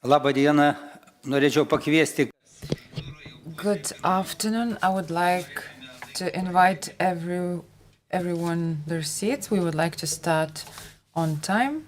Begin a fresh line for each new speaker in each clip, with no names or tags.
Labą dieną, norėčiau pakviesti.
Good afternoon. I would like to invite everyone their seats. We would like to start on time.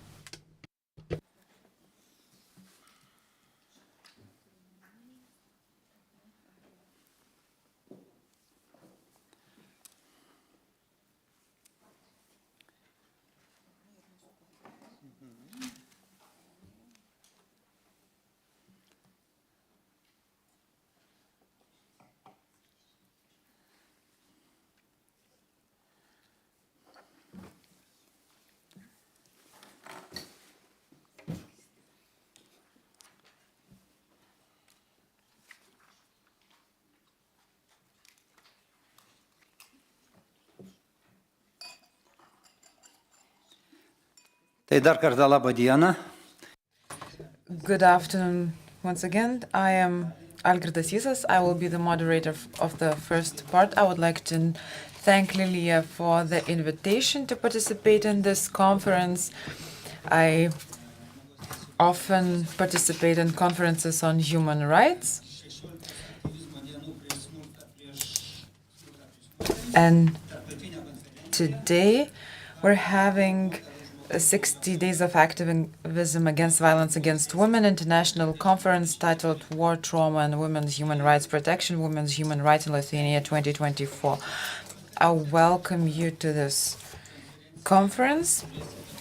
Tai dar kartą labą dieną.
Good afternoon once again. I am Algirdas Ysas. I will be the moderator of the first part. I would like to thank Lilia for the invitation to participate in this conference. I often participate in conferences on human rights. And today we're having 60 Days of Activism Against Violence Against Women International Conference titled War, Trauma, and Women's Human Rights Protection, Women's Human Rights in Lithuania 2024. I welcome you to this conference,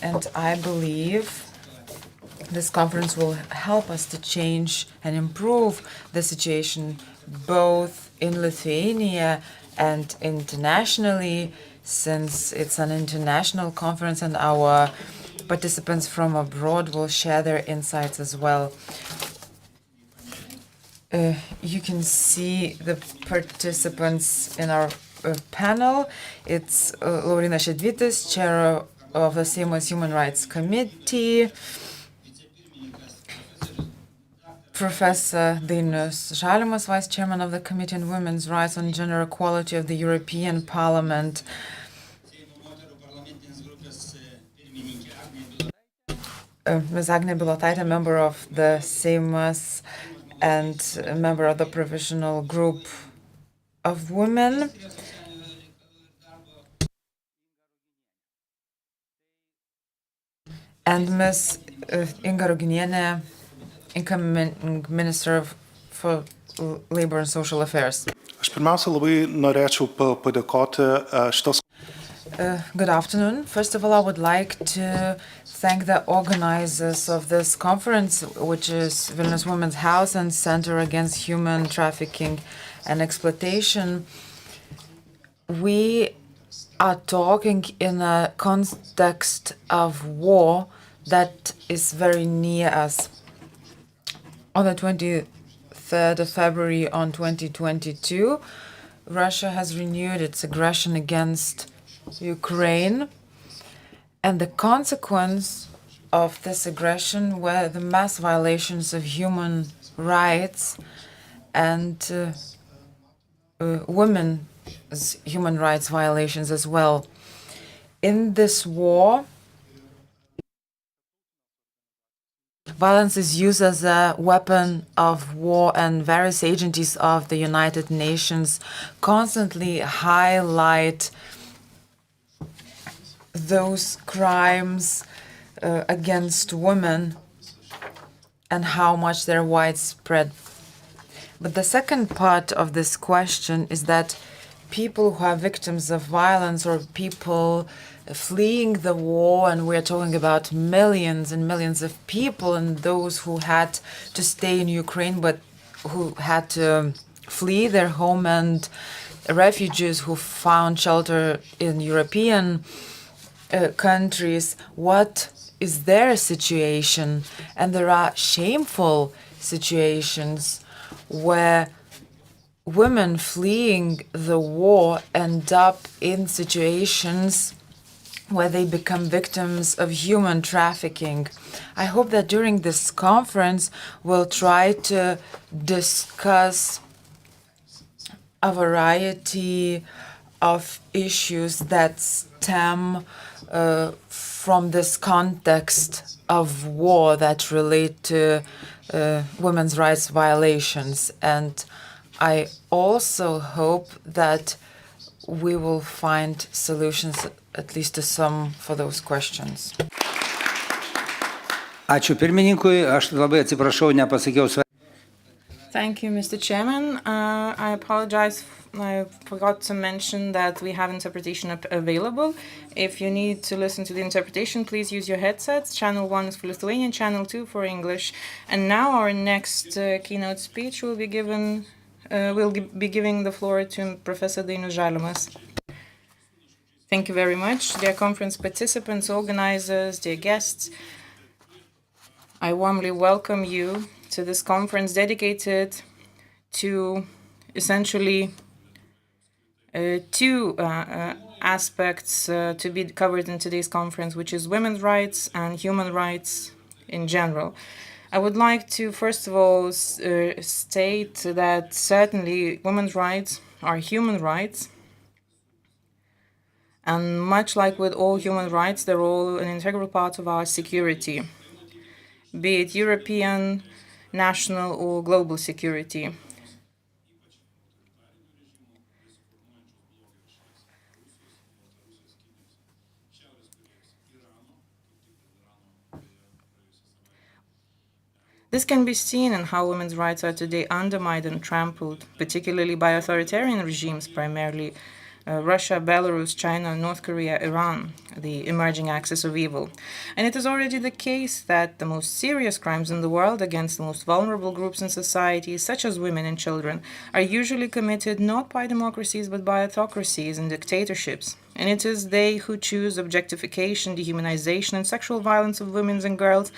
and I believe this conference will help us to change and improve the situation both in Lithuania and internationally, since it's an international conference and our participants from abroad will share their insights as well. You can see the participants in our panel. It's Lauryna Šedvytis, chair of the Seimas Human Rights Committee, Professor Dainius Žalimas, Vice Chairman of the Committee on Women's Rights and Gender Equality of the European Parliament, Ms. Agnė Bilotaitė, member of the Seimas and a member of the Provisional Group of Women, and Ms. Inga Ruginienė, incoming Minister for Labor and Social Affairs.
Aš pirmiausia labai norėčiau padėkoti šitos.
Good afternoon. First of all, I would like to thank the organizers of this conference, which is Vilnius Women's House and Center Against Human Trafficking and Exploitation. We are talking in a context of war that is very near us. On the 23rd of February on 2022, Russia has renewed its aggression against Ukraine, and the consequence of this aggression were the mass violations of human rights and women's human rights violations as well. In this war, violence is used as a weapon of war, and various agencies of the United Nations constantly highlight those crimes against women and how much they're widespread. But the second part of this question is that people who are victims of violence or people fleeing the war, and we're talking about millions and millions of people, and those who had to stay in Ukraine but who had to flee their home, and refugees who found shelter in European countries, what is their situation? And there are shameful situations where women fleeing the war end up in situations where they become victims of human trafficking. I hope that during this conference we'll try to discuss a variety of issues that stem from this context of war that relate to women's rights violations. And I also hope that we will find solutions at least to some for those questions.
Ačiū pirmininkui, aš labai atsiprašau, nepasakiau.
Thank you, Mr. Chairman. I apologize. I forgot to mention that we have interpretation available. If you need to listen to the interpretation, please use your headsets. Channel 1 is for Lithuanian, Channel 2 for English. And now our next keynote speech will be given. We'll be giving the floor to Professor Dainius Žalimas. Thank you very much, dear conference participants, organizers, dear guests. I warmly welcome you to this conference dedicated to essentially two aspects to be covered in today's conference, which is women's rights and human rights in general. I would like to, first of all, state that certainly women's rights are human rights. And much like with all human rights, they're all an integral part of our security, be it European, national, or global security. This can be seen in how women's rights are today undermined and trampled, particularly by authoritarian regimes, primarily Russia, Belarus, China, North Korea, Iran, the emerging axis of evil. And it is already the case that the most serious crimes in the world against the most vulnerable groups in society, such as women and children, are usually committed not by democracies but by autocracies and dictatorships. And it is they who choose objectification, dehumanization, and sexual violence of women and girls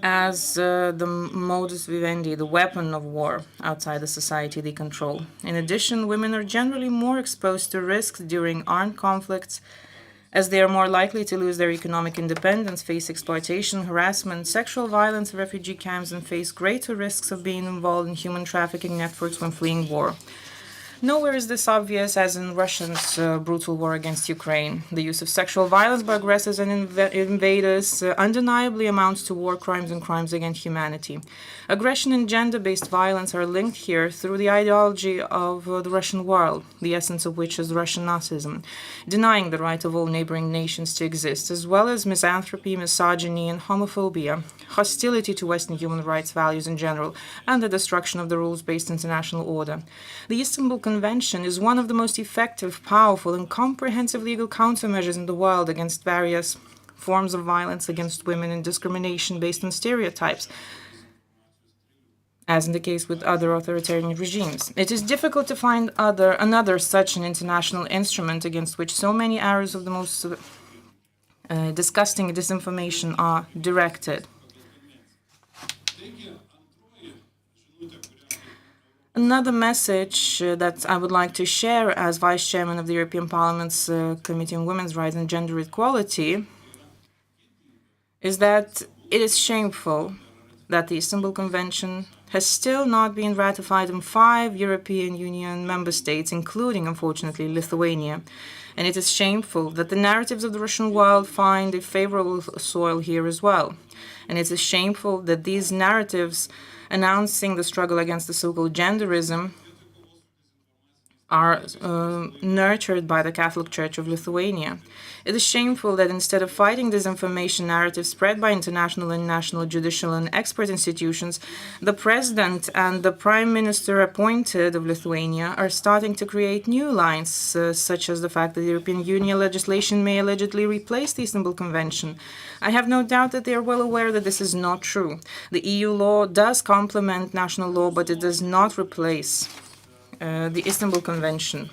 as the modus vivendi, the weapon of war outside the society they control. In addition, women are generally more exposed to risks during armed conflicts, as they are more likely to lose their economic independence, face exploitation, harassment, sexual violence, refugee camps, and face greater risks of being involved in human trafficking networks when fleeing war. Nowhere is this obvious as in Russia's brutal war against Ukraine. The use of sexual violence by aggressors and invaders undeniably amounts to war crimes and crimes against humanity. Aggression and gender-based violence are linked here through the ideology of the Russian world, the essence of which is Russian Nazism, denying the right of all neighboring nations to exist, as well as misanthropy, misogyny, and homophobia, hostility to Western human rights values in general, and the destruction of the rules-based international order. The Istanbul Convention is one of the most effective, powerful, and comprehensive legal countermeasures in the world against various forms of violence against women and discrimination based on stereotypes, as in the case with other authoritarian regimes. It is difficult to find another such an international instrument against which so many arrows of the most disgusting disinformation are directed. Another message that I would like to share as Vice Chairman of the European Parliament's Committee on Women's Rights and Gender Equality is that it is shameful that the Istanbul Convention has still not been ratified in 5 European Union member states, including, unfortunately, Lithuania. And it is shameful that the narratives of the Russian world find a favorable soil here as well. And it is shameful that these narratives announcing the struggle against the so-called genderism are nurtured by the Catholic Church of Lithuania. It is shameful that instead of fighting disinformation narratives spread by international and national judicial and expert institutions, the President and the Prime Minister appointed of Lithuania are starting to create new lines, such as the fact that the European Union legislation may allegedly replace the Istanbul Convention. I have no doubt that they are well aware that this is not true. The EU law does complement national law, but it does not replace the Istanbul Convention.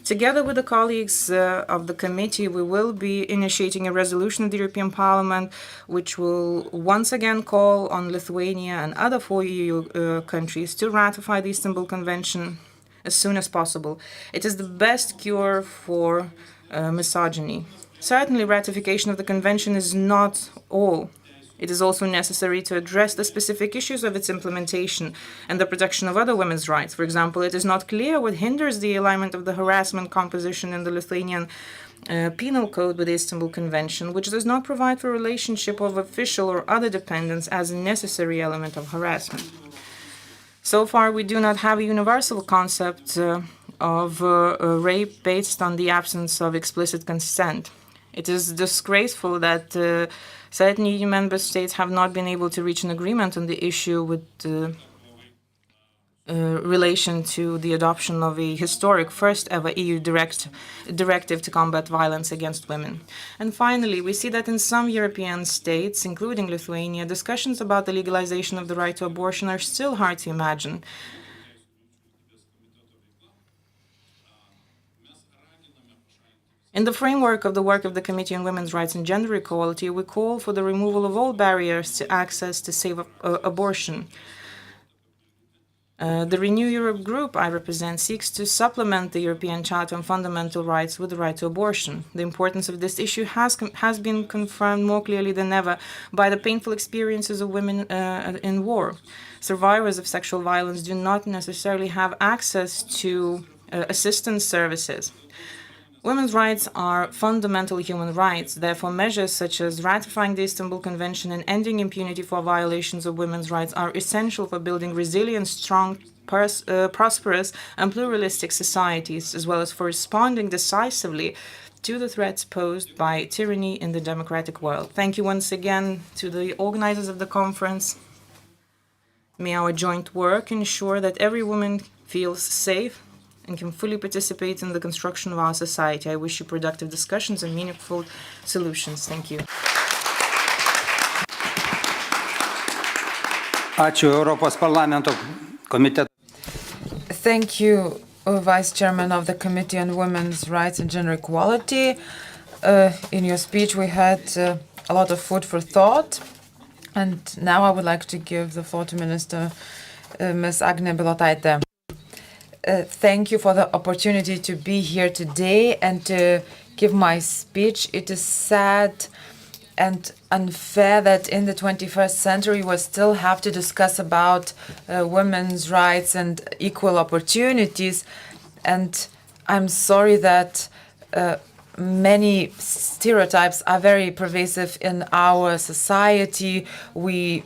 Together with the colleagues of the committee, we will be initiating a resolution of the European Parliament which will once again call on Lithuania and other 4 EU countries to ratify the Istanbul Convention as soon as possible. It is the best cure for misogyny. Certainly, ratification of the convention is not all. It is also necessary to address the specific issues of its implementation and the protection of other women's rights. For example, it is not clear what hinders the alignment of the harassment composition in the Lithuanian penal code with the Istanbul Convention, which does not provide for relationship of official or other dependence as a necessary element of harassment. So far, we do not have a universal concept of rape based on the absence of explicit consent. It is disgraceful that certain EU member states have not been able to reach an agreement on the issue with relation to the adoption of a historic first ever EU directive to combat violence against women. And finally, we see that in some European states, including Lithuania, discussions about the legalization of the right to abortion are still hard to imagine. In the framework of the work of the Committee on Women's Rights and Gender Equality, we call for the removal of all barriers to access to safe abortion. The Renew Europe group I represent seeks to supplement the European Charter on Fundamental Rights with the right to abortion. The importance of this issue has been confirmed more clearly than ever by the painful experiences of women in war. Survivors of sexual violence do not necessarily have access to assistance services. Women's rights are fundamental human rights. Therefore, measures such as ratifying the Istanbul Convention and ending impunity for violations of women's rights are essential for building resilient, strong, prosperous, and pluralistic societies, as well as for responding decisively to the threats posed by tyranny in the democratic world. Thank you once again to the organizers of the conference. May our joint work ensure that every woman feels safe and can fully participate in the construction of our society. I wish you productive discussions and meaningful solutions. Thank you.
Ačiū Europos parlamento komiteto.
Thank you, Vice Chairman of the Committee on Women's Rights and Gender Equality. In your speech, we had a lot of food for thought. And now I would like to give the floor to Minister Ms. Agne Bilotaite. Thank you for the opportunity to be here today and to give my speech. It is sad and unfair that in the 21st century we still have to discuss about women's rights and equal opportunities. And I'm sorry that many stereotypes are very pervasive in our society. We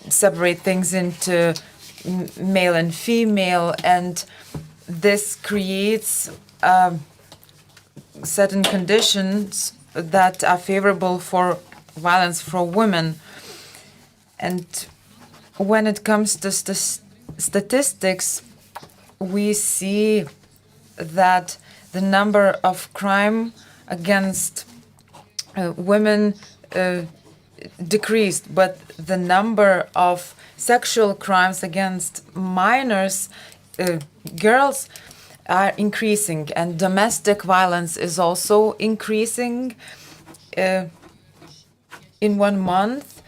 separate things into male and female, and this creates certain conditions that are favorable for violence for women. And when it comes to statistics, we see that the number of crime against women decreased, but the number of sexual crimes against minors, girls, are increasing, and domestic violence is also increasing. In 1 month,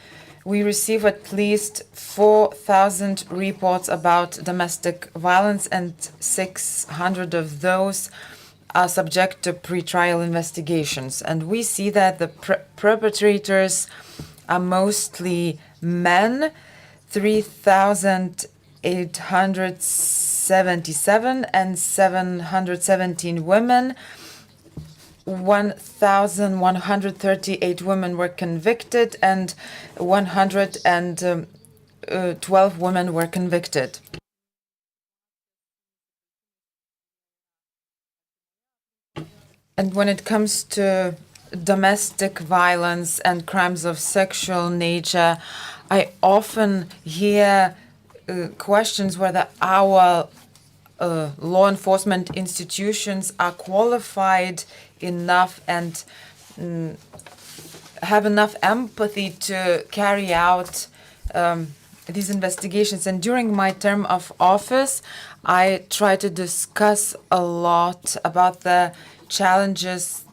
we receive at least 4,000 reports about domestic violence, and 600 of those are subject to pretrial investigations. And we see that the perpetrators are mostly men, 3,877 and 717 women. 1,138 women were convicted and 112 women were convicted. And when it comes to domestic violence and crimes of sexual nature, I often hear questions whether our law enforcement institutions are qualified enough and have enough empathy to carry out these investigations. And during my term of office, I try to discuss a lot about the challenges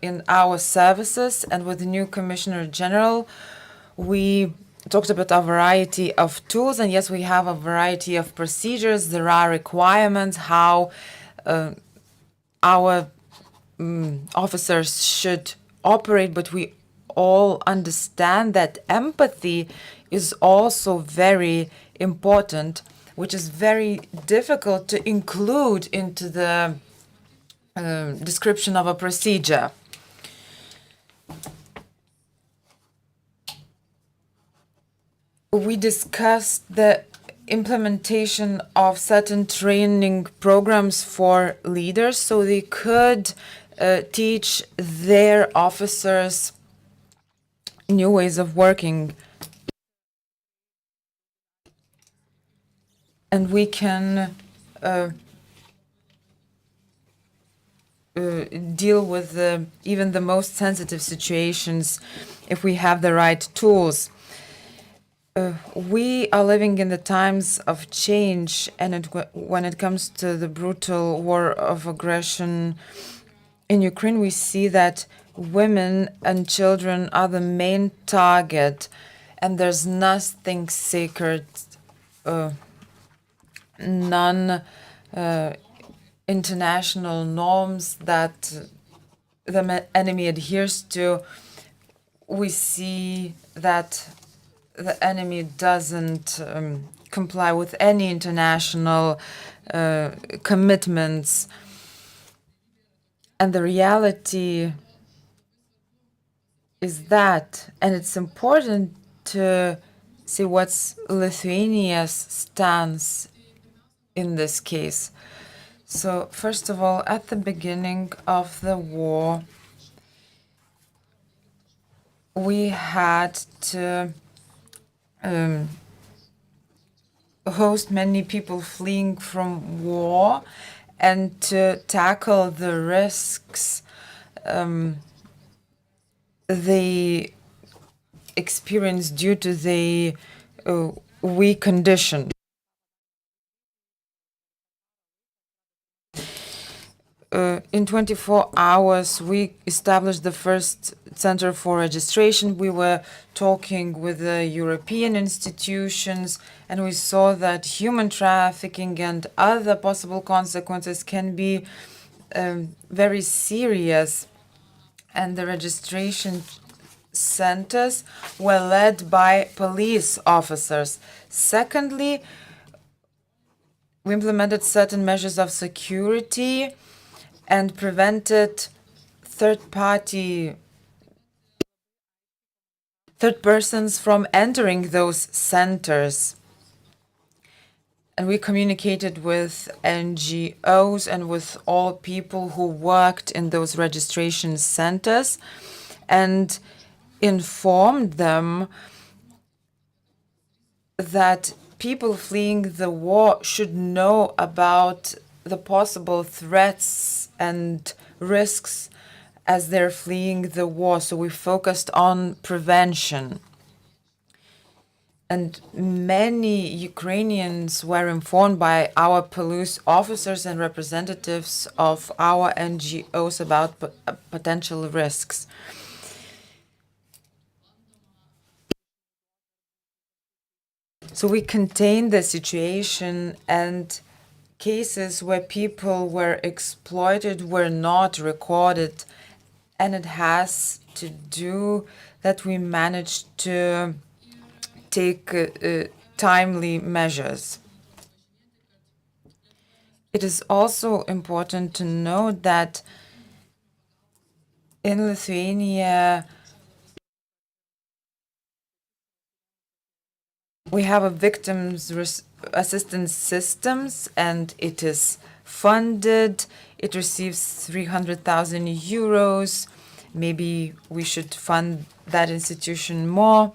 in our services, and with the new Commissioner General, we talked about a variety of tools, and yes, we have a variety of procedures. There are requirements how our officers should operate, but we all understand that empathy is also very important, which is very difficult to include into the description of a procedure. We discussed the implementation of certain training programs for leaders so they could teach their officers new ways of working. And we can deal with even the most sensitive situations if we have the right tools. We are living in the times of change, and when it comes to the brutal war of aggression in Ukraine, we see that women and children are the main target, and there's nothing sacred, none international norms that the enemy adheres to. We see that the enemy doesn't comply with any international commitments. And the reality is that, and it's important to see what's Lithuania's stance in this case. So, first of all, at the beginning of the war, we had to host many people fleeing from war and to tackle the risks they experience due to the weak condition. In 24 hours, we established the first center for registration. We were talking with the European institutions, and we saw that human trafficking and other possible consequences can be very serious. And the registration centers were led by police officers. Secondly, we implemented certain measures of security and prevented third persons from entering those centers. And we communicated with NGOs and with all people who worked in those registration centers and informed them that people fleeing the war should know about the possible threats and risks as they're fleeing the war. So we focused on prevention. And many Ukrainians were informed by our police officers and representatives of our NGOs about potential risks. So we contained the situation, and cases where people were exploited were not recorded, and it has to do that we managed to take timely measures. It is also important to note that in Lithuania we have a victims assistance systems, and it is funded. It receives 300,000 euros. Maybe we should fund that institution more.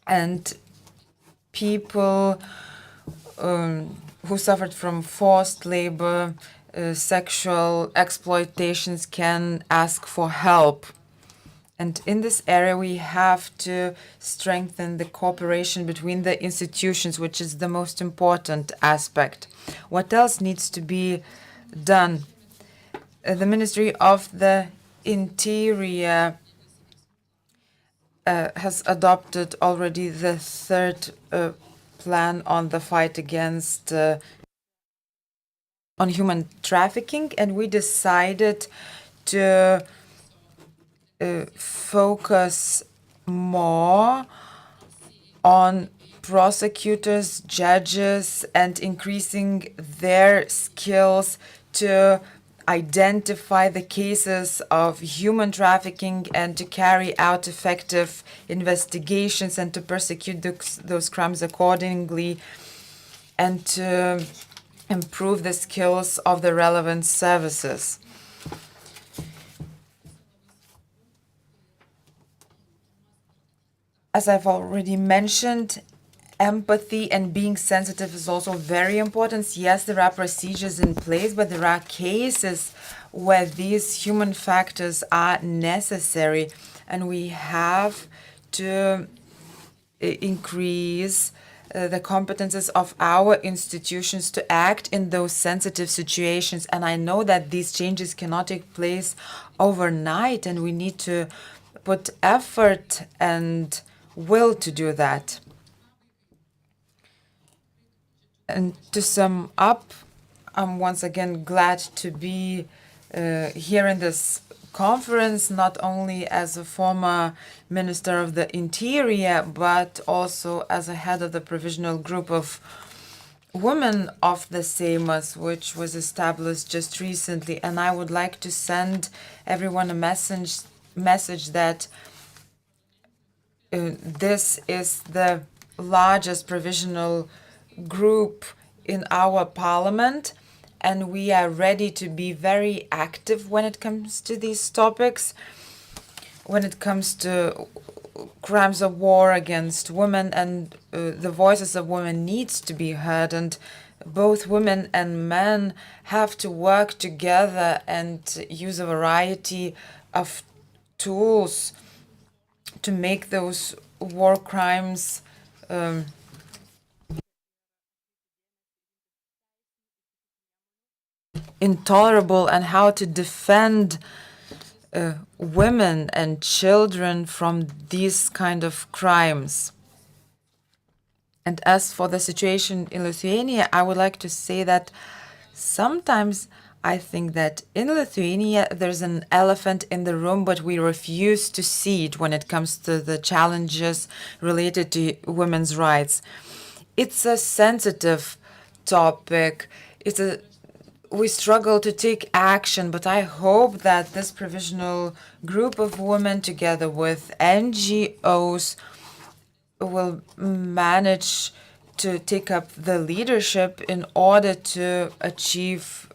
And people who suffered from forced labor, sexual exploitations can ask for help. And in this area, we have to strengthen the cooperation between the institutions, which is the most important aspect. What else needs to be done? The Ministry of the Interior has adopted already the third plan on the fight against on human trafficking, and we decided to focus more on prosecutors, judges, and increasing their skills to identify the cases of human trafficking and to carry out effective investigations and to prosecute those crimes accordingly, and to improve the skills of the relevant services. As I've already mentioned, empathy and being sensitive is also very important. Yes, there are procedures in place, but there are cases where these human factors are necessary, and we have to increase the competences of our institutions to act in those sensitive situations. And I know that these changes cannot take place overnight, and we need to put effort and will to do that. And to sum up, I'm once again glad to be here in this conference, not only as a former Minister of the Interior, but also as a head of the provisional group of women of the Seimas, which was established just recently. And I would like to send everyone a message that this is the largest provisional group in our parliament, and we are ready to be very active when it comes to these topics, when it comes to crimes of war against women, and the voices of women needs to be heard, and both women and men have to work together and use a variety of tools to make those war crimes intolerable, and how to defend women and children from these kind of crimes. And as for the situation in Lithuania, I would like to say that sometimes I think that in Lithuania there's an elephant in the room, but we refuse to see it when it comes to the challenges related to women's rights. It's a sensitive topic. We struggle to take action, but I hope that this provisional group of women, together with NGOs, will manage to take up the leadership in order to achieve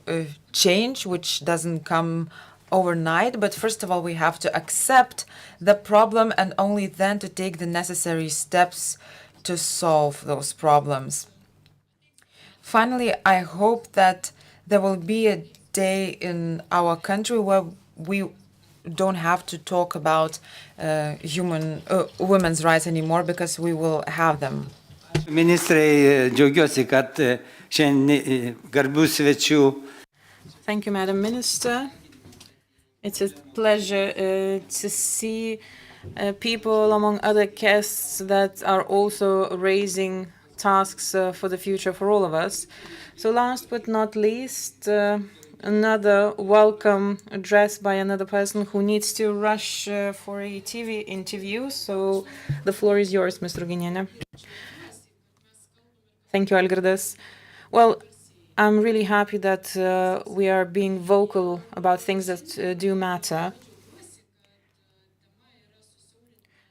change, which doesn't come overnight. But first of all, we have to accept the problem, and only then to take the necessary steps to solve those problems. Finally, I hope that there will be a day in our country where we don't have to talk about women's rights anymore, because we will have them.
Ministrai, džiaugiuosi, kad šiandien garbių svečių.
Thank you, Madam Minister. It's a pleasure to see people among other guests that are also raising tasks for the future for all of us. So last but not least, another welcome address by another person who needs to rush for a TV interview. So the floor is yours, Ms. Ruginiene. Thank you, Algirdas. Well, I'm really happy that we are being vocal about things that do matter.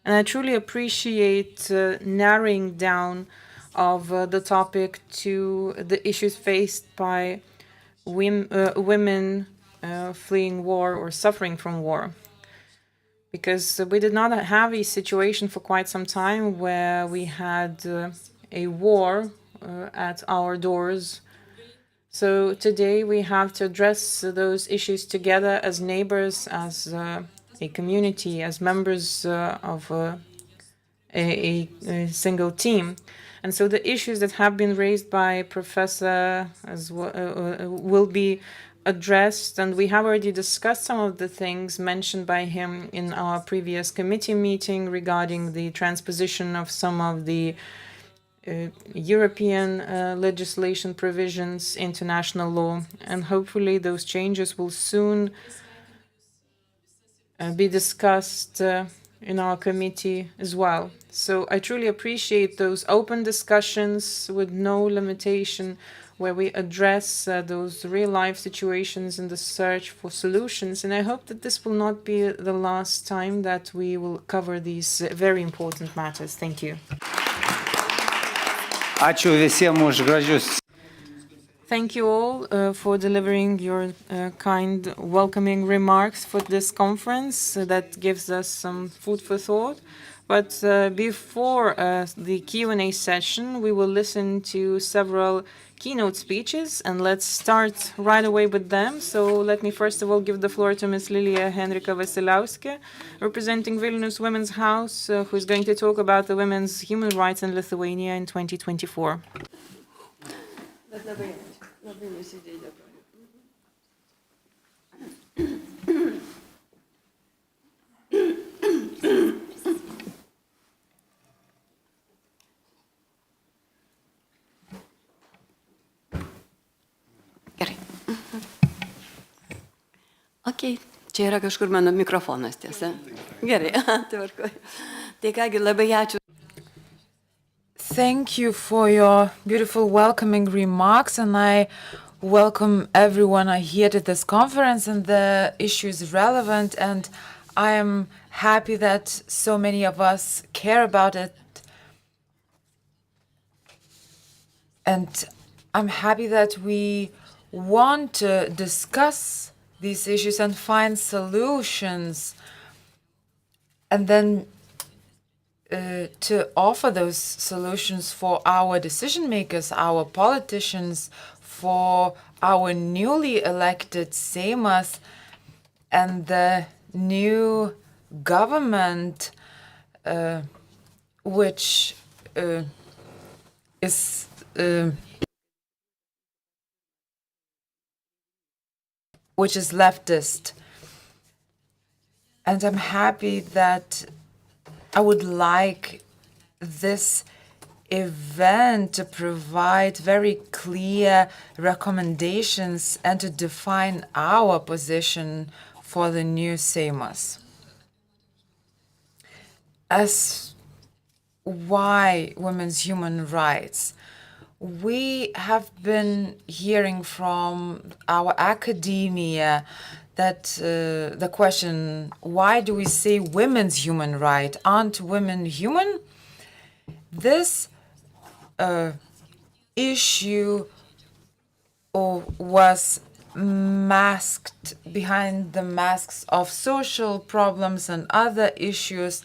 And I truly appreciate narrowing down of the topic to the issues faced by women fleeing war or suffering from war. Because we did not have a situation for quite some time where we had a war at our doors. So today we have to address those issues together as neighbors, as a community, as members of a single team. And so the issues that have been raised by Professor as will be addressed, and we have already discussed some of the things mentioned by him in our previous committee meeting regarding the transposition of some of the European legislation provisions into national law, and hopefully those changes will soon be discussed in our committee as well. So I truly appreciate those open discussions with no limitation where we address those real-life situations in the search for solutions. And I hope that this will not be the last time that we will cover these very important matters. Thank you.
Ačiū visiems už gražius.
Thank you all for delivering your kind, welcoming remarks for this conference. That gives us some food for thought. But before the Q&A session, we will listen to several keynote speeches, and let's start right away with them. So let me first of all give the floor to Ms. Lilija Henrika Vasiliauskė, representing Vilnius Women's House, who is going to talk about the women's human rights in Lithuania in 2024.
Gerai. Ok, čia yra kažkur mano mikrofonas, tiesa. Gerai, tvarkoj. Tai kągi, labai ačiū.
Thank you for your beautiful welcoming remarks, and I welcome everyone here to this conference, and the issue is relevant, and I am happy that so many of us care about it. And I'm happy that we want to discuss these issues and find solutions, and then to offer those solutions for our decision makers, our politicians, for our newly elected Seimas and the new government, which is leftist. And I'm happy that I would like this event to provide very clear recommendations and to define our position for the new Seimas. As why women's human rights? We have been hearing from our academia that the question, why do we say women's human right? Aren't women human? This issue was masked behind the masks of social problems and other issues.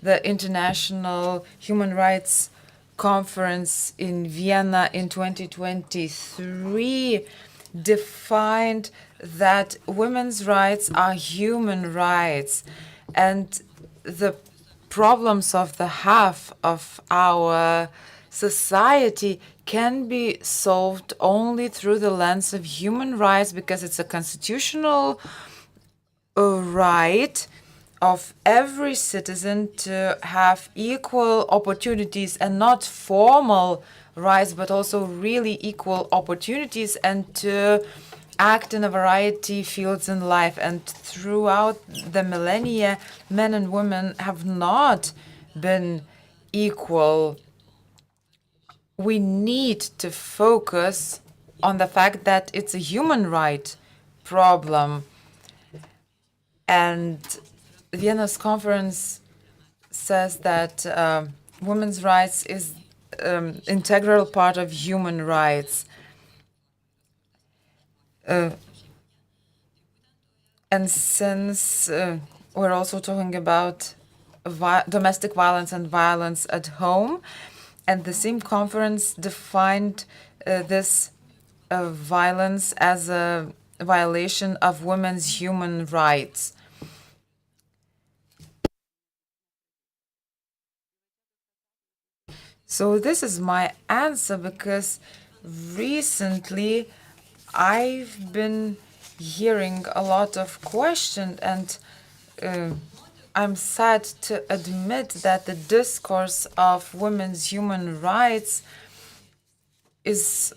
The International Human Rights Conference in Vienna in 2023 defined that women's rights are human rights, and the problems of the half of our society can be solved only through the lens of human rights, because it's a constitutional right of every citizen to have equal opportunities, and not formal rights, but also really equal opportunities, and to act in a variety of fields in life. And throughout the millennia, men and women have not been equal. We need to focus on the fact that it's a human right problem. And Vienna's conference says that women's rights is integral part of human rights. And since we're also talking about domestic violence and violence at home, and the same conference defined this violence as a violation of women's human rights. So this is my answer, because recently I've been hearing a lot of questions, and I'm sad to admit that the discourse of women's human rights is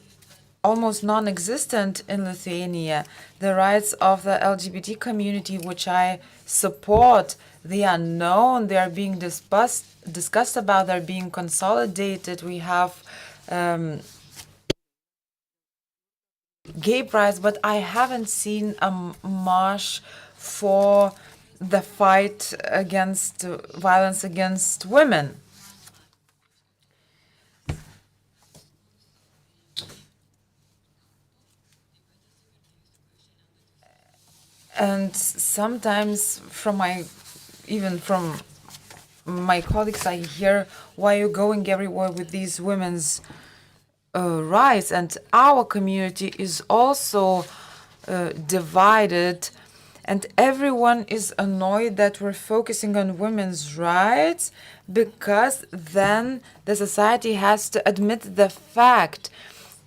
almost non-existent in Lithuania. The rights of the LGBT community, which I support, they are known, they are being discussed about, they're being consolidated. We have gay prides, but I haven't seen a march for the fight against violence against women. And sometimes even from my colleagues, I hear, why are you going everywhere with these women's rights? And our community is also divided, and everyone is annoyed that we're focusing on women's rights, because then the society has to admit the fact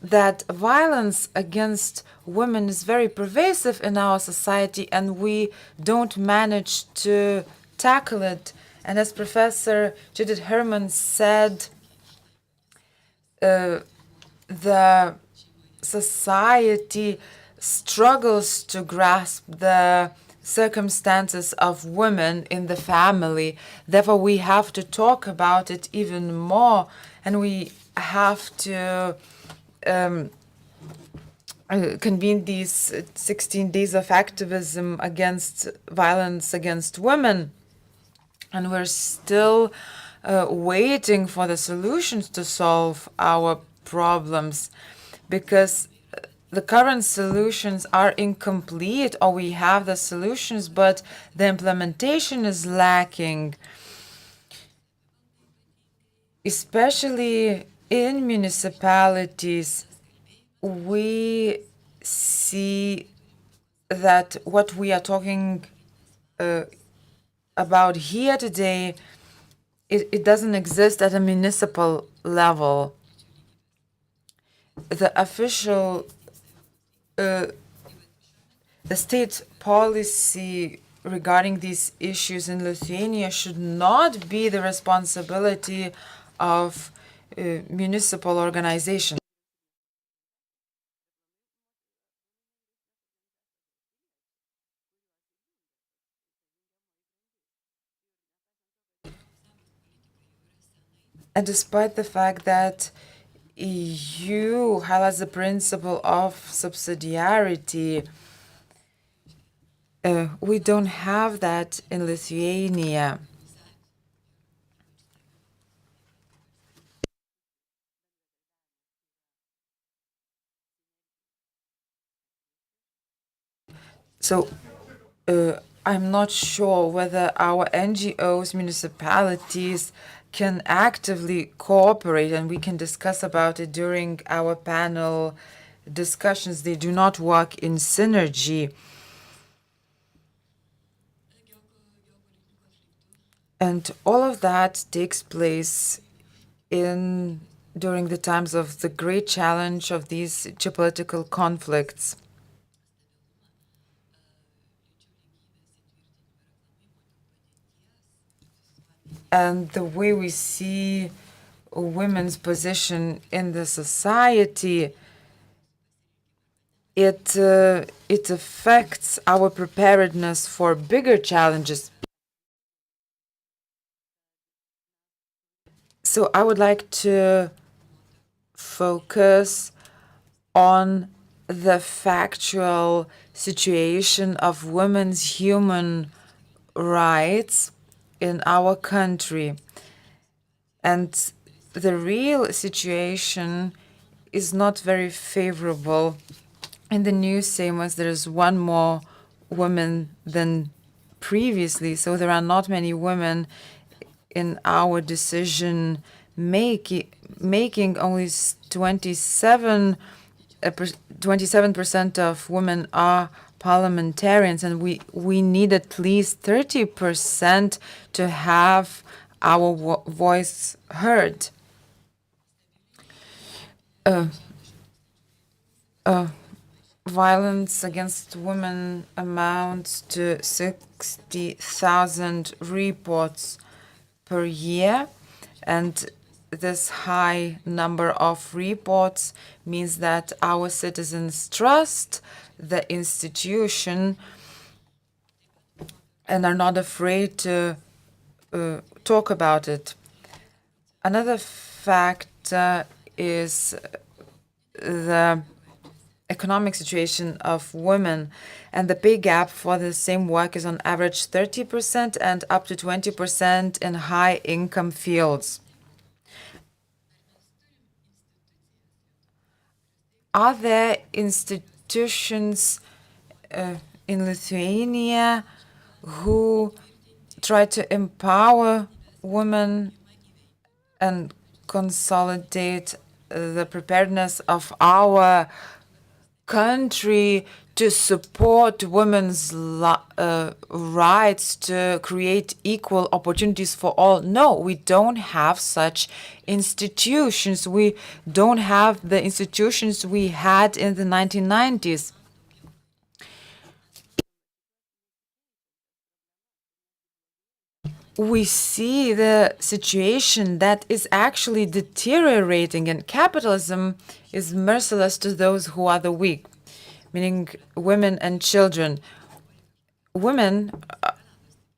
that violence against women is very pervasive in our society, and we don't manage to tackle it. And as Professor Judith Herman said, the society struggles to grasp the circumstances of women in the family. Therefore, we have to talk about it even more, and we have to convene these 16 days of activism against violence against women. And we're still waiting for the solutions to solve our problems, because the current solutions are incomplete, or we have the solutions, but the implementation is lacking. Especially in municipalities, we see that what we are talking about here today, it doesn't exist at a municipal level. The official, the state policy regarding these issues in Lithuania should not be the responsibility of municipal organizations. And despite the fact that EU highlights the principle of subsidiarity, we don't have that in Lithuania. So I'm not sure whether our NGOs, municipalities can actively cooperate, and we can discuss about it during our panel discussions. They do not work in synergy. And all of that takes place during the times of the great challenge of these geopolitical conflicts. And the way we see women's position in the society, it affects our preparedness for bigger challenges. So I would like to focus on the factual situation of women's human rights in our country. And the real situation is not very favorable. In the new Seimas, there is one more woman than previously, so there are not many women in our decision making. Only 27% of women are parliamentarians, and we need at least 30% to have our voice heard. Violence against women amounts to 60,000 reports per year, and this high number of reports means that our citizens trust the institution and are not afraid to talk about it. Another factor is the economic situation of women, and the pay gap for the same work is on average 30% and up to 20% in high-income fields. Are there institutions in Lithuania who try to empower women and consolidate the preparedness of our country to support women's rights to create equal opportunities for all? No, we don't have such institutions. We don't have the institutions we had in the 1990s. We see the situation that is actually deteriorating, and capitalism is merciless to those who are the weak, meaning women and children. Women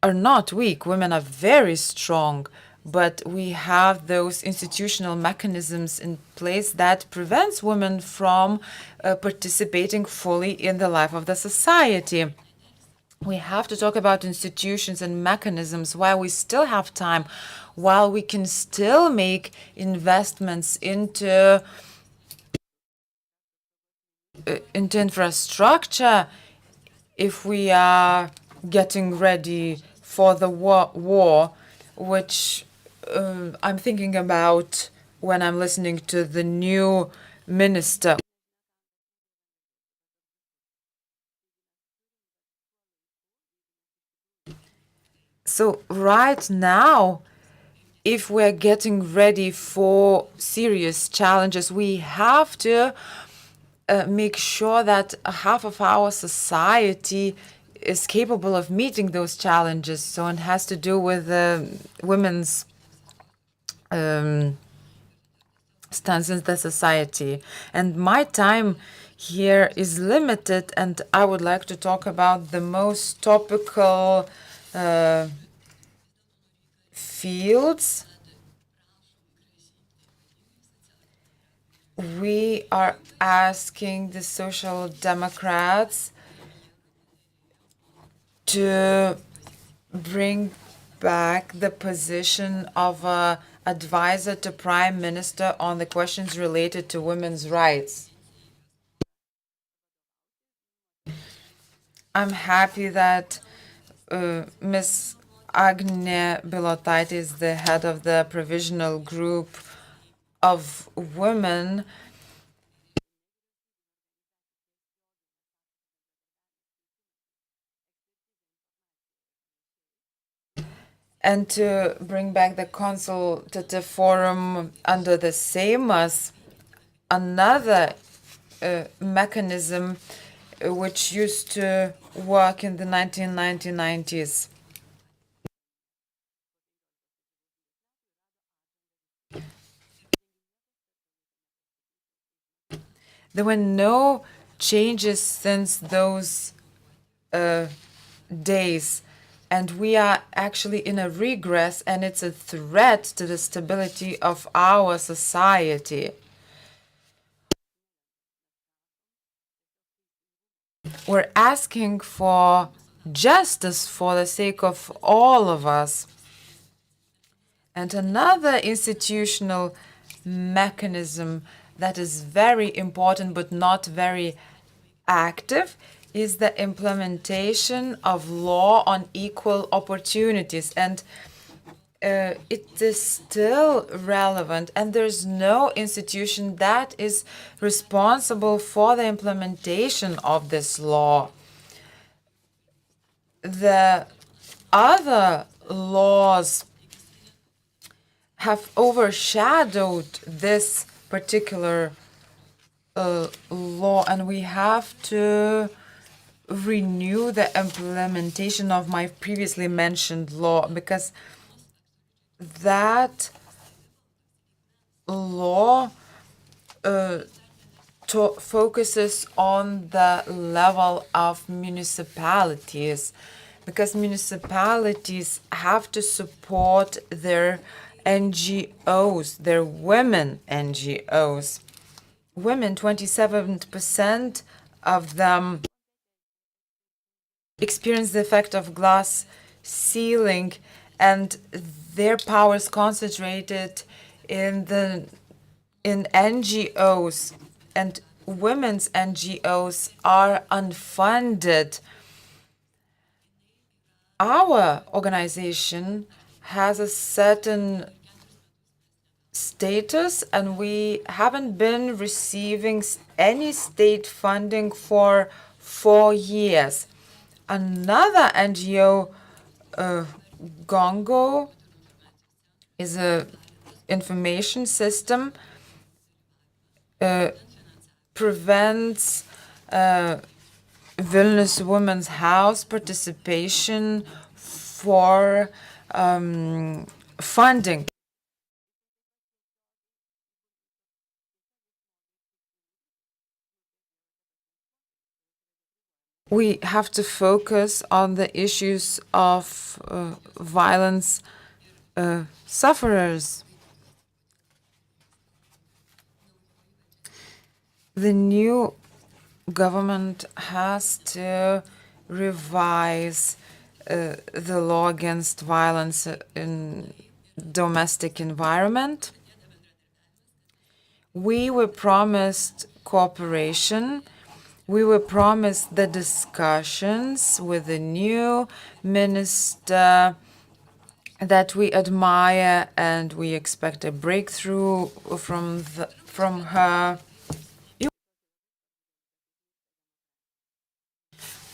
are not weak, women are very strong, but we have those institutional mechanisms in place that prevents women from participating fully in the life of the society. We have to talk about institutions and mechanisms while we still have time, while we can still make investments into infrastructure if we are getting ready for the war, which I'm thinking about when I'm listening to the new minister. So right now, if we're getting ready for serious challenges, we have to make sure that half of our society is capable of meeting those challenges. So it has to do with women's stance in the society. And my time here is limited, and I would like to talk about the most topical fields. We are asking the Social Democrats to bring back the position of an advisor to Prime Minister on the questions related to women's rights. I'm happy that Ms. Agne Bilotaitė is the head of the provisional group of women. And to bring back the consultative forum under the Seimas, another mechanism which used to work in the 1990s. There were no changes since those days, and we are actually in a regress, and it's a threat to the stability of our society. We're asking for justice for the sake of all of us. And another institutional mechanism that is very important but not very active is the implementation of law on equal opportunities. And it is still relevant, and there's no institution that is responsible for the implementation of this law. The other laws have overshadowed this particular law, and we have to renew the implementation of my previously mentioned law, because that law focuses on the level of municipalities, because municipalities have to support their NGOs, their women NGOs. women, 27% of them experience the effect of glass ceiling, and their power is concentrated in NGOs, and women's NGOs are unfunded. Our organization has a certain status, and we haven't been receiving any state funding for 4 years. Another NGO, Gongo, is a information system, prevents Vilnius Women's House participation for funding. We have to focus on the issues of violence sufferers. The new government has to revise the law against violence in domestic environment. We were promised cooperation. We were promised the discussions with the new minister that we admire, and we expect a breakthrough from her.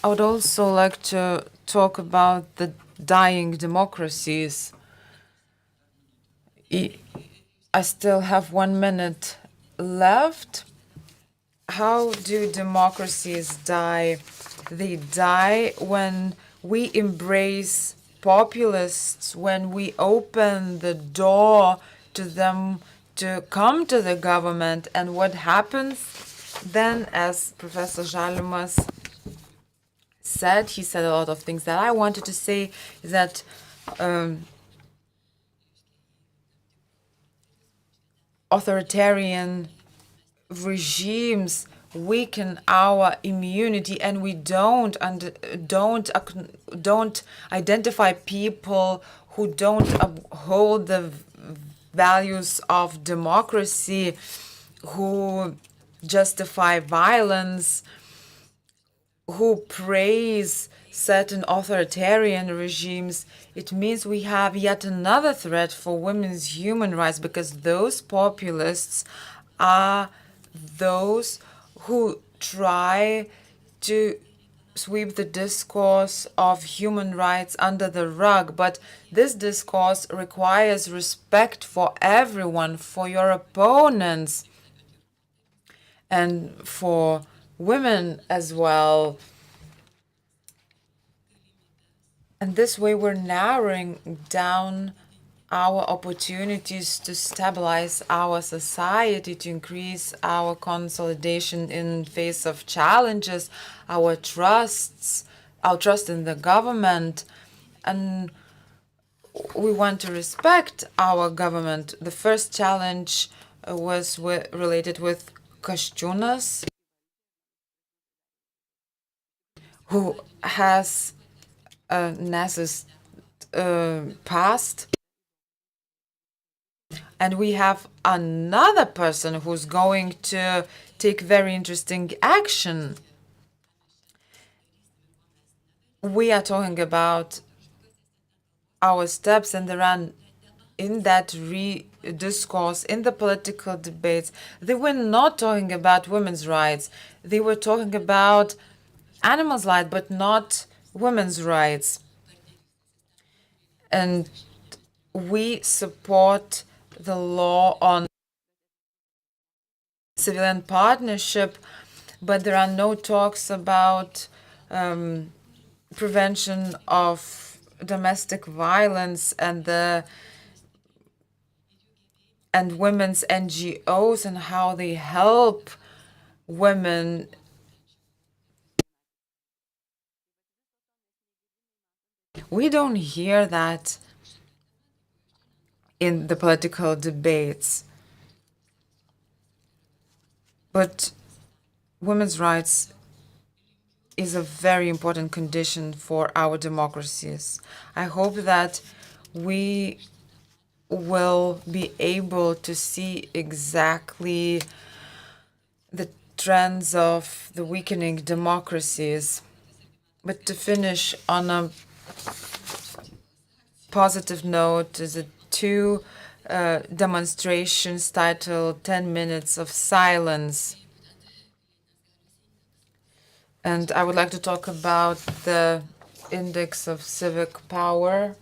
I would also like to talk about the dying democracies. I still have 1 minute left. How do democracies die? They die when we embrace populists, when we open the door to them to come to the government. And what happens then, as Professor Žalimas said, he said a lot of things that I wanted to say, is that authoritarian regimes weaken our immunity, and we don't identify people who don't uphold the values of democracy, who justify violence, who praise certain authoritarian regimes. It means we have yet another threat for women's human rights, because those populists are those who try to sweep the discourse of human rights under the rug. But this discourse requires respect for everyone, for your opponents, and for women as well. And this way we're narrowing down our opportunities to stabilize our society, to increase our consolidation in face of challenges, our trust in the government. And we want to respect our government. The first challenge was related with Kasčiūnas, who has a narcissist past. And we have another person who's going to take very interesting action. We are talking about our steps, and there are in that discourse, in the political debates, they were not talking about women's rights. They were talking about animals' rights, but not women's rights. And we support the law on civilian partnership, but there are no talks about prevention of domestic violence and women's NGOs and how they help women. We don't hear that in the political debates. But women's rights is a very important condition for our democracies. I hope that we will be able to see exactly the trends of the weakening democracies. But to finish on a positive note, is two demonstrations titled 10 Minutes of Silence. And I would like to talk about the index of civic power.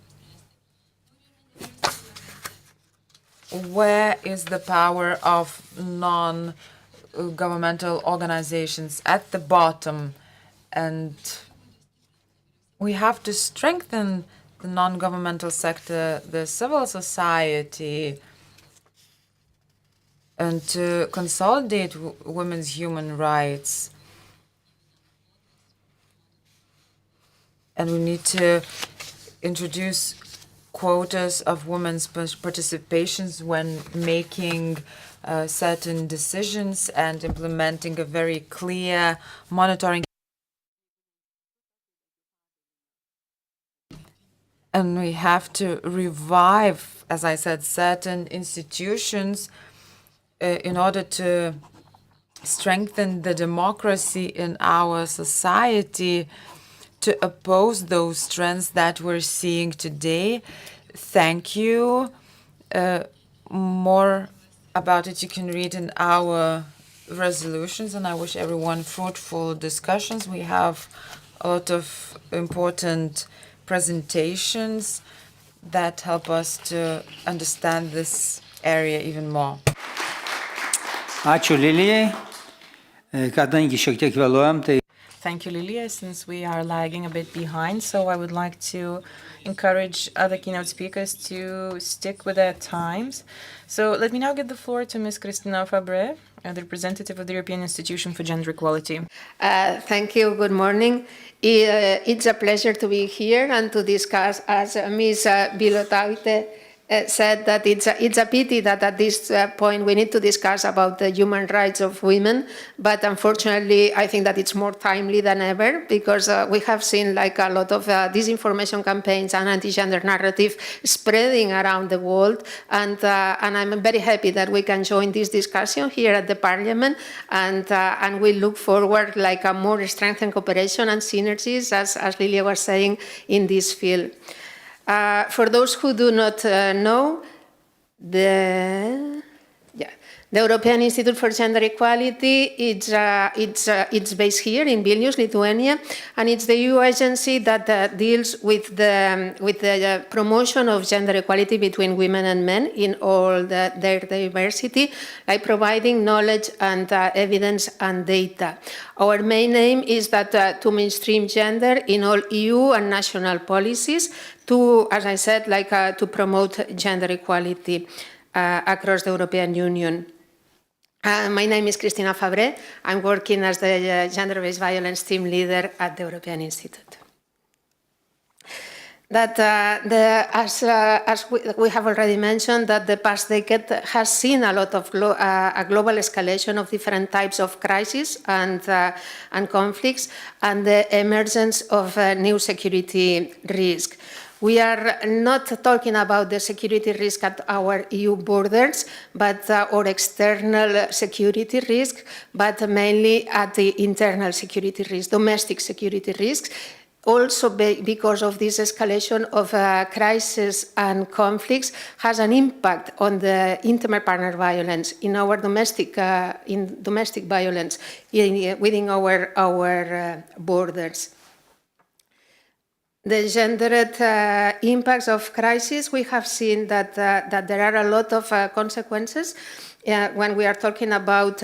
Where is the power of non-governmental organizations? At the bottom. And we have to strengthen the non-governmental sector, the civil society, and to consolidate women's human rights. And we need to introduce quotas of women's participations when making certain decisions and implementing a very clear monitoring. And we have to revive, as I said, certain institutions in order to strengthen the democracy in our society, to oppose those trends that we're seeing today. Thank you. More about it you can read in our resolutions, and I wish everyone fruitful discussions. We have a lot of important presentations that help us to understand this area even more.
Ačiū Lilijai, kadangi šiek tiek vėluojam, tai
Thank you, Lilia. Since we are lagging a bit behind, so I would like to encourage other keynote speakers to stick with their times. So let me now give the floor to Ms. Cristina Fabre, the representative of the European Institution for Gender Equality.
Thank you. Good morning. It's a pleasure to be here and to discuss, as Ms. Bilotaute said, that it's a pity that at this point we need to discuss about the human rights of women, but unfortunately I think that it's more timely than ever, because we have seen like a lot of disinformation campaigns and anti-gender narrative spreading around the world, and I'm very happy that we can join this discussion here at the Parliament, and we look forward like a more strengthened cooperation and synergies, as Lilia was saying, in this field. For those who do not know, the European Institute for Gender Equality, it's based here in Vilnius, Lithuania, and it's the EU agency that deals with the promotion of gender equality between women and men in all their diversity, like providing knowledge and evidence and data. Our main aim is that to mainstream gender in all EU and national policies, to, as I said, like to promote gender equality across the European Union. My name is Cristina Fabre. I'm working as the gender-based violence team leader at the European Institute. That as we have already mentioned, that the past decade has seen a lot of a global escalation of different types of crises and conflicts, and the emergence of new security risk. We are not talking about the security risk at our EU borders, but or external security risk, but mainly at the internal security risk, domestic security risks. Also because of this escalation of crisis and conflicts has an impact on the intimate partner violence in our domestic violence within our borders. The gendered impacts of crisis, we have seen that there are a lot of consequences when we are talking about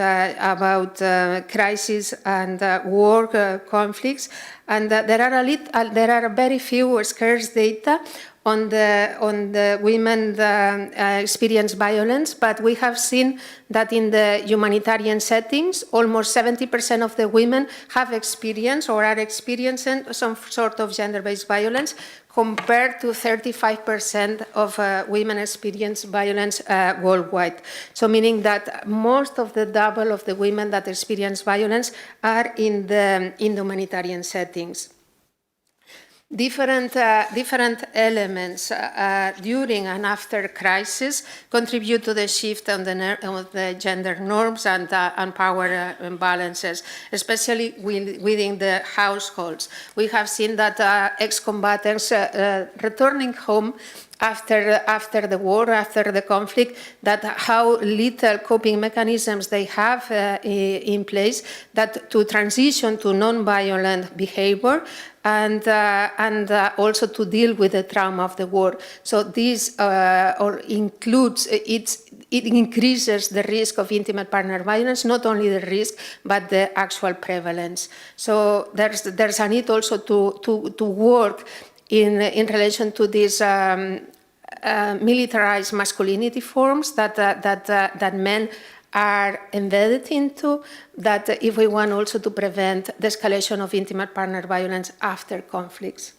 crisis and war conflicts, and there are very few scarce data on the women experience violence, but we have seen that in the humanitarian settings, almost 70% of the women have experienced or are experiencing some sort of gender-based violence, compared to 35% of women experience violence worldwide. So meaning that most of the double of the women that experience violence are in the humanitarian settings. Different elements during and after crisis contribute to the shift on the gender norms and power imbalances, especially within the households. We have seen that ex-combatants returning home after the war, after the conflict, that how little coping mechanisms they have in place that to transition to non-violent behavior and also to deal with the trauma of the war. So this includes, it increases the risk of intimate partner violence, not only the risk, but the actual prevalence. So there's a need also to work in relation to these militarized masculinity forms that men are embedded into, that if we want also to prevent the escalation of intimate partner violence after conflicts.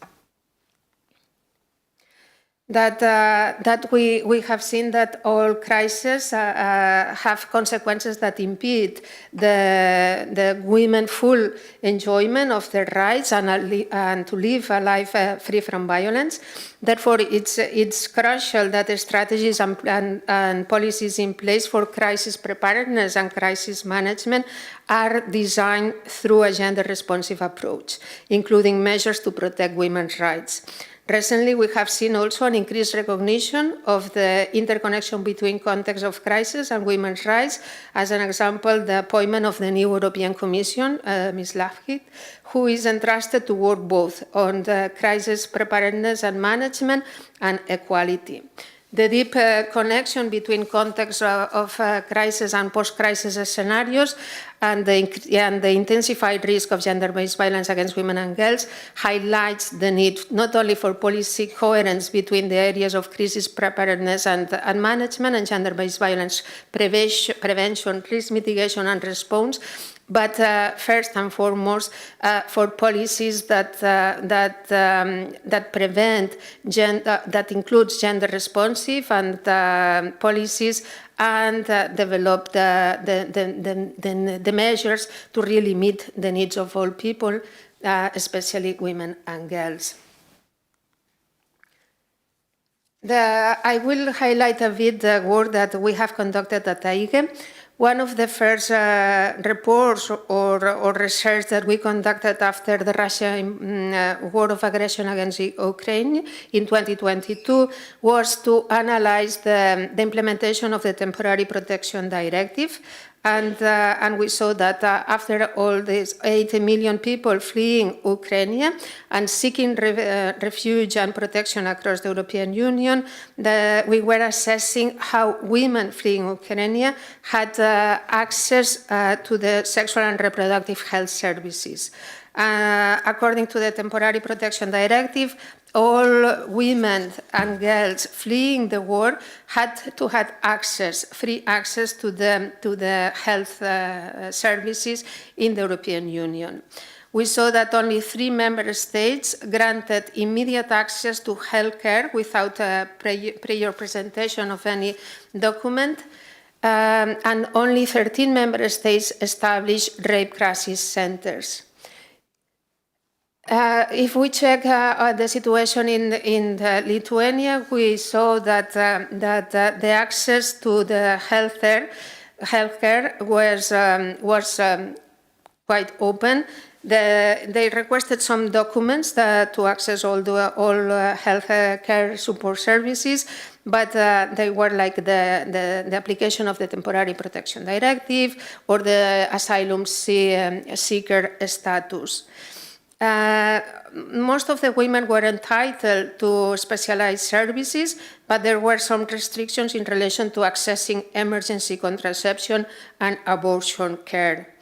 That we have seen that all crises have consequences that impede the women's full enjoyment of their rights and to live a life free from violence. Therefore, it's crucial that the strategies and policies in place for crisis preparedness and crisis management are designed through a gender-responsive approach, including measures to protect women's rights. Recently, we have seen also an increased recognition of the interconnection between context of crisis and women's rights. As an example, the appointment of the new European Commission, Ms. Lafhit, who is entrusted to work both on the crisis preparedness and management and equality. The deep connection between context of crisis and post-crisis scenarios and the intensified risk of gender-based violence against women and girls highlights the need not only for policy coherence between the areas of crisis preparedness and management and gender-based violence prevention, risk mitigation and response, but first and foremost for policies that prevent that includes gender responsive and policies and develop the measures to really meet the needs of all people, especially women and girls. I will highlight a bit the work that we have conducted at AIGE. One of the first reports or research that we conducted after the Russian war of aggression against Ukraine in 2022 was to analyze the implementation of the Temporary Protection Directive. And we saw that after all these 80 million people fleeing Ukraine and seeking refuge and protection across the European Union, we were assessing how women fleeing Ukraine had access to the sexual and reproductive health services. According to the Temporary Protection Directive, all women and girls fleeing the war had to have free access to the health services in the European Union. We saw that only 3 member states granted immediate access to health care without prior presentation of any document, and only 13 member states established rape crisis centers. If we check the situation in Lithuania, we saw that the access to the healthcare was quite open. They requested some documents to access all health care support services, but they were like the application of the Temporary Protection Directive or the asylum seeker status. Most of the women were entitled to specialized services, but there were some restrictions in relation to accessing emergency contraception and abortion care.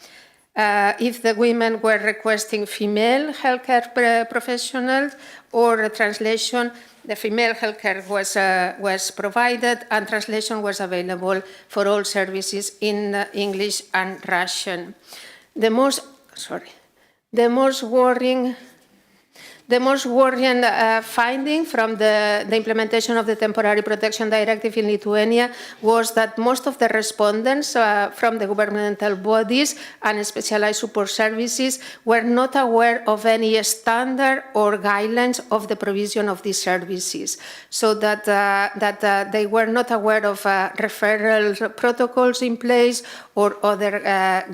If the women were requesting female healthcare professionals or a translation, the female healthcare was provided, and translation was available for all services in English and Russian. The most worrying finding from the implementation of the Temporary Protection Directive in Lithuania was that most of the respondents from the governmental bodies and specialized support services were not aware of any standard or guidelines of the provision of these services, so that they were not aware of referral protocols in place or other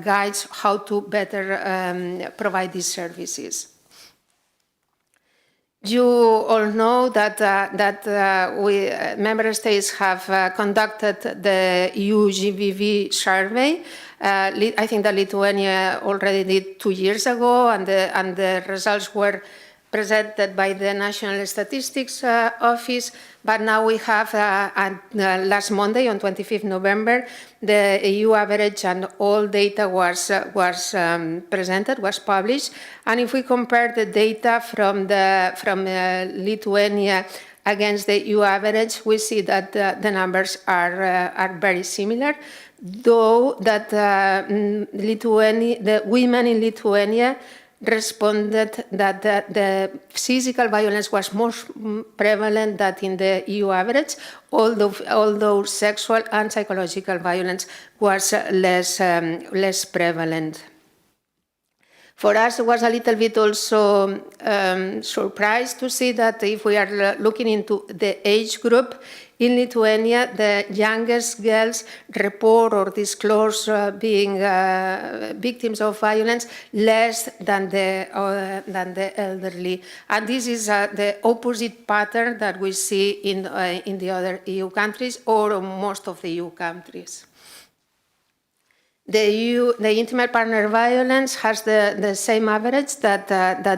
guides how to better provide these services. You all know that member states have conducted the EU GBV survey. I think that Lithuania already did 2 years ago, and the results were presented by the National Statistics Office, but now we have, last Monday, on 25th November, the EU average and all data was presented, was published. And if we compare the data from Lithuania against the EU average, we see that the numbers are very similar, though that the women in Lithuania responded that the physical violence was more prevalent than in the EU average, although sexual and psychological violence was less prevalent. For us, it was a little bit also surprised to see that if we are looking into the age group, in Lithuania, the youngest girls report or disclose being victims of violence less than the elderly. And this is the opposite pattern that we see in the other EU countries or most of the EU countries. The intimate partner violence has the same average that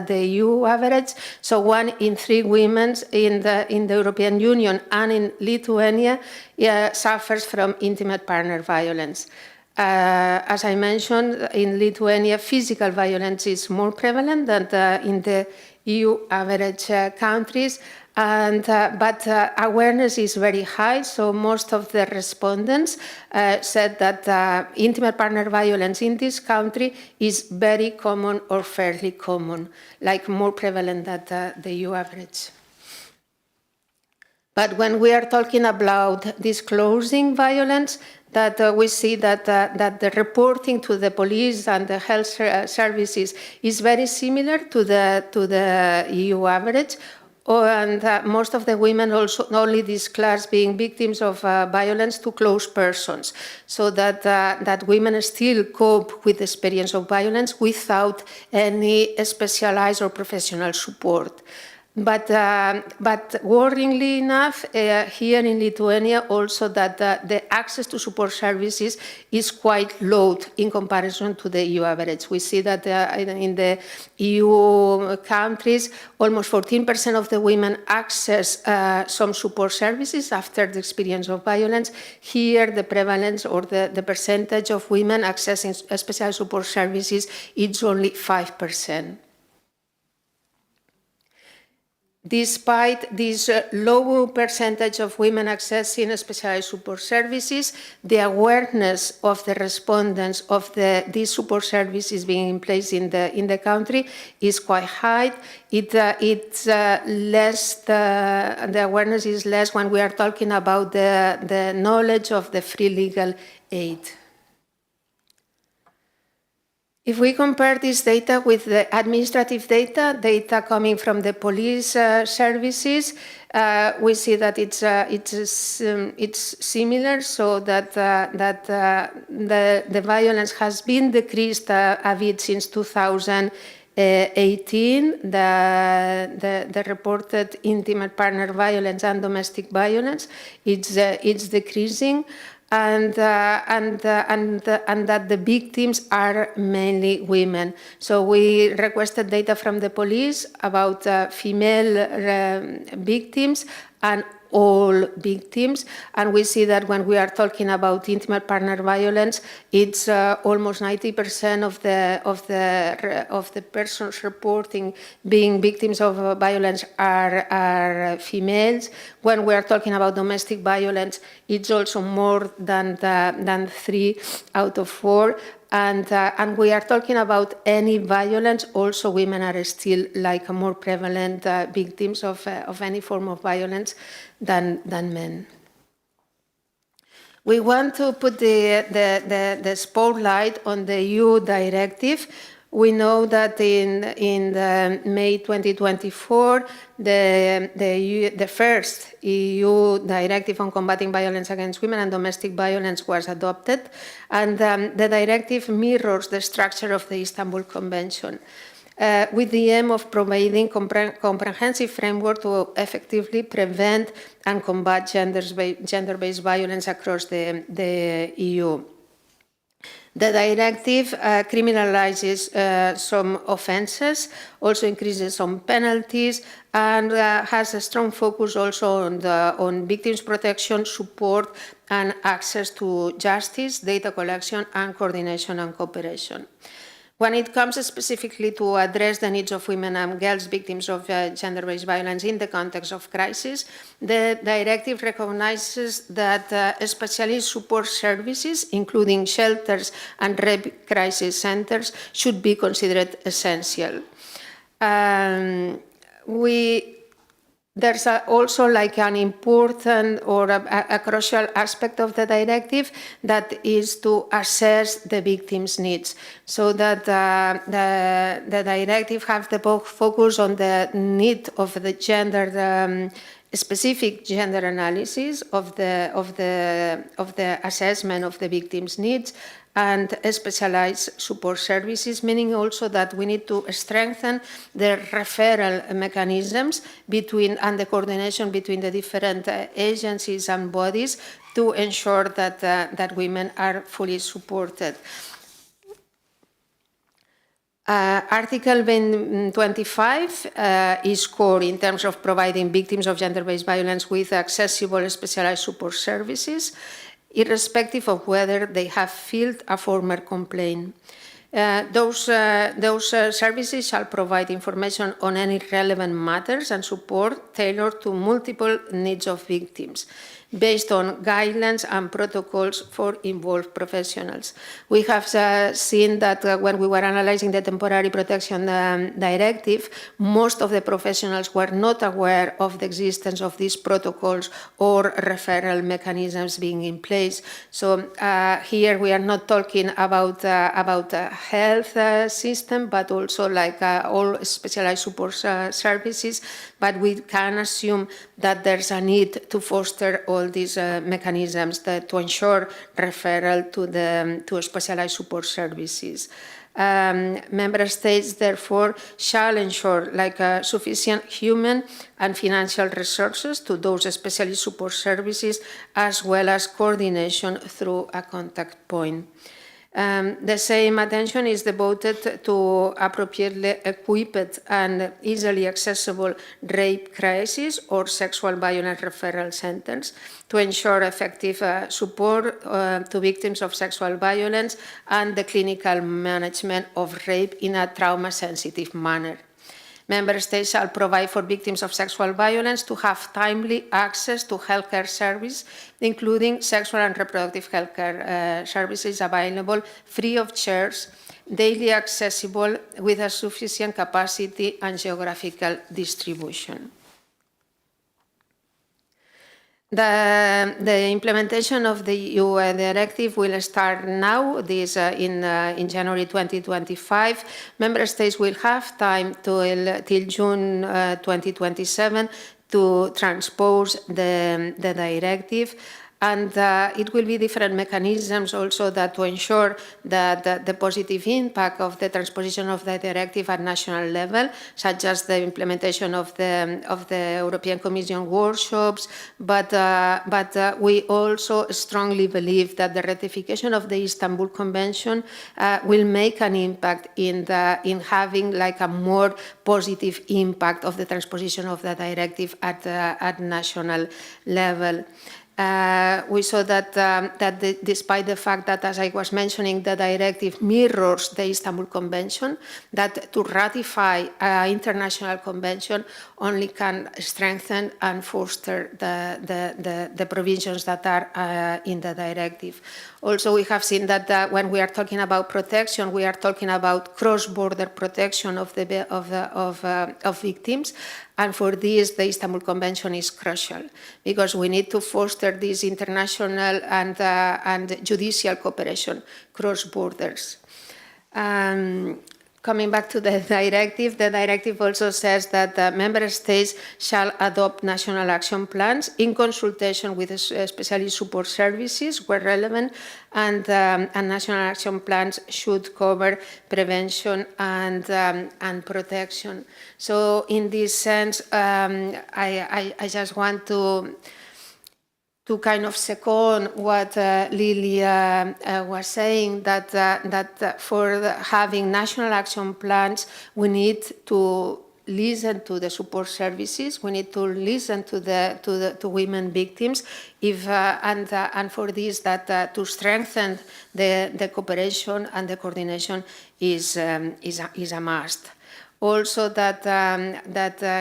the EU average. So 1 in 3 women in the European Union and in Lithuania suffers from intimate partner violence. As I mentioned, in Lithuania, physical violence is more prevalent than in the EU average countries. But awareness is very high, so most of the respondents said that intimate partner violence in this country is very common or fairly common, like more prevalent than the EU average. But when we are talking about disclosing violence, that we see that the reporting to the police and the health services is very similar to the EU average. And most of the women also only disclose being victims of violence to close persons, so that women still cope with the experience of violence without any specialized or professional support. But worryingly enough, here in Lithuania also that the access to support services is quite low in comparison to the EU average. We see that in the EU countries, almost 14% of the women access some support services after the experience of violence. Here, the prevalence or the percentage of women accessing special support services is only 5%. Despite this low percentage of women accessing specialized support services, the awareness of the respondents of these support services being in place in the country is quite high. It's less. The awareness is less when we are talking about the knowledge of the free legal aid. If we compare this data with the administrative data coming from the police services, we see that it's similar, so that the violence has been decreased a bit since 2018. The reported intimate partner violence and domestic violence, it's decreasing. And that the victims are mainly women. So we requested data from the police about female victims, and all victims. And we see that when we are talking about intimate partner violence, it's almost 90% of the persons reporting being victims of violence are females. When we are talking about domestic violence, it's also more than 3 out of 4. And we are talking about any violence. Also, women are still like more prevalent victims of any form of violence than men. We want to put the spotlight on the EU directive. We know that in May 2024, the first EU directive on combating violence against women and domestic violence was adopted, and the directive mirrors the structure of the Istanbul Convention, with the aim of providing comprehensive framework to effectively prevent and combat gender-based violence across the EU. The directive criminalizes some offenses, also increases some penalties, and has a strong focus also on victims' protection, support, and access to justice, data collection, and coordination and cooperation. When it comes specifically to address the needs of women and girls victims of gender-based violence in the context of crisis, the directive recognizes that specialist support services, including shelters and rape crisis centers, should be considered essential. There's also like an important or a crucial aspect of the directive that is to assess the victim's needs, so that the directive has the focus on the need of the gender, specific gender analysis of the assessment of the victim's needs, and specialized support services, meaning also that we need to strengthen the referral mechanisms and the coordination between the different agencies and bodies to ensure that women are fully supported. Article 25 is core in terms of providing victims of gender-based violence with accessible specialized support services, irrespective of whether they have filed a formal complaint. Those services shall provide information on any relevant matters and support tailored to multiple needs of victims, based on guidelines and protocols for involved professionals. We have seen that when we were analyzing the temporary protection directive, most of the professionals were not aware of the existence of these protocols or referral mechanisms being in place. So here we are not talking about a health system, but also like all specialized support services, but we can assume that there's a need to foster all these mechanisms to ensure referral to specialized support services. Member states, therefore, shall ensure sufficient human and financial resources to those specialist support services, as well as coordination through a contact point. The same attention is devoted to appropriately equipped and easily accessible rape crisis or sexual violence referral centers to ensure effective support to victims of sexual violence and the clinical management of rape in a trauma-sensitive manner. Member states shall provide for victims of sexual violence to have timely access to healthcare services, including sexual and reproductive healthcare services available free of charge, daily accessible, with a sufficient capacity and geographical distribution. The implementation of the EU directive will start now, in January 2025. Member states will have time till June 2027 to transpose the directive. And it will be different mechanisms also that to ensure that the positive impact of the transposition of the directive at national level, such as the implementation of the European Commission workshops, but we also strongly believe that the ratification of the Istanbul Convention will make an impact in having like a more positive impact of the transposition of the directive at national level. We saw that despite the fact that, as I was mentioning, the directive mirrors the Istanbul Convention, that to ratify an international convention only can strengthen and foster the provisions that are in the directive. Also, we have seen that when we are talking about protection, we are talking about cross-border protection of victims. And for this, the Istanbul Convention is crucial because we need to foster this international and judicial cooperation cross borders. Coming back to the directive also says that member states shall adopt national action plans in consultation with specialist support services where relevant, and national action plans should cover prevention and protection. So in this sense, I just want to kind of second what Lily was saying, that for having national action plans, we need to listen to the support services. We need to listen to women victims. And for this, that to strengthen the cooperation and the coordination is a must. Also, that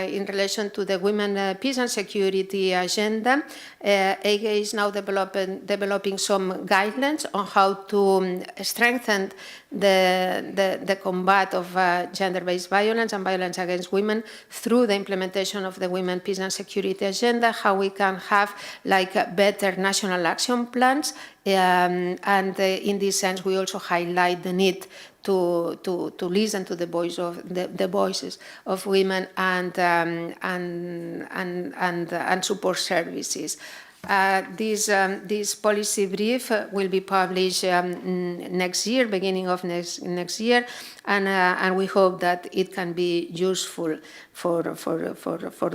in relation to the Women, Peace and Security agenda, EGE is now developing some guidelines on how to strengthen the combat of gender-based violence and violence against women through the implementation of the Women, Peace and Security agenda, how we can have like better national action plans. And in this sense, we also highlight the need to listen to the voices of women and support services. This policy brief will be published next year, beginning of next year, and we hope that it can be useful for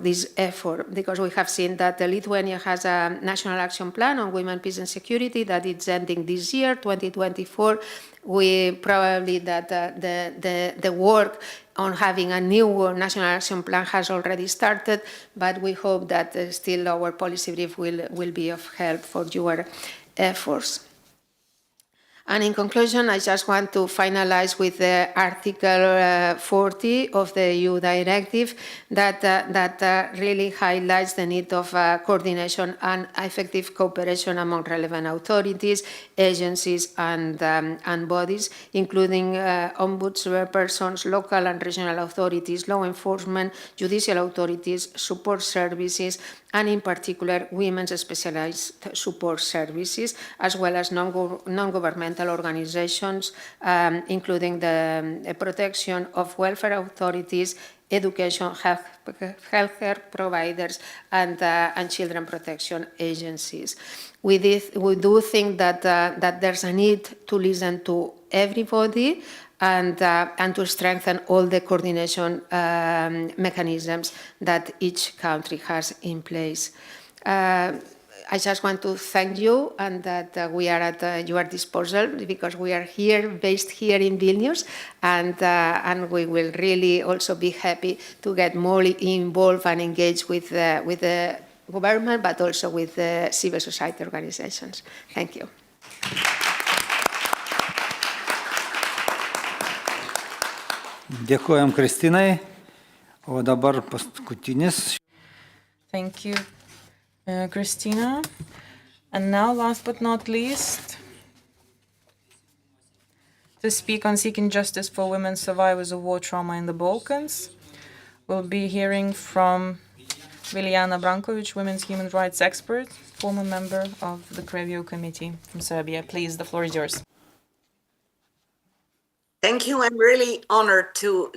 this effort, because we have seen that Lithuania has a national action plan on women, peace and security that is ending this year, 2024. We probably that the work on having a new national action plan has already started, but we hope that still our policy brief will be of help for your efforts. And in conclusion, I just want to finalize with the Article 40 of the EU directive that really highlights the need of coordination and effective cooperation among relevant authorities, agencies, and bodies, including ombudspersons, local and regional authorities, law enforcement, judicial authorities, support services, and in particular, women's specialized support services, as well as non-governmental organizations, including the protection of welfare authorities, education, healthcare providers, and children protection agencies. We do think that there's a need to listen to everybody and to strengthen all the coordination mechanisms that each country has in place. I just want to thank you, and that we are at your disposal, because we are based here in Vilnius, and we will really also be happy to get more involved and engaged with the government, but also with the civil society organizations. Thank you.
Dėkojam Kristinai, o dabar paskutinis.
Thank you, Christina. And now, last but not least, to speak on seeking justice for women survivors of war trauma in the Balkans, we'll be hearing from Vilijana Branković, women's human rights expert, former member of the Review Committee from Serbia. Please, the floor is yours.
Thank you. I'm really honored to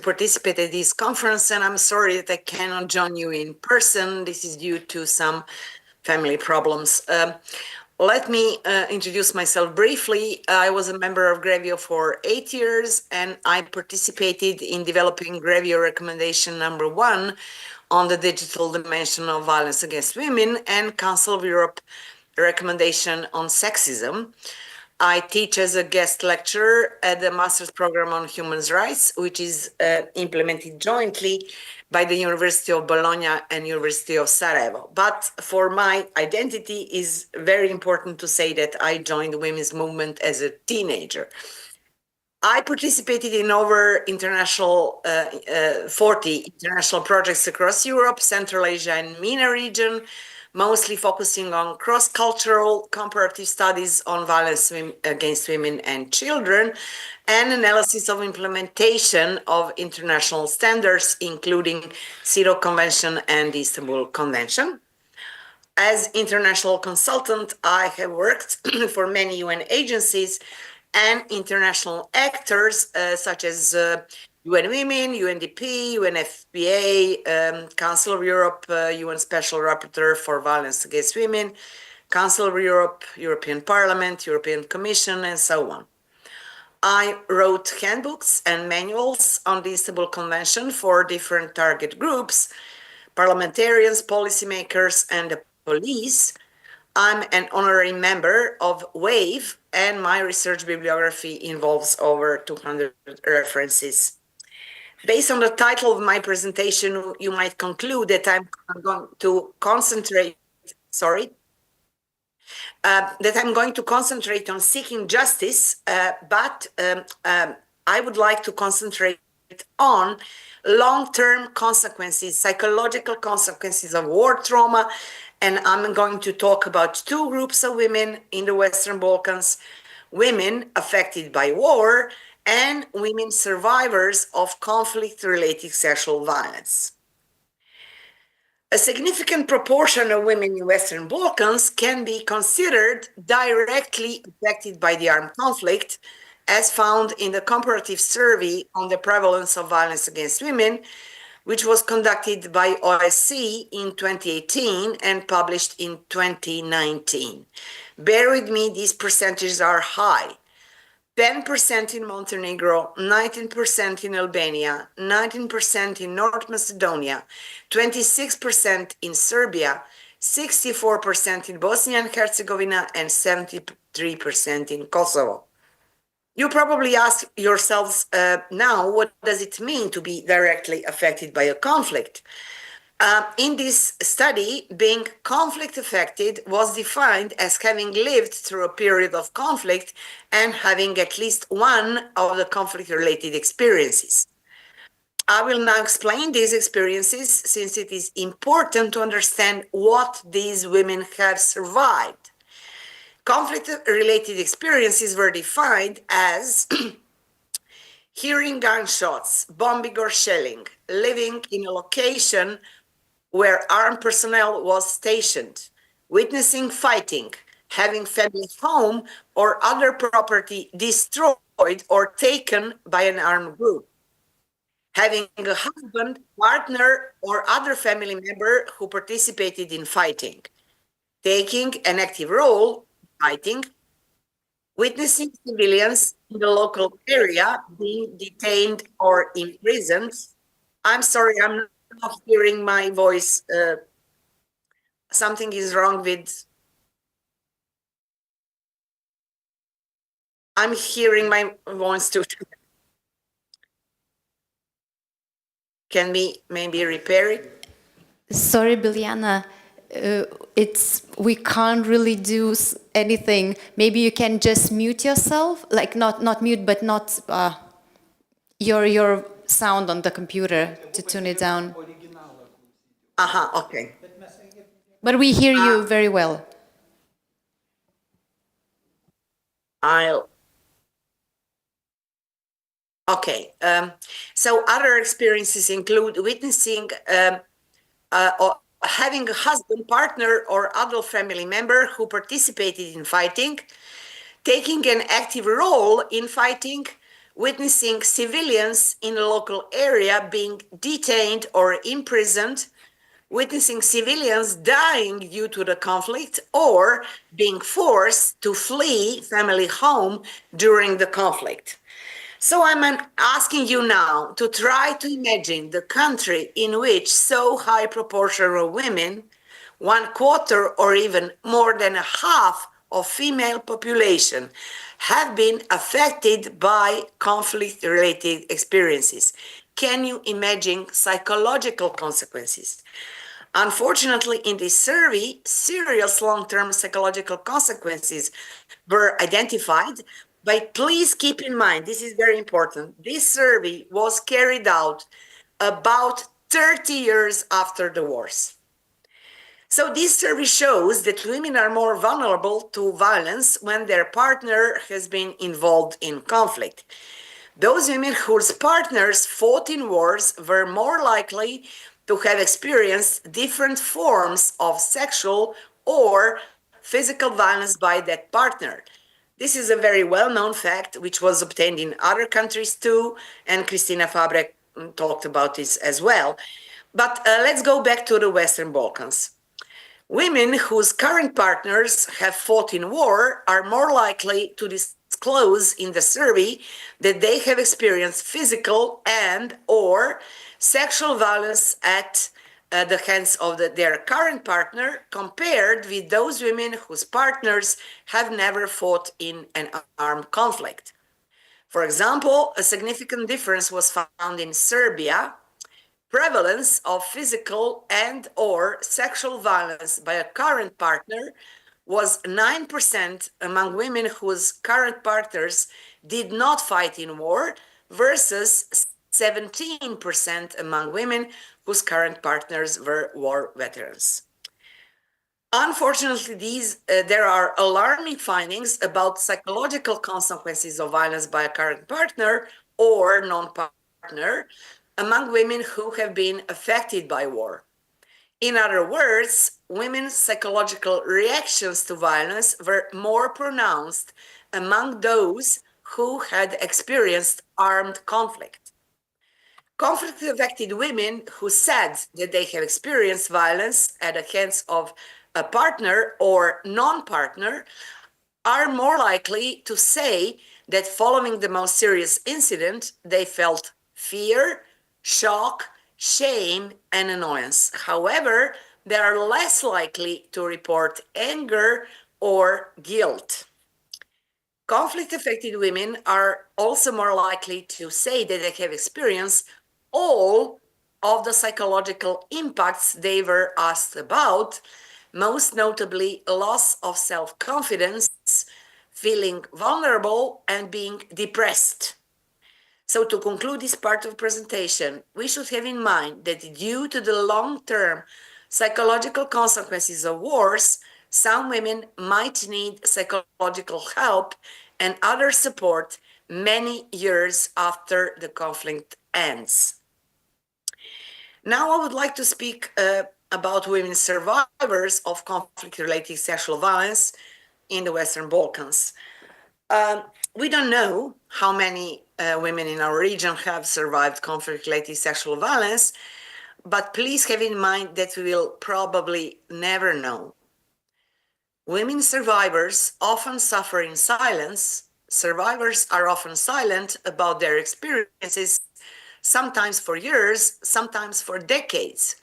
participate at this conference, and I'm sorry that I cannot join you in person. This is due to some family problems. Let me introduce myself briefly. I was a member of Grevio for 8 years, and I participated in developing Grevio recommendation number 1 on the digital dimension of violence against women and Council of Europe recommendation on sexism. I teach as a guest lecturer at the master's program on human rights, which is implemented jointly by the University of Bologna and University of Sarajevo. But for my identity, is very important to say that I joined the women's movement as a teenager. I participated in over 40 international projects across Europe, Central Asia, and MENA region, mostly focusing on cross-cultural comparative studies on violence against women and children, and analysis of implementation of international standards, including CEDAW Convention and the Istanbul Convention. As international consultant, I have worked for many UN agencies and international actors such as UN Women, UNDP, UNFPA, Council of Europe, UN Special Rapporteur for Violence Against Women, Council of Europe, European Parliament, European Commission, and so on. I wrote handbooks and manuals on the Istanbul Convention for different target groups, parliamentarians, policymakers, and the police. I'm an honorary member of WAVE, and my research bibliography involves over 200 references. Based on the title of my presentation, you might conclude that I'm going to concentrate, on seeking justice, but I would like to concentrate on long-term consequences, psychological consequences of war trauma, and I'm going to talk about 2 groups of women in the Western Balkans: women affected by war and women survivors of conflict-related sexual violence. A significant proportion of women in Western Balkans can be considered directly affected by the armed conflict, as found in the comparative survey on the prevalence of violence against women, which was conducted by OSCE in 2018 and published in 2019. Bear with me, these percentages are high. 10% in Montenegro, 19% in Albania, 19% in North Macedonia, 26% in Serbia, 64% in Bosnia and Herzegovina, and 73% in Kosovo. You probably ask yourselves now, what does it mean to be directly affected by a conflict? In this study, being conflict affected was defined as having lived through a period of conflict and having at least one of the conflict-related experiences. I will now explain these experiences, since it is important to understand what these women have survived. Conflict-related experiences were defined as hearing gunshots, bombing or shelling, living in a location where armed personnel was stationed, witnessing fighting, having family home or other property destroyed or taken by an armed group, having a husband, partner, or other family member who participated in fighting, taking an active role in fighting, witnessing civilians in the local area being detained or imprisoned. I'm sorry, I'm not hearing my voice. Something is wrong with... I'm hearing my voice too. Can we maybe repair it?
Sorry, Biljana, we can't really do anything. Maybe you can just mute yourself, like not mute, but not your sound on the computer to tune it down.
Okay.
But we hear you very well.
Okay. So other experiences include witnessing or having a husband, partner, or adult family member who participated in fighting, taking an active role in fighting, witnessing civilians in a local area being detained or imprisoned, witnessing civilians dying due to the conflict or being forced to flee family home during the conflict. So I'm asking you now to try to imagine the country in which so high proportion of women, 1/4 or even more than a half of female population, have been affected by conflict-related experiences. Can you imagine psychological consequences? Unfortunately, in this survey, serious long-term psychological consequences were identified. But please keep in mind, this is very important, this survey was carried out about 30 years after the wars. So this survey shows that women are more vulnerable to violence when their partner has been involved in conflict. Those women whose partners fought in wars were more likely to have experienced different forms of sexual or physical violence by that partner. This is a very well-known fact, which was obtained in other countries too, and Christina Fabre talked about this as well. But let's go back to the Western Balkans. Women whose current partners have fought in war are more likely to disclose in the survey that they have experienced physical and or sexual violence at the hands of their current partner, compared with those women whose partners have never fought in an armed conflict. For example, a significant difference was found in Serbia. Prevalence of physical and or sexual violence by a current partner was 9% among women whose current partners did not fight in war versus 17% among women whose current partners were war veterans. Unfortunately, there are alarming findings about psychological consequences of violence by a current partner or non-partner among women who have been affected by war. In other words, women's psychological reactions to violence were more pronounced among those who had experienced armed conflict. Conflict-affected women who said that they have experienced violence at the hands of a partner or non-partner are more likely to say that following the most serious incident, they felt fear, shock, shame, and annoyance. However, they are less likely to report anger or guilt. Conflict-affected women are also more likely to say that they have experienced all of the psychological impacts they were asked about, most notably loss of self-confidence, feeling vulnerable, and being depressed. So to conclude this part of the presentation, we should have in mind that due to the long-term psychological consequences of wars, some women might need psychological help and other support many years after the conflict ends. Now I would like to speak about women survivors of conflict-related sexual violence in the Western Balkans. We don't know how many women in our region have survived conflict-related sexual violence, but please have in mind that we will probably never know. Women survivors often suffer in silence. Survivors are often silent about their experiences, sometimes for years, sometimes for decades.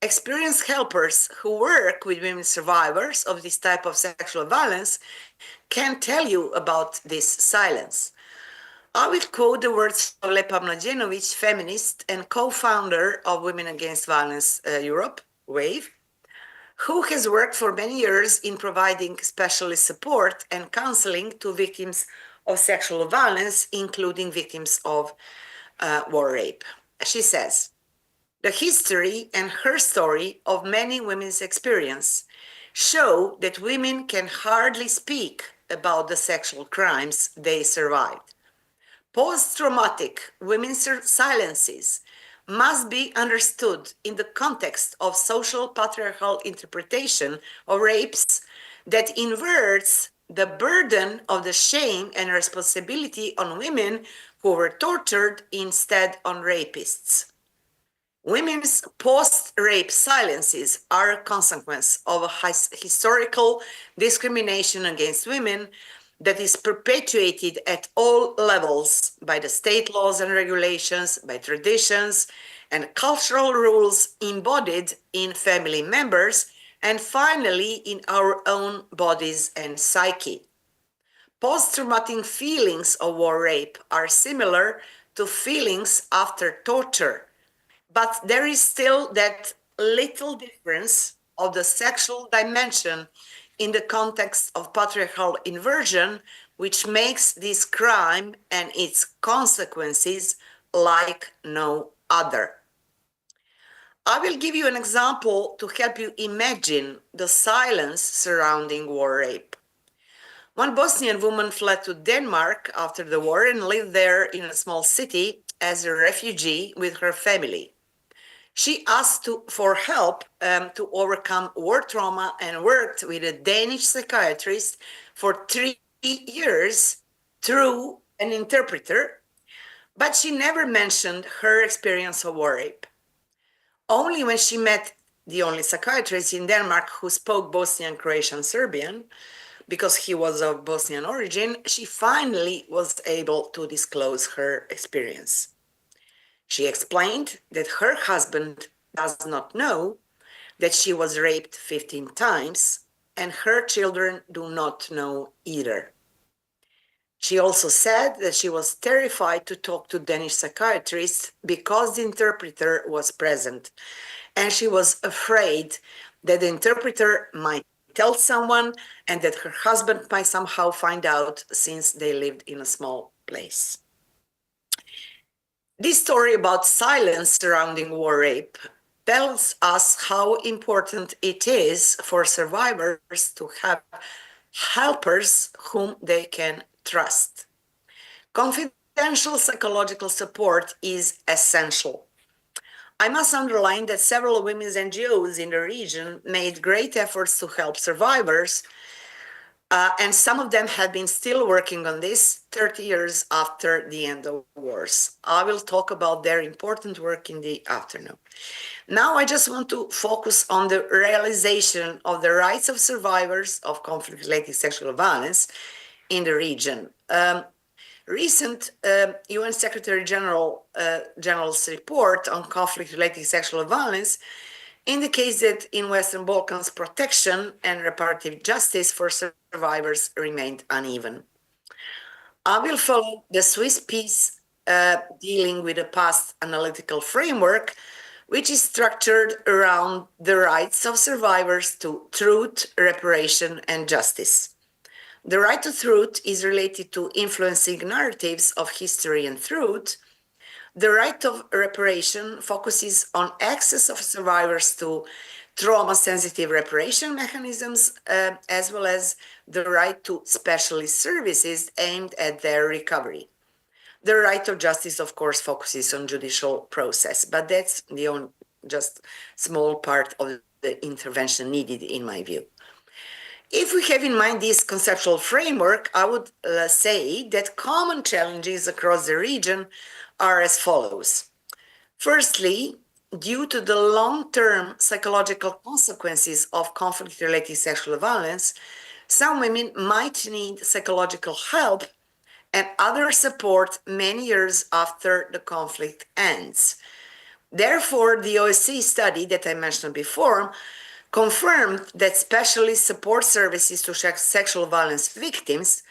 Experienced helpers who work with women survivors of this type of sexual violence can tell you about this silence. I will quote the words of Lepa Mlađenović, feminist and co-founder of Women Against Violence Europe, WAVE, who has worked for many years in providing specialist support and counseling to victims of sexual violence, including victims of war rape. She says, "The history and her story of many women's experience show that women can hardly speak about the sexual crimes they survived. Post-traumatic women's silences must be understood in the context of social patriarchal interpretation of rapes that inverts the burden of the shame and responsibility on women who were tortured instead on rapists. Women's post-rape silences are a consequence of a historical discrimination against women that is perpetuated at all levels by the state laws and regulations, by traditions and cultural rules embodied in family members, and finally in our own bodies and psyche. Post-traumatic feelings of war rape are similar to feelings after torture, but there is still that little difference of the sexual dimension in the context of patriarchal inversion, which makes this crime and its consequences like no other. I will give you an example to help you imagine the silence surrounding war rape. One Bosnian woman fled to Denmark after the war and lived there in a small city as a refugee with her family. She asked for help to overcome war trauma and worked with a Danish psychiatrist for 3 years through an interpreter, but she never mentioned her experience of war rape. Only when she met the only psychiatrist in Denmark who spoke Bosnian, Croatian, Serbian, because he was of Bosnian origin, she finally was able to disclose her experience. She explained that her husband does not know that she was raped 15 times, and her children do not know either. She also said that she was terrified to talk to Danish psychiatrists because the interpreter was present, and she was afraid that the interpreter might tell someone and that her husband might somehow find out since they lived in a small place. This story about silence surrounding war rape tells us how important it is for survivors to have helpers whom they can trust. Confidential psychological support is essential. I must underline that several women's NGOs in the region made great efforts to help survivors, and some of them have been still working on this 30 years after the end of wars. I will talk about their important work in the afternoon. Now I just want to focus on the realization of the rights of survivors of conflict-related sexual violence in the region. Recent UN Secretary General's report on conflict-related sexual violence indicates that in Western Balkans, protection and reparative justice for survivors remained uneven. I will follow the Swiss piece dealing with the past analytical framework, which is structured around the rights of survivors to truth, reparation, and justice. The right to truth is related to influencing narratives of history and truth. The right of reparation focuses on access of survivors to trauma-sensitive reparation mechanisms, as well as the right to specialist services aimed at their recovery. The right of justice, of course, focuses on judicial process, but that's the only just small part of the intervention needed, in my view. If we have in mind this conceptual framework, I would say that common challenges across the region are as follows. Firstly, due to the long-term psychological consequences of conflict-related sexual violence, some women might need psychological help and other support many years after the conflict ends. Therefore, the OSCE study that I mentioned before confirmed that specialist support services to sexual violence victims,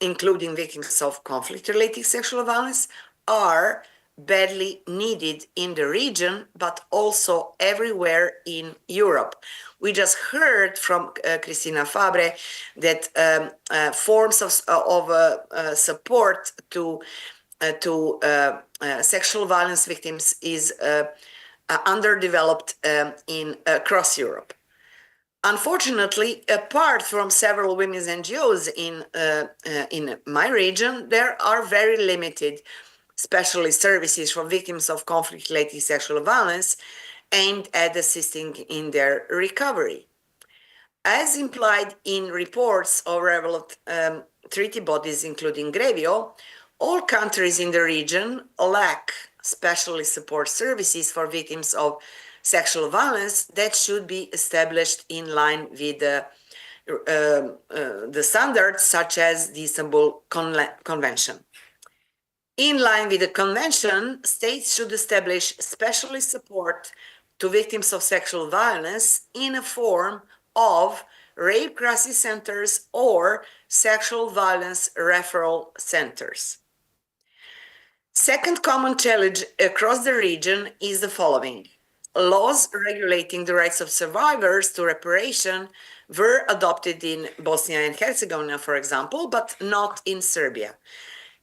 including victims of conflict-related sexual violence, are badly needed in the region, but also everywhere in Europe. We just heard from Cristina Fabre that forms of support to sexual violence victims is underdeveloped across Europe. Unfortunately, apart from several women's NGOs in my region, there are very limited specialist services for victims of conflict-related sexual violence aimed at assisting in their recovery. As implied in reports of relevant treaty bodies, including Grevio, all countries in the region lack specialty support services for victims of sexual violence that should be established in line with the standards such as the Istanbul Convention. In line with the convention, states should establish specialist support to victims of sexual violence in a form of rape crisis centers or sexual violence referral centers. Second common challenge across the region is the following. Laws regulating the rights of survivors to reparation were adopted in Bosnia and Herzegovina, for example, but not in Serbia.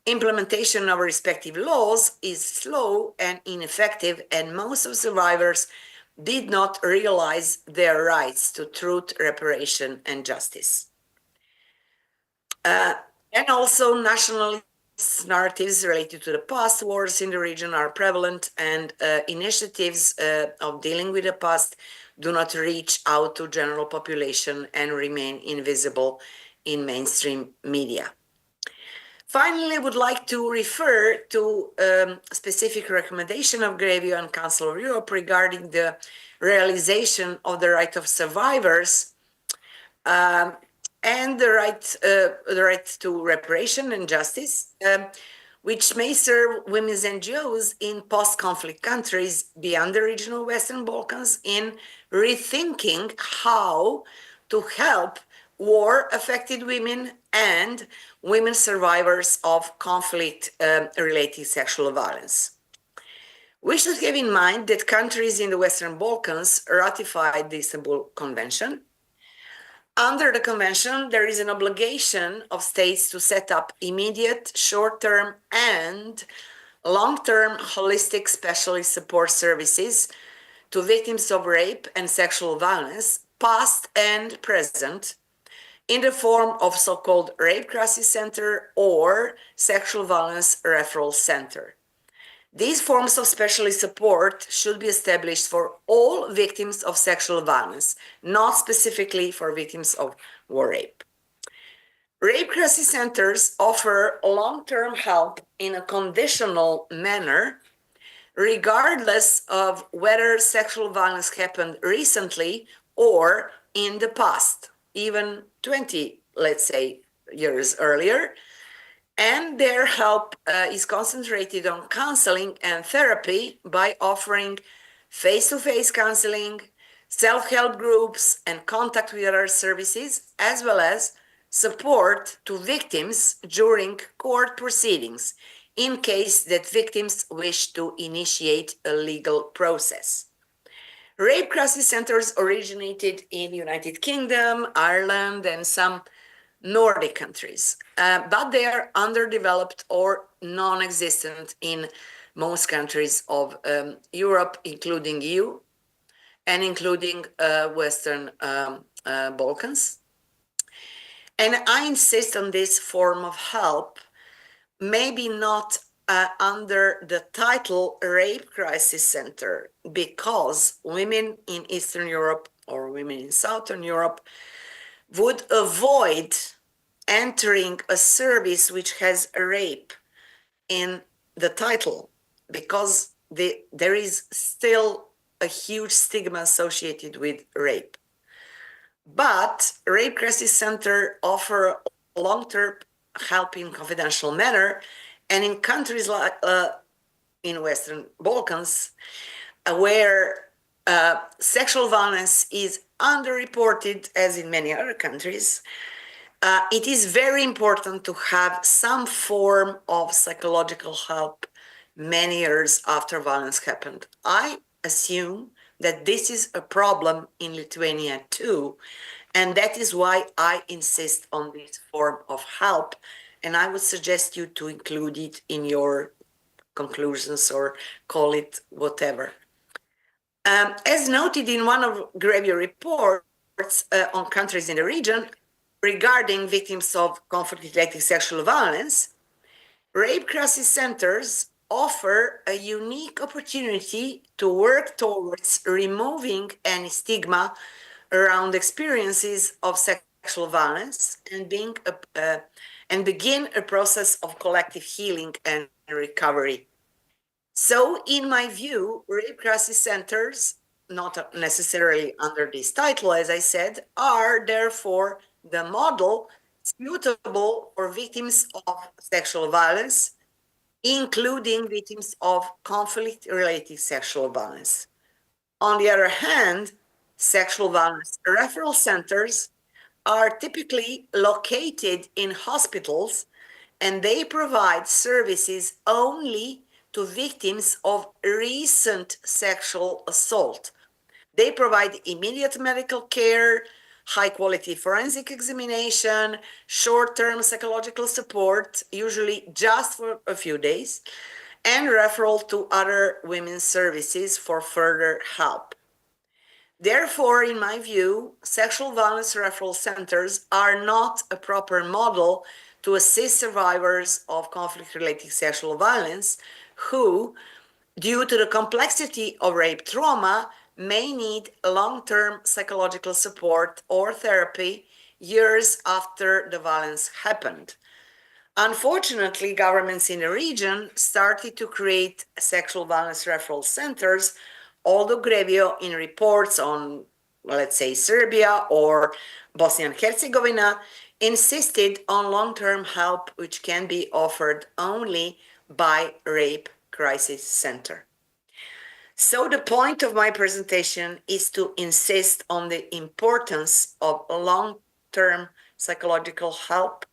Implementation of respective laws is slow and ineffective, and most of survivors did not realize their rights to truth, reparation, and justice. And also, nationalist narratives related to the past wars in the region are prevalent, and initiatives of dealing with the past do not reach out to general population and remain invisible in mainstream media. Finally, I would like to refer to a specific recommendation of Grevio and Council of Europe regarding the realization of the right of survivors and the right to reparation and justice, which may serve women's NGOs in post-conflict countries beyond the regional Western Balkans in rethinking how to help war-affected women and women survivors of conflict-related sexual violence. We should have in mind that countries in the Western Balkans ratified the Istanbul Convention. Under the convention, there is an obligation of states to set up immediate, short-term, and long-term holistic specialist support services to victims of rape and sexual violence, past and present, in the form of so-called rape crisis center or sexual violence referral center. These forms of specialist support should be established for all victims of sexual violence, not specifically for victims of war rape. Rape crisis centers offer long-term help in a conditional manner, regardless of whether sexual violence happened recently or in the past, even 20, let's say, years earlier. And their help is concentrated on counseling and therapy by offering face-to-face counseling, self-help groups, and contact with other services, as well as support to victims during court proceedings, in case that victims wish to initiate a legal process. Rape crisis centers originated in the United Kingdom, Ireland, and some Nordic countries, but they are underdeveloped or non-existent in most countries of Europe, including EU and including Western Balkans. And I insist on this form of help, maybe not under the title Rape Crisis Center, because women in Eastern Europe or women in Southern Europe would avoid entering a service which has rape in the title, because there is still a huge stigma associated with rape. But Rape Crisis Center offer long-term help in confidential manner, and in countries like in Western Balkans, where sexual violence is underreported, as in many other countries, it is very important to have some form of psychological help many years after violence happened. I assume that this is a problem in Lithuania too, and that is why I insist on this form of help, and I would suggest you to include it in your conclusions or call it whatever. As noted in one of Grevio reports on countries in the region regarding victims of conflict-related sexual violence, rape crisis centers offer a unique opportunity to work towards removing any stigma around experiences of sexual violence and begin a process of collective healing and recovery. So, in my view, rape crisis centers, not necessarily under this title, as I said, are therefore the model suitable for victims of sexual violence, including victims of conflict-related sexual violence. On the other hand, sexual violence referral centers are typically located in hospitals, and they provide services only to victims of recent sexual assault. They provide immediate medical care, high-quality forensic examination, short-term psychological support, usually just for a few days, and referral to other women's services for further help. Therefore, in my view, sexual violence referral centers are not a proper model to assist survivors of conflict-related sexual violence who, due to the complexity of rape trauma, may need long-term psychological support or therapy years after the violence happened. Unfortunately, governments in the region started to create sexual violence referral centers, although Grevio, in reports on, let's say, Serbia or Bosnia and Herzegovina, insisted on long-term help which can be offered only by rape crisis center. So the point of my presentation is to insist on the importance of long-term psychological help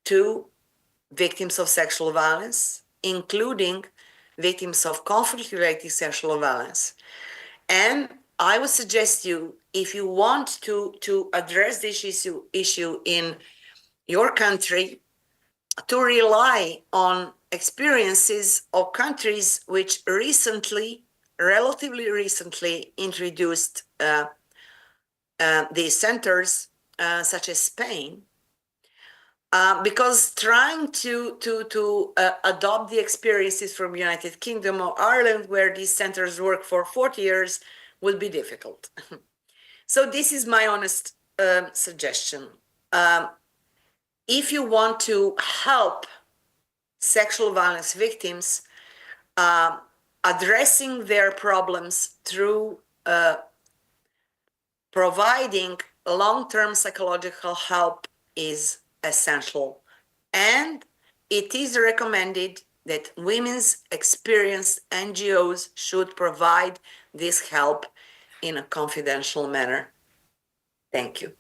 to victims of sexual violence, including victims of conflict-related sexual violence. And I would suggest you, if you want to address this issue in your country, to rely on experiences of countries which relatively recently introduced these centers, such as Spain, because trying to adopt the experiences from United Kingdom or Ireland, where these centers work for 40 years, would be difficult. So this is my honest suggestion. If you want to help sexual violence victims, addressing their problems through providing long-term psychological help is essential. And it is recommended that women's experienced NGOs should provide this help in a confidential manner. Thank you.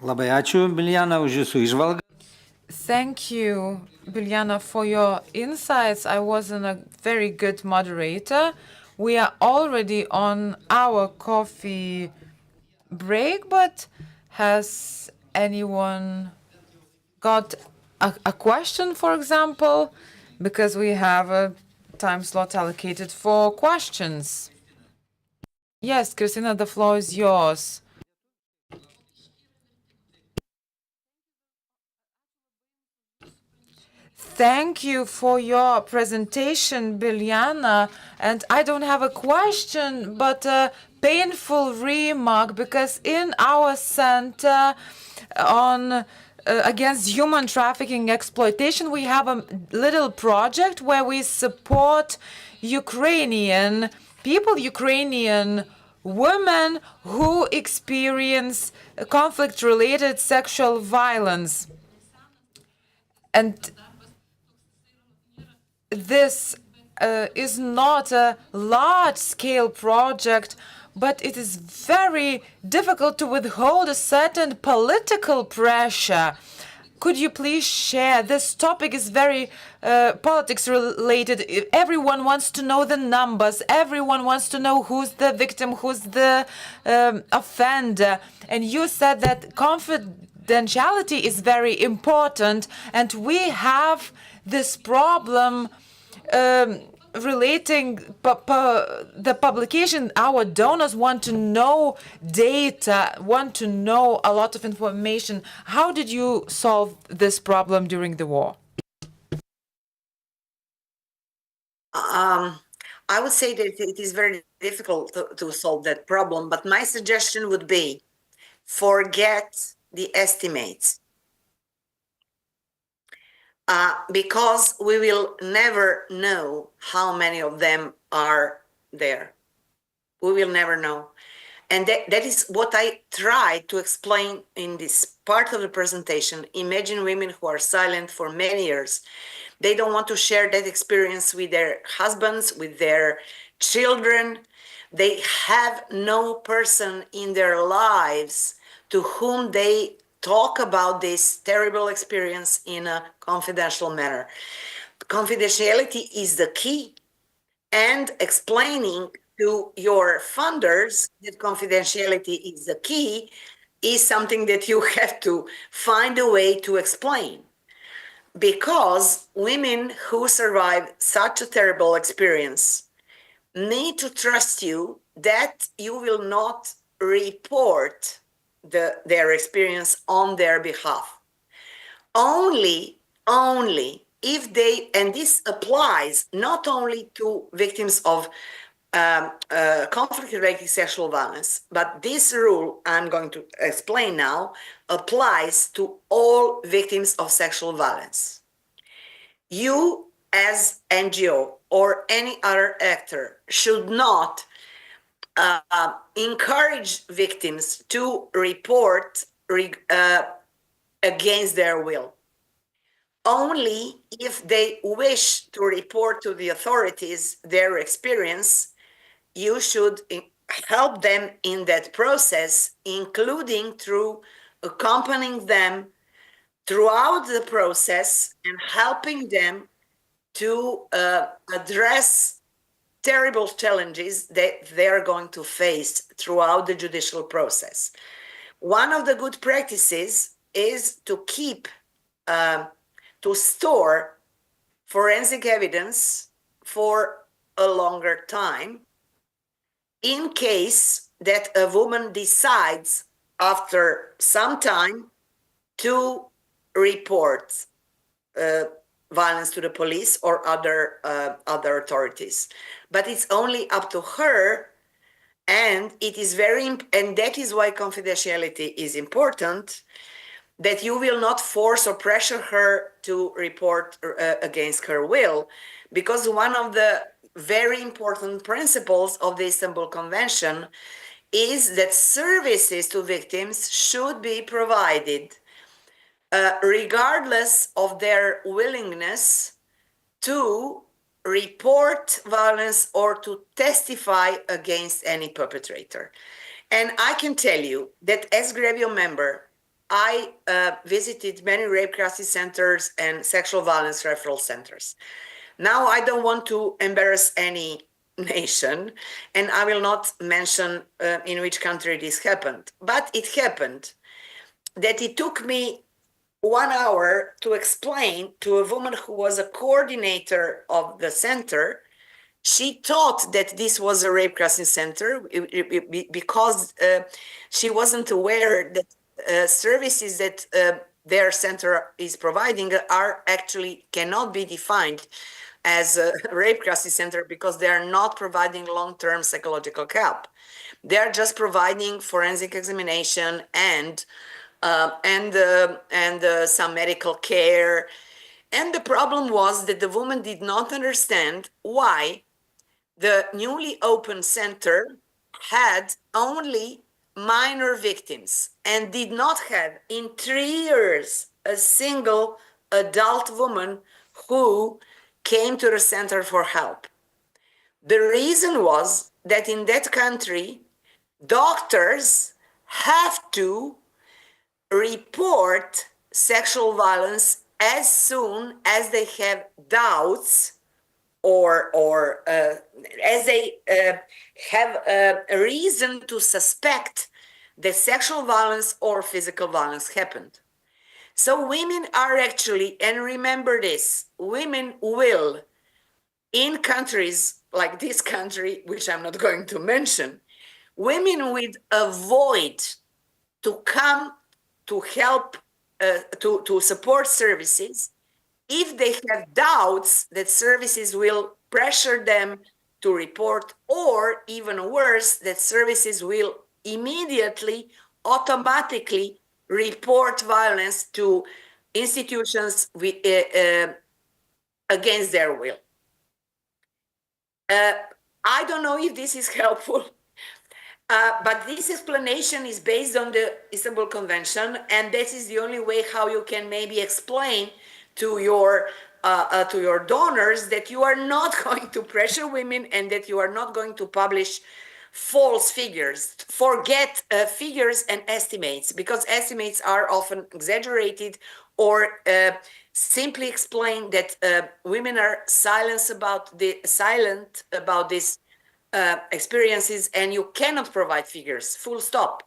Labai ačiū, Biljana, už jūsų įžvalgą.
Thank you, Biljana, for your insights. I wasn't a very good moderator. We are already on our coffee break, but has anyone got a question, for example? Because we have a time slot allocated for questions. Yes, Christina, the floor is yours. Thank you for your presentation, Biljana. And I don't have a question, but a painful remark, because in our center on against human trafficking exploitation, we have a little project where we support Ukrainian people, Ukrainian women who experience conflict-related sexual violence. And this is not a large-scale project, but it is very difficult to withhold a certain political pressure. Could you please share? This topic is very politics-related. Everyone wants to know the numbers. Everyone wants to know who's the victim, who's the offender. And you said that confidentiality is very important, and we have this problem relating the publication. Our donors want to know data, want to know a lot of information. How did you solve this problem during the war?
I would say that it is very difficult to solve that problem, but my suggestion would be forget the estimates. Because we will never know how many of them are there. We will never know. And that is what I try to explain in this part of the presentation. Imagine women who are silent for many years. They don't want to share that experience with their husbands, with their children. They have no person in their lives to whom they talk about this terrible experience in a confidential manner. Confidentiality is the key, and explaining to your funders that confidentiality is the key is something that you have to find a way to explain. Because women who survive such a terrible experience need to trust you that you will not report their experience on their behalf. Only if they, and this applies not only to victims of conflict-related sexual violence, but this rule I'm going to explain now applies to all victims of sexual violence. You, as NGO or any other actor, should not encourage victims to report against their will. Only if they wish to report to the authorities their experience, you should help them in that process, including through accompanying them throughout the process and helping them to address terrible challenges that they're going to face throughout the judicial process. One of the good practices is to keep, to store forensic evidence for a longer time in case that a woman decides after some time to report violence to the police or other authorities. But it's only up to her, and it is and that is why confidentiality is important, that you will not force or pressure her to report against her will, because one of the very important principles of the Istanbul Convention is that services to victims should be provided regardless of their willingness to report violence or to testify against any perpetrator. And I can tell you that as Grevio member, I visited many rape crisis centers and sexual violence referral centers. Now, I don't want to embarrass any nation, and I will not mention in which country this happened, but it happened that it took me 1 hour to explain to a woman who was a coordinator of the center. She thought that this was a rape crisis center because she wasn't aware that services that their center is providing are actually cannot be defined as a rape crisis center because they are not providing long-term psychological help. They are just providing forensic examination and some medical care. And the problem was that the woman did not understand why the newly opened center had only minor victims and did not have in 3 years a single adult woman who came to the center for help. The reason was that in that country, doctors have to report sexual violence as soon as they have doubts or as they have a reason to suspect that sexual violence or physical violence happened. So women are actually, and remember this, women will, in countries like this country, which I'm not going to mention, women will avoid to come to help, to support services if they have doubts that services will pressure them to report, or even worse, that services will immediately, automatically report violence to institutions against their will. I don't know if this is helpful, but this explanation is based on the Istanbul Convention, and this is the only way how you can maybe explain to your donors that you are not going to pressure women and that you are not going to publish false figures. Forget figures and estimates, because estimates are often exaggerated or simply explain that women are silent about these experiences, and you cannot provide figures. Full stop.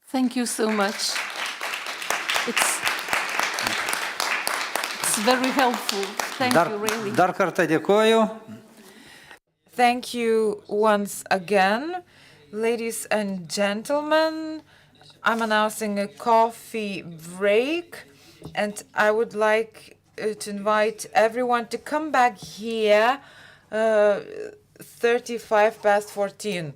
Thank you so much. It's very helpful. Thank you, really.
Dar kartą dėkoju.
Thank you once again. Ladies and gentlemen, I'm announcing a coffee break, and I would like to invite everyone to come back here 14:35.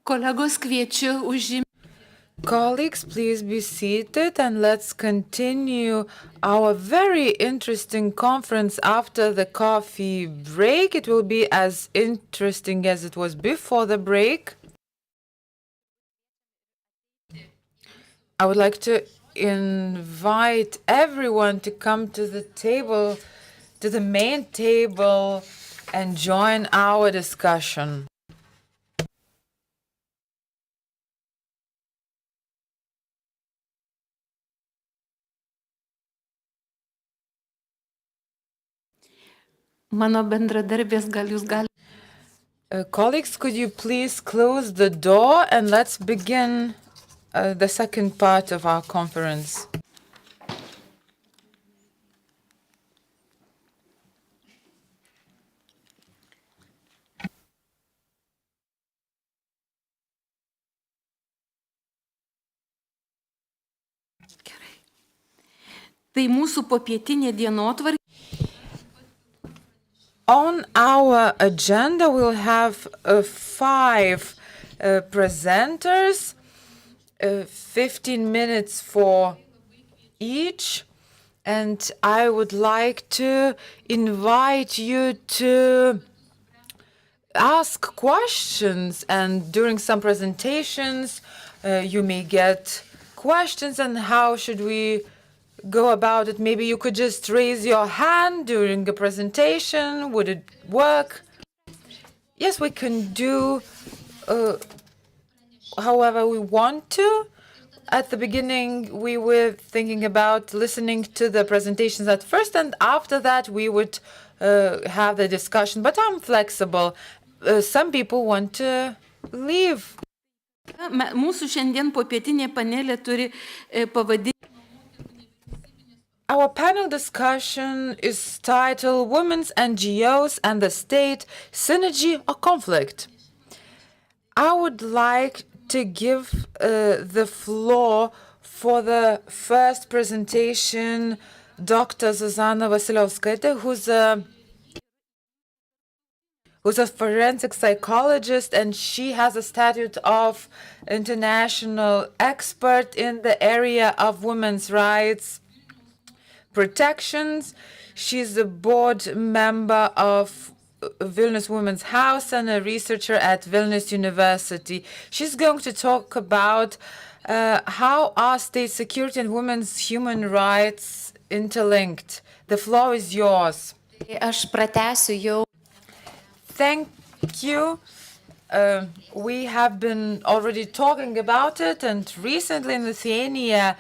Kolegos, kviečiu užimti.
Colleagues, please be seated and let's continue our very interesting conference after the coffee break. It will be as interesting as it was before the break. I would like to invite everyone to come to the table, to the main table, and join our discussion.
Mano bendradarbės, gal jūs galite.
Colleagues, could you please close the door and let's begin the second part of our conference.
Gerai. Tai mūsų popietinė dienotvarkė.
On our agenda, we'll have 5 presenters, 15 minutes for each, and I would like to invite you to ask questions, and during some presentations, you may get questions, and how should we go about it? Maybe you could just raise your hand during a presentation. Would it work? Yes, we can do however we want to. At the beginning, we were thinking about listening to the presentations at first, and after that, we would have the discussion. But I'm flexible. Some people want to leave.
Mūsų šiandien popietinė panelė turi pavadinimą.
Our panel discussion is titled Women's NGOs and the State, Synergy or Conflict. I would like to give the floor for the first presentation Dr. Zuzana Vasiliauskaitė, who's a forensic psychologist, and she has a status of international expert in the area of women's rights protections. She's a board member of Vilnius Women's House and a researcher at Vilnius University. She's going to talk about how are state security and women's human rights interlinked. The floor is yours.
Aš pratęsiu jau.
Thank you. We have been already talking about it, and recently in Lithuania,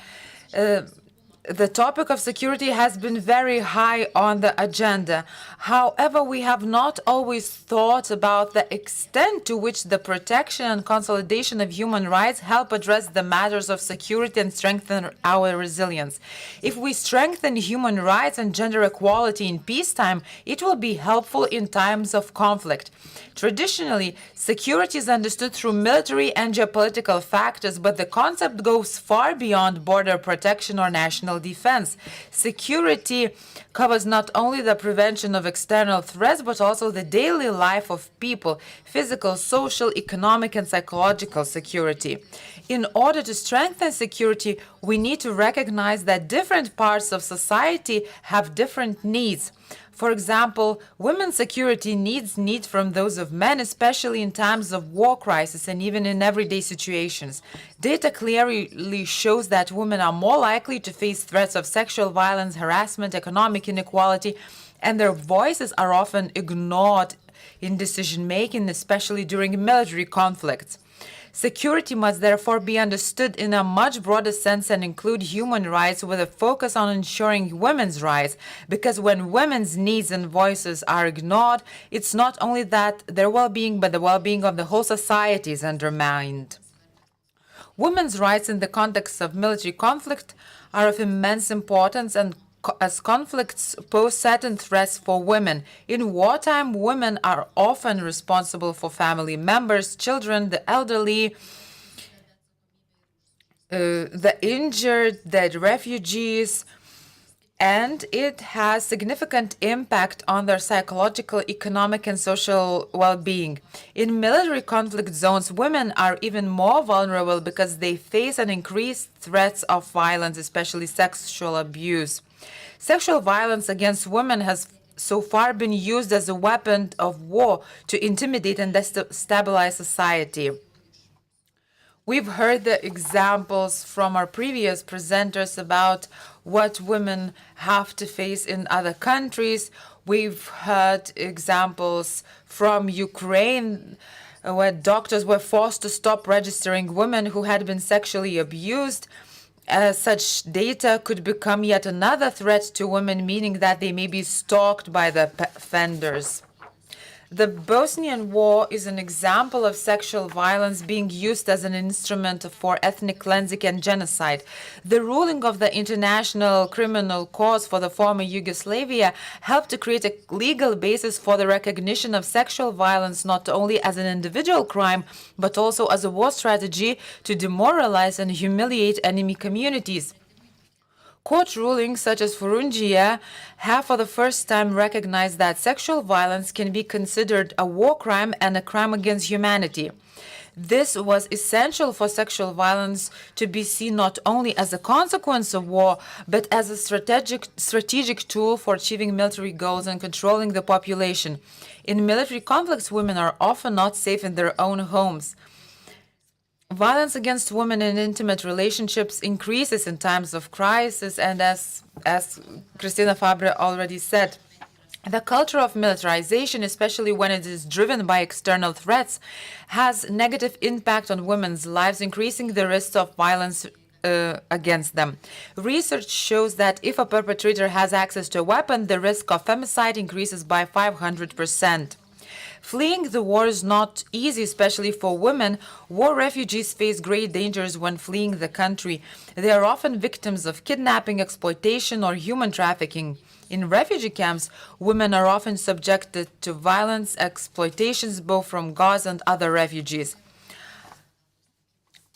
the topic of security has been very high on the agenda. However, we have not always thought about the extent to which the protection and consolidation of human rights help address the matters of security and strengthen our resilience. If we strengthen human rights and gender equality in peacetime, it will be helpful in times of conflict. Traditionally, security is understood through military and geopolitical factors, but the concept goes far beyond border protection or national defense. Security covers not only the prevention of external threats, but also the daily life of people, physical, social, economic, and psychological security. In order to strengthen security, we need to recognize that different parts of society have different needs. For example, women's security needs need from those of men, especially in times of war crisis and even in everyday situations. Data clearly shows that women are more likely to face threats of sexual violence, harassment, economic inequality, and their voices are often ignored in decision-making, especially during military conflicts. Security must therefore be understood in a much broader sense and include human rights with a focus on ensuring women's rights, because when women's needs and voices are ignored, it's not only that their well-being, but the well-being of the whole society is undermined. Women's rights in the context of military conflict are of immense importance, and as conflicts pose certain threats for women. In wartime, women are often responsible for family members, children, the elderly, the injured, the refugees. and it has significant impact on their psychological, economic, and social well-being. In military conflict zones, women are even more vulnerable because they face an increased threats of violence, especially sexual abuse. Sexual violence against women has so far been used as a weapon of war to intimidate and destabilize society. We've heard the examples from our previous presenters about what women have to face in other countries. We've heard examples from Ukraine where doctors were forced to stop registering women who had been sexually abused. Such data could become yet another threat to women, meaning that they may be stalked by the offenders. The Bosnian War is an example of sexual violence being used as an instrument for ethnic cleansing and genocide. The ruling of the International Criminal Court for the former Yugoslavia helped to create a legal basis for the recognition of sexual violence not only as an individual crime, but also as a war strategy to demoralize and humiliate enemy communities. Court rulings such as Furungia have for the first time recognized that sexual violence can be considered a war crime and a crime against humanity. This was essential for sexual violence to be seen not only as a consequence of war, but as a strategic tool for achieving military goals and controlling the population. In military conflicts, women are often not safe in their own homes. Violence against women in intimate relationships increases in times of crisis, and as Christina Fabre already said, the culture of militarization, especially when it is driven by external threats, has negative impact on women's lives, increasing the risk of violence against them. Research shows that if a perpetrator has access to a weapon, the risk of femicide increases by 500%. Fleeing the war is not easy, especially for women. War refugees face great dangers when fleeing the country. They are often victims of kidnapping, exploitation, or human trafficking. In refugee camps, women are often subjected to violence, exploitations both from Gaza and other refugees.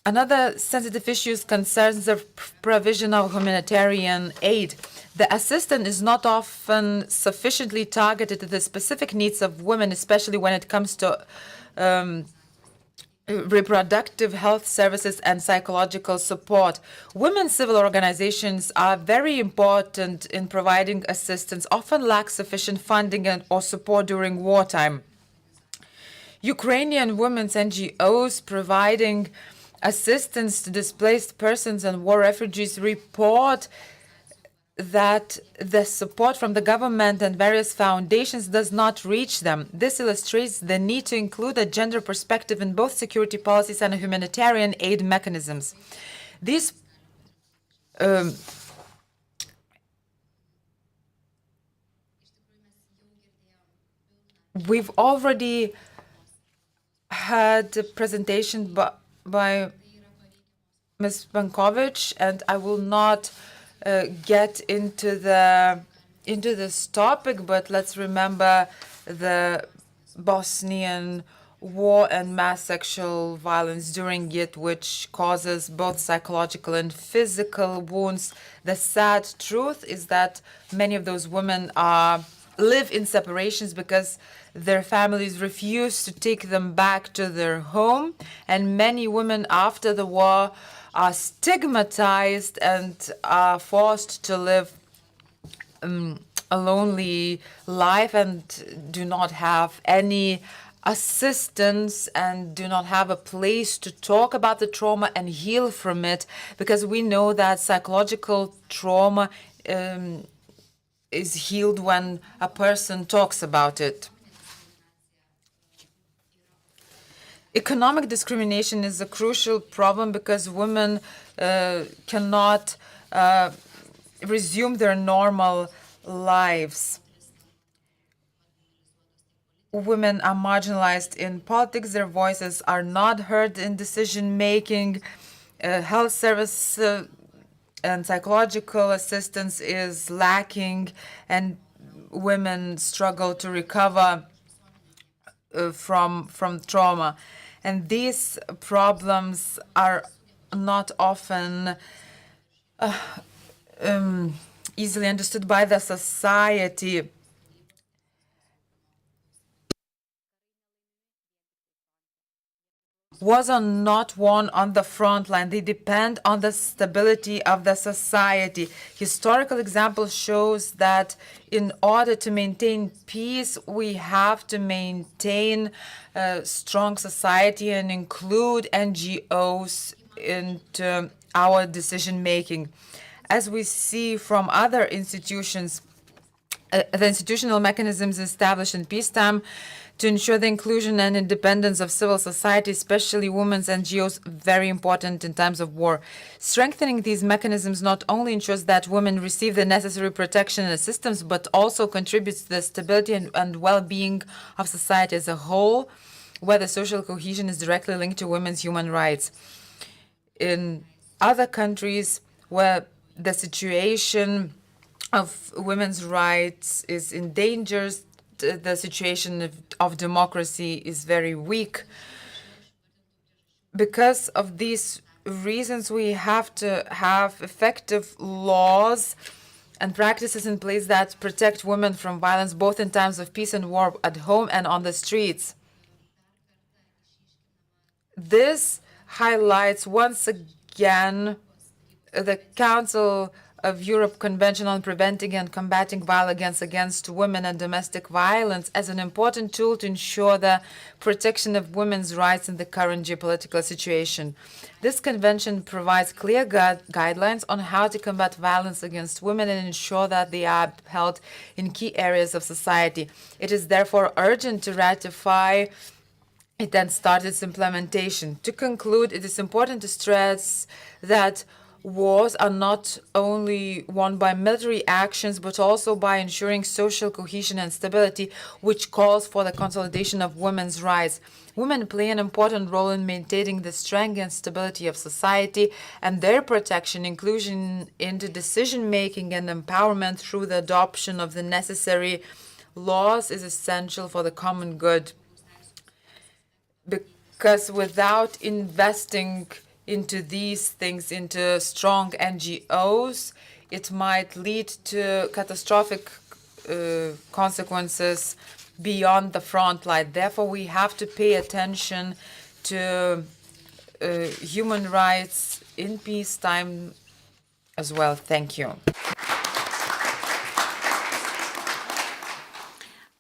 Another sensitive issue concerns the provision of humanitarian aid. The assistance is not often sufficiently targeted to the specific needs of women, especially when it comes to reproductive health services and psychological support. Women's civil organizations are very important in providing assistance, often lack sufficient funding or support during wartime. Ukrainian women's NGOs providing assistance to displaced persons and war refugees report that the support from the government and various foundations does not reach them. This illustrates the need to include a gender perspective in both security policies and humanitarian aid mechanisms. These we've already had a presentation by Ms. Bankovic, and I will not get into this topic, but let's remember the Bosnian War and mass sexual violence during it, which causes both psychological and physical wounds. The sad truth is that many of those women live in separations because their families refuse to take them back to their home, and many women after the war are stigmatized and are forced to live a lonely life and do not have any assistance and do not have a place to talk about the trauma and heal from it, because we know that psychological trauma is healed when a person talks about it. Economic discrimination is a crucial problem because women cannot resume their normal lives. Women are marginalized in politics, their voices are not heard in decision-making, health service and psychological assistance is lacking, and women struggle to recover from trauma. And these problems are not often easily understood by the society. Wars are not won on the front line. They depend on the stability of the society. Historical example shows that in order to maintain peace, we have to maintain a strong society and include NGOs into our decision making. As we see from other institutions, the institutional mechanisms established in peacetime to ensure the inclusion and independence of civil society, especially women's NGOs, very important in times of war. Strengthening these mechanisms not only ensures that women receive the necessary protection and assistance, but also contributes to the stability and well-being of society as a whole, where the social cohesion is directly linked to women's human rights. In other countries where the situation of women's rights is in danger, the situation of democracy is very weak. Because of these reasons, we have to have effective laws and practices in place that protect women from violence, both in times of peace and war, at home and on the streets. This highlights once again the Council of Europe Convention on Preventing and Combating Violence against Women and Domestic Violence as an important tool to ensure the protection of women's rights in the current geopolitical situation. This convention provides clear guidelines on how to combat violence against women and ensure that they are upheld in key areas of society. It is therefore urgent to ratify it and start its implementation. To conclude, it is important to stress that wars are not only won by military actions, but also by ensuring social cohesion and stability, which calls for the consolidation of women's rights. Women play an important role in maintaining the strength and stability of society, and their protection, inclusion into decision-making and empowerment through the adoption of the necessary laws is essential for the common good. Because without investing into these things, into strong NGOs, it might lead to catastrophic consequences beyond the front line. Therefore, we have to pay attention to human rights in peacetime as well. Thank you.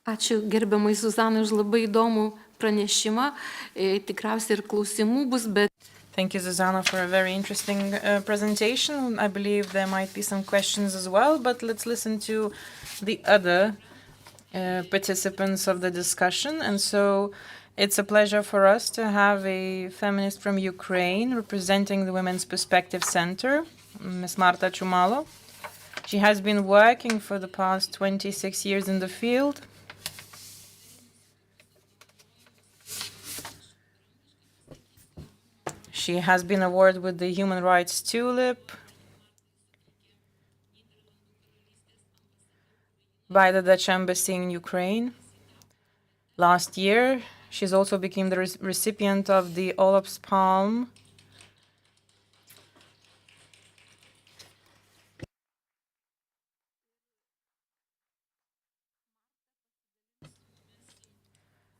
Ačiū gerbiamai Zuzanai už labai įdomų pranešimą. Tikriausiai ir klausimų bus, bet
Thank you, Zuzana, for a very interesting presentation. I believe there might be some questions as well, but let's listen to the other participants of the discussion. And so it's a pleasure for us to have a feminist from Ukraine representing the Women's Perspective Center, Ms. Marta Chumalo. She has been working for the past 26 years in the field. She has been awarded with the Human Rights Tulip by the Dutch Embassy in Ukraine. Last year, she's also became the recipient of the Olaf's Palm.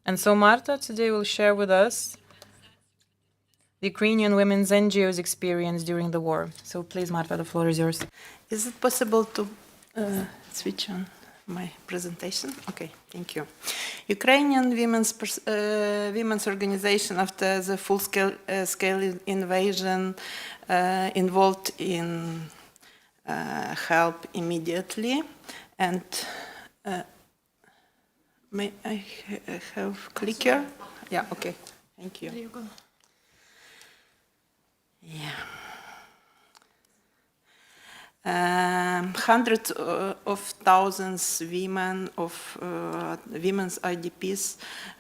And so Marta today will share with us the Ukrainian women's NGO's experience during the war. So please, Marta, the floor is yours.
Is it possible to switch on my presentation? Okay, thank you. Ukrainian women's organization after the full-scale invasion involved in help immediately, and may I have clicker? Yeah, okay, thank you. There you go. Yeah. Hundreds of thousands women of women's IDPs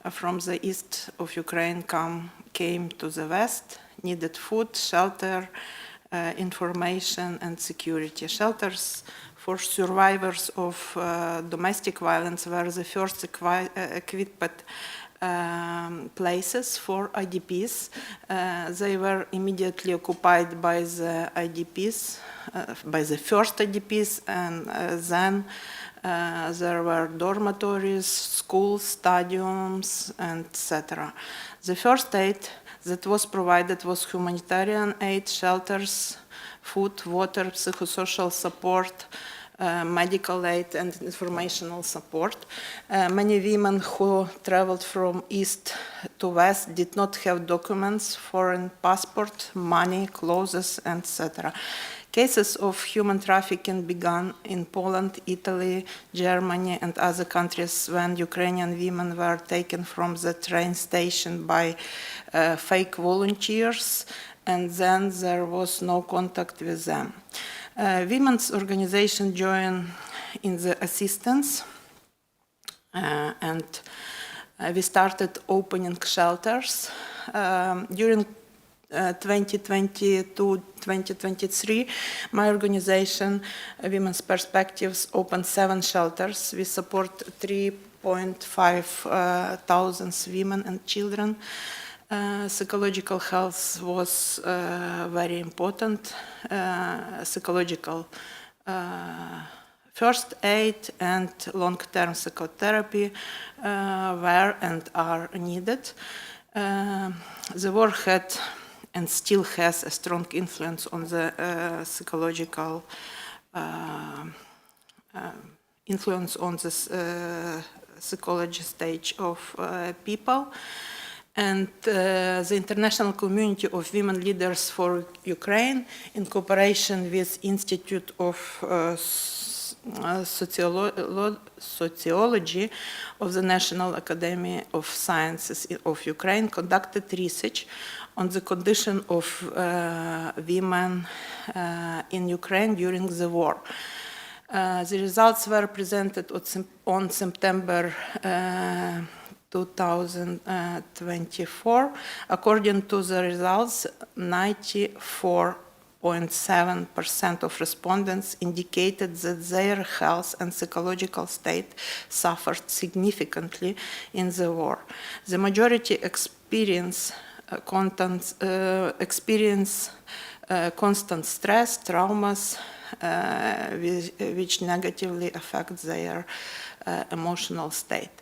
from the east of Ukraine came to the west, needed food, shelter, information and security. Shelters for survivors of domestic violence were the first equipped places for IDPs. They were immediately occupied by the IDPs, by the first IDPs, and then there were dormitories, schools, stadiums, etc. The first aid that was provided was humanitarian aid, shelters, food, water, psychosocial support, medical aid, and informational support. Many women who traveled from east to west did not have documents, foreign passport, money, clothes, etc. Cases of human trafficking began in Poland, Italy, Germany, and other countries when Ukrainian women were taken from the train station by fake volunteers, and then there was no contact with them. Women's organization joined in the assistance, and we started opening shelters. During 2020 to 2023, my organization, Women's Perspectives, opened 7 shelters. We support 3,500 women and children. Psychological health was very important. Psychological first aid and long-term psychotherapy were and are needed. The war had and still has a strong influence on the psychological influence on the psychology stage of people. And the international community of women leaders for Ukraine, in cooperation with Institute of Sociology of the National Academy of Sciences of Ukraine, conducted research on the condition of women in Ukraine during the war. The results were presented on September 2024. According to the results, 94.7% of respondents indicated that their health and psychological state suffered significantly in the war. The majority experience constant stress, traumas, which negatively affect their emotional state.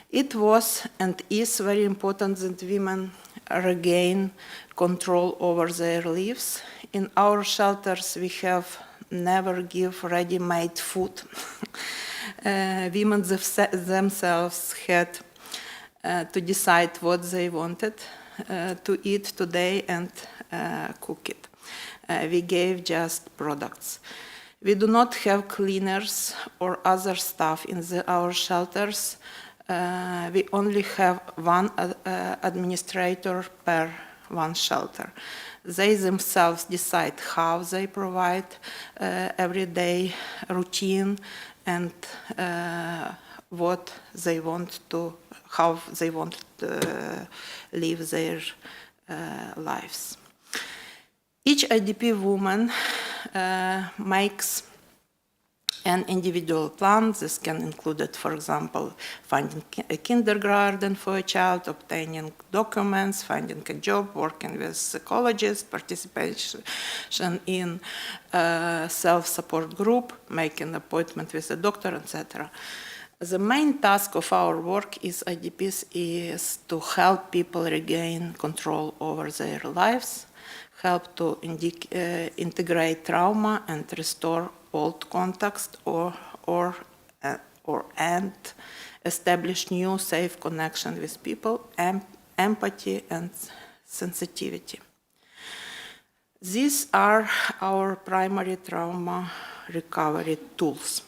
It was and is very important that women regain control over their lives. In our shelters, we have never give ready-made food. Women themselves had to decide what they wanted to eat today and cook it. We gave just products. We do not have cleaners or other staff in our shelters. We only have one administrator per one shelter. They themselves decide how they provide everyday routine and what they want to, how they want to live their lives. Each IDP woman makes an individual plan. This can include, for example, finding a kindergarten for a child, obtaining documents, finding a job, working with psychologists, participation in a self-support group, making an appointment with a doctor, etc. The main task of our work as IDPs is to help people regain control over their lives, help to integrate trauma and restore old context and establish new safe connection with people, empathy and sensitivity. These are our primary trauma recovery tools.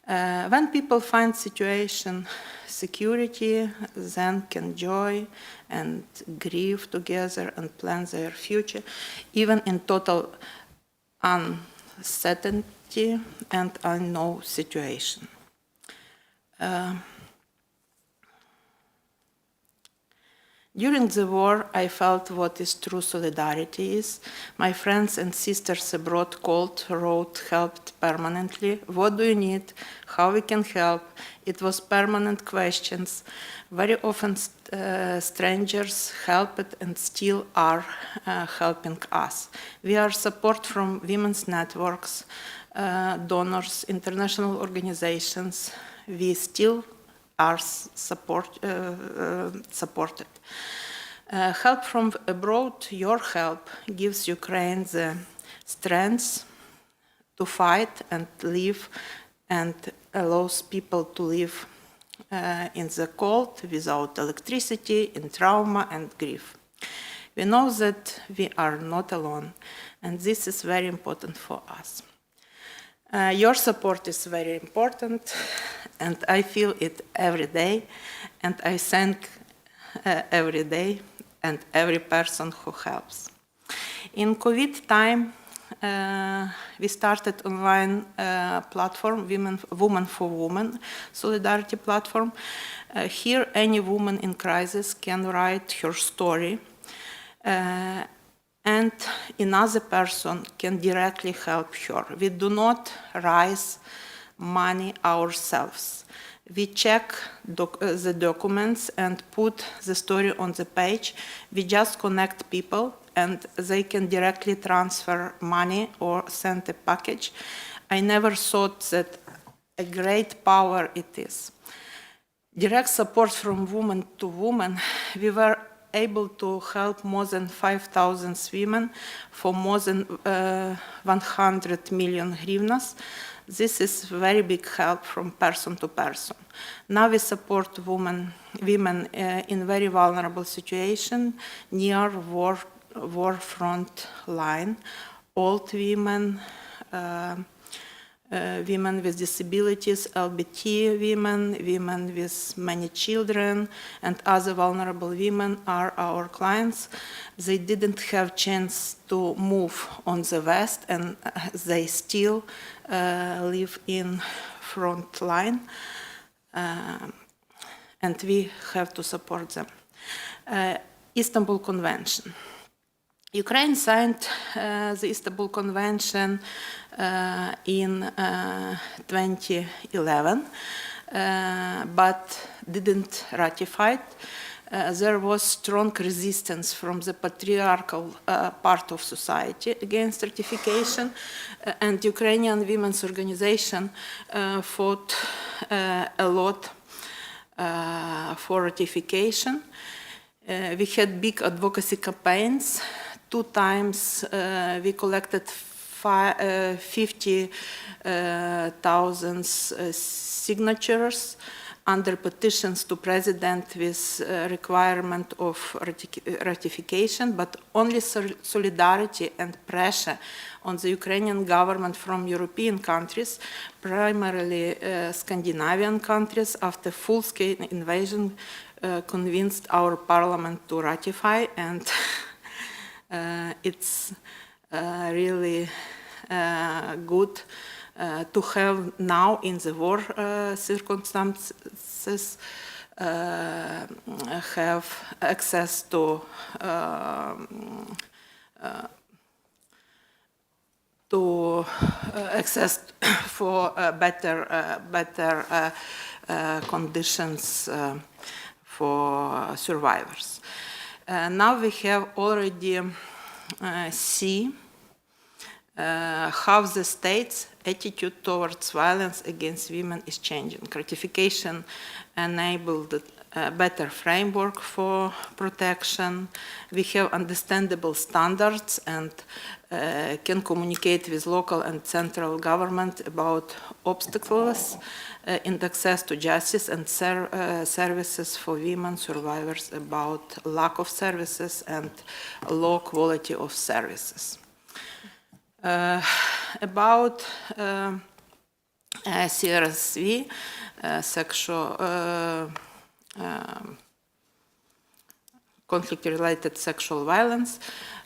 When people find situation security, then can enjoy and grieve together and plan their future, even in total uncertainty and unknown situation. During the war, I felt what is true solidarity is. My friends and sisters abroad called, wrote, helped permanently. What do you need? How we can help? It was permanent questions. Very often strangers helped and still are helping us. We are support from women's networks, donors, international organizations. We still are supported. Help from abroad, your help gives Ukraine the strength to fight and live and allows people to live in the cold, without electricity, in trauma and grief. We know that we are not alone, and this is very important for us. Your support is very important, and I feel it every day, and I thank every day and every person who helps. In COVID time, we started online platform, Women for Women, Solidarity platform. Here, any woman in crisis can write her story, and another person can directly help her. We do not raise money ourselves. We check the documents and put the story on the page. We just connect people and they can directly transfer money or send a package. I never thought that a great power it is. Direct support from woman to woman, we were able to help more than 5,000 women for more than 100 million hryvnias. This is very big help from person to person. Now we support women in very vulnerable situation near war front line, old women, women with disabilities, LGBTI women, women with many children, and other vulnerable women are our clients. They didn't have chance to move on the West, and they still live in front line, and we have to support them. Istanbul Convention. Ukraine signed the Istanbul Convention in 2011, but didn't ratify it. There was strong resistance from the patriarchal part of society against ratification, and Ukrainian women's organization fought a lot for ratification. We had big advocacy campaigns. 2 times we collected 50,000 signatures under petitions to President with requirement of ratification, but only solidarity and pressure on the Ukrainian government from European countries, primarily Scandinavian countries, after full-scale invasion convinced our parliament to ratify, and it's really good to have now in the war circumstances have access to access for better conditions for survivors. Now we have already see how the state's attitude towards violence against women is changing. Ratification enabled a better framework for protection. We have understandable standards and can communicate with local and central government about obstacles in access to justice and services for women survivors, about lack of services and low quality of services. About CRSV, sexual conflict-related sexual violence.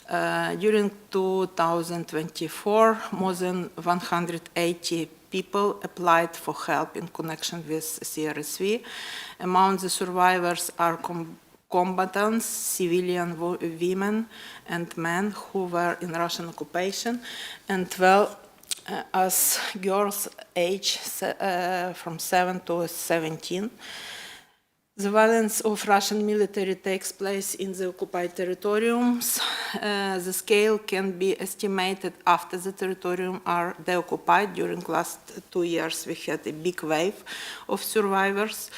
During 2024, more than 180 people applied for help in connection with CRSV. Among the survivors are combatants, civilian women and men who were in Russian occupation, and 12 as girls aged from 7 to 17. The violence of Russian military takes place in the occupied territoriums. The scale can be estimated after the territorium are deoccupied. During last 2 years, we had a big wave of survivors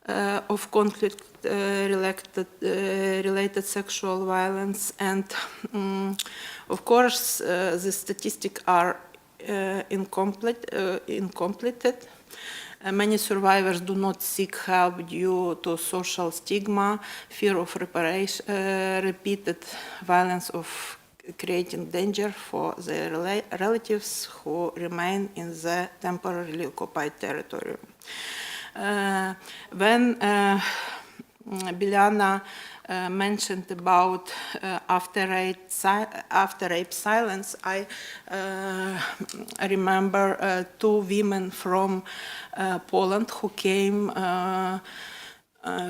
of conflict-related sexual violence. And of course, the statistics are incompleted. Many survivors do not seek help due to social stigma, fear of repeated violence of creating danger for their relatives who remain in the temporarily occupied territory. When Biljana mentioned about after rape silence, I remember 2 women from Poland who came,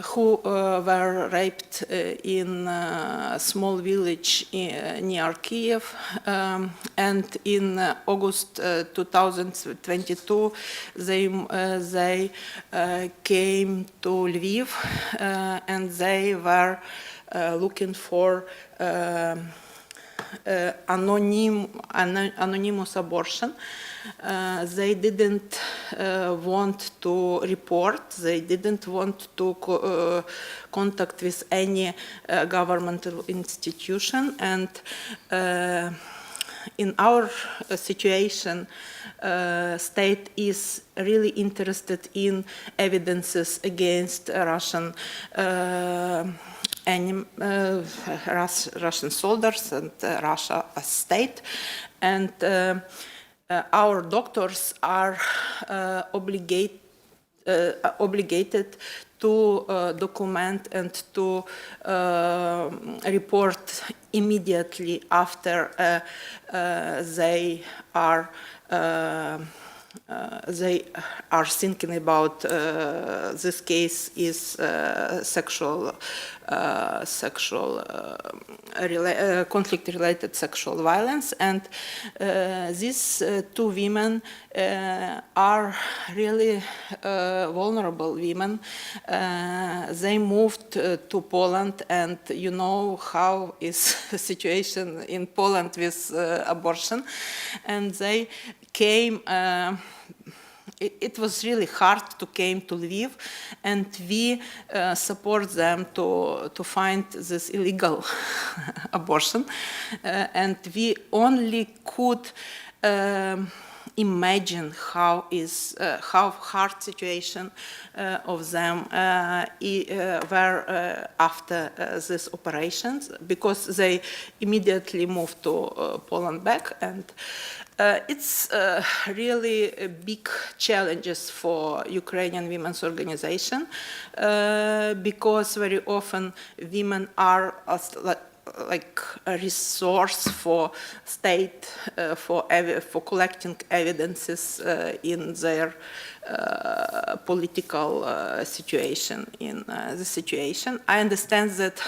who were raped in a small village near Kiev, and in August 2022 they came to Lviv, and they were looking for anonymous abortion. They didn't want to report, they didn't want to contact with any governmental institution, and in our situation, state is really interested in evidences against Russian Russian soldiers and Russia as state, and our doctors are obligated to document and to report immediately after they are thinking about this case is conflict-related sexual violence, and these 2 women are really vulnerable women. They moved to Poland, and you know how is the situation in Poland with abortion, and they came. It was really hard to came to Lviv, and we support them to find this illegal abortion, and we only could imagine how hard situation of them were after these operations, because they immediately moved to Poland back, and it's really big challenges for Ukrainian women's organization, because very often women are like a resource for state for collecting evidences in their political situation. In the situation, I understand that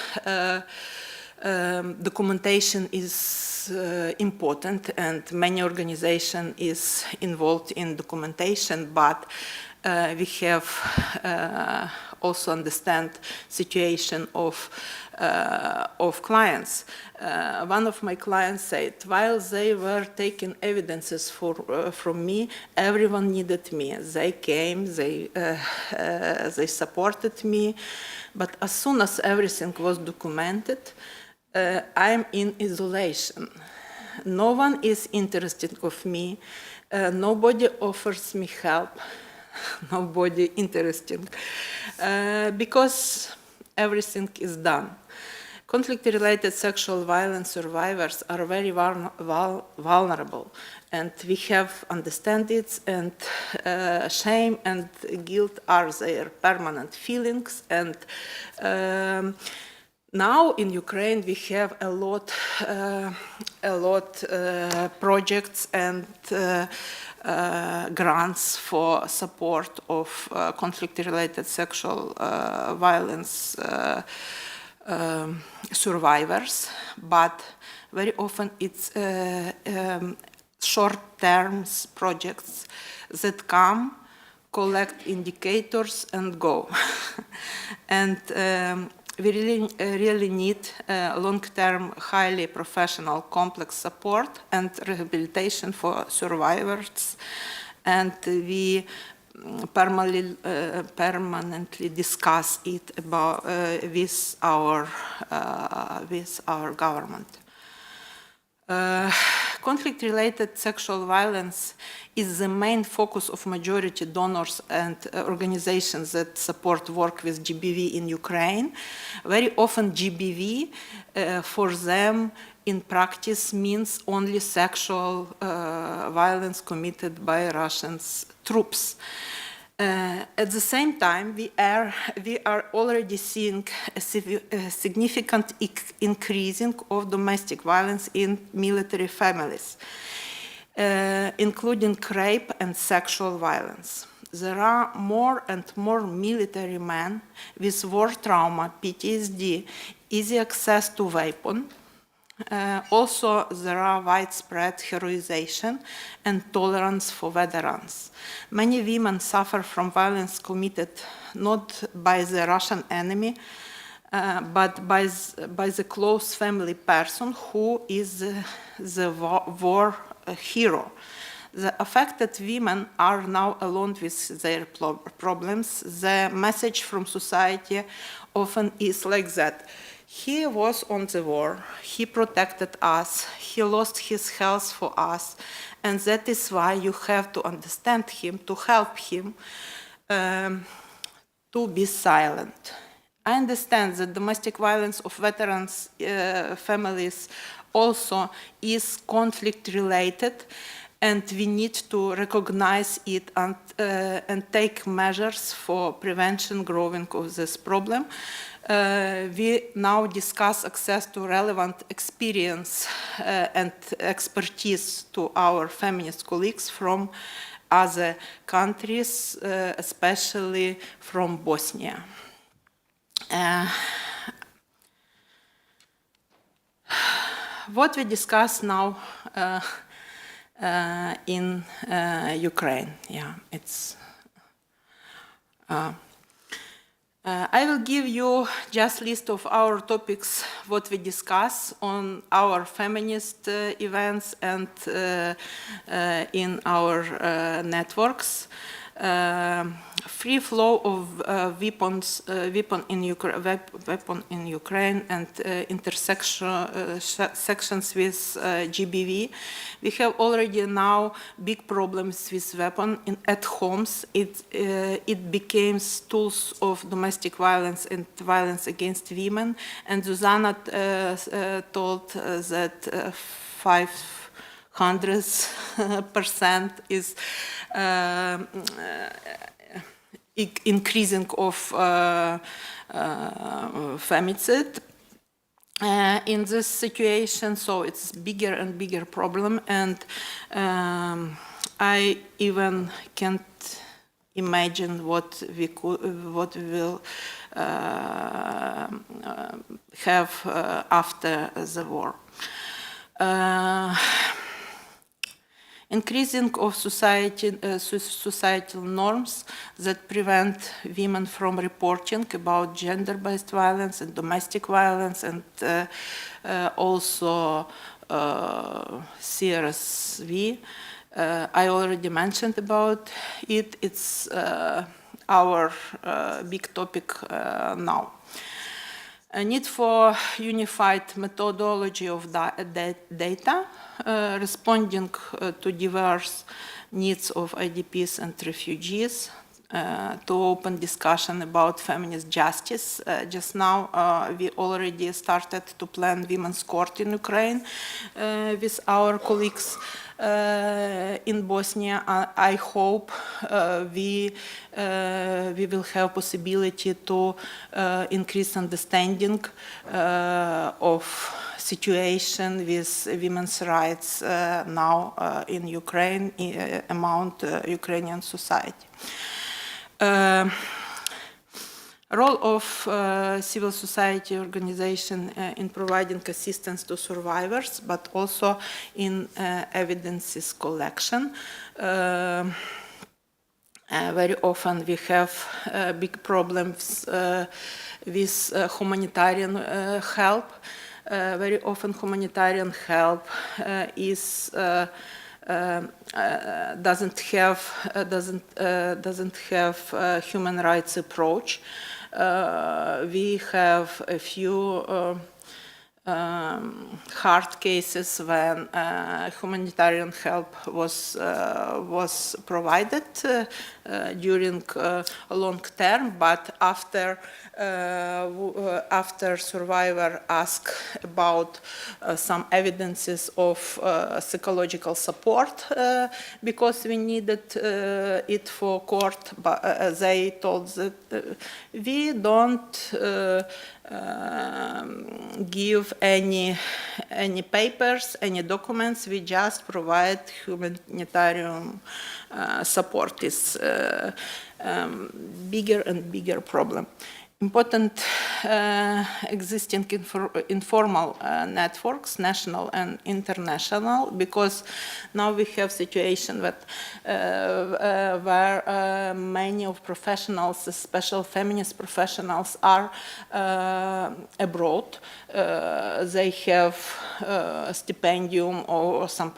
documentation is important, and many organization is involved in documentation, but we have also understand situation of clients. One of my clients said, while they were taking evidences from me, everyone needed me. They came, they supported me, but as soon as everything was documented, I'm in isolation. No one is interested in me. Nobody offers me help. Nobody interested, because everything is done. Conflict-related sexual violence survivors are very vulnerable, and we have understand it, and shame and guilt are their permanent feelings, and now in Ukraine we have a lot projects and grants for support of conflict-related sexual violence survivors, but very often it's short-term projects that come, collect indicators and go. And we really need long-term, highly professional, complex support and rehabilitation for survivors. And we permanently discuss it about, with our government. Conflict-related sexual violence is the main focus of majority donors and organizations that support work with GBV in Ukraine. Very often GBV for them in practice means only sexual violence committed by Russian troops. At the same time, we are already seeing a significant increasing of domestic violence in military families, including rape and sexual violence. There are more and more military men with war trauma, PTSD, easy access to weapons. Also, there are widespread heroization and tolerance for veterans. Many women suffer from violence committed not by the Russian enemy, but by the close family person who is the war hero. The affected women are now alone with their problems. The message from society often is like that. He was on the war, he protected us, he lost his health for us, and that is why you have to understand him, to help him, to be silent. I understand that domestic violence of veterans' families also is conflict-related, and we need to recognize it and take measures for prevention growing of this problem. We now discuss access to relevant experience and expertise to our feminist colleagues from other countries, especially from Bosnia. What we discuss now in Ukraine, I will give you just a list of our topics, what we discuss on our feminist events and in our networks. Free flow of weapons in Ukraine and intersections with GBV. We have already now big problems with weapons at homes. It became tools of domestic violence and violence against women. And Zuzana told that 500% is increasing of femicide in this situation, so it's bigger and bigger problem, and I even can't imagine what we will have after the war. Increasing of societal norms that prevent women from reporting about gender-based violence and domestic violence, and also CRSV. I already mentioned about it. It's our big topic now. A need for unified methodology of data, responding to diverse needs of IDPs and refugees, to open discussion about feminist justice. Just now, we already started to plan Women's Court in Ukraine with our colleagues in Bosnia. I hope we will have possibility to increase understanding of situation with women's rights now in Ukraine among Ukrainian society. Role of civil society organization in providing assistance to survivors, but also in evidences collection. Very often we have big problems with humanitarian help. Very often humanitarian help doesn't have human rights approach. We have a few hard cases when humanitarian help was provided during a long term, but after survivor asked about some evidences of psychological support because we needed it for court, but they told that we don't give any papers, any documents. We just provide humanitarian support. Is bigger and bigger problem. Important existing informal networks, national and international, because now we have situation that where many of professionals, special feminist professionals, are abroad. They have a stipendium or some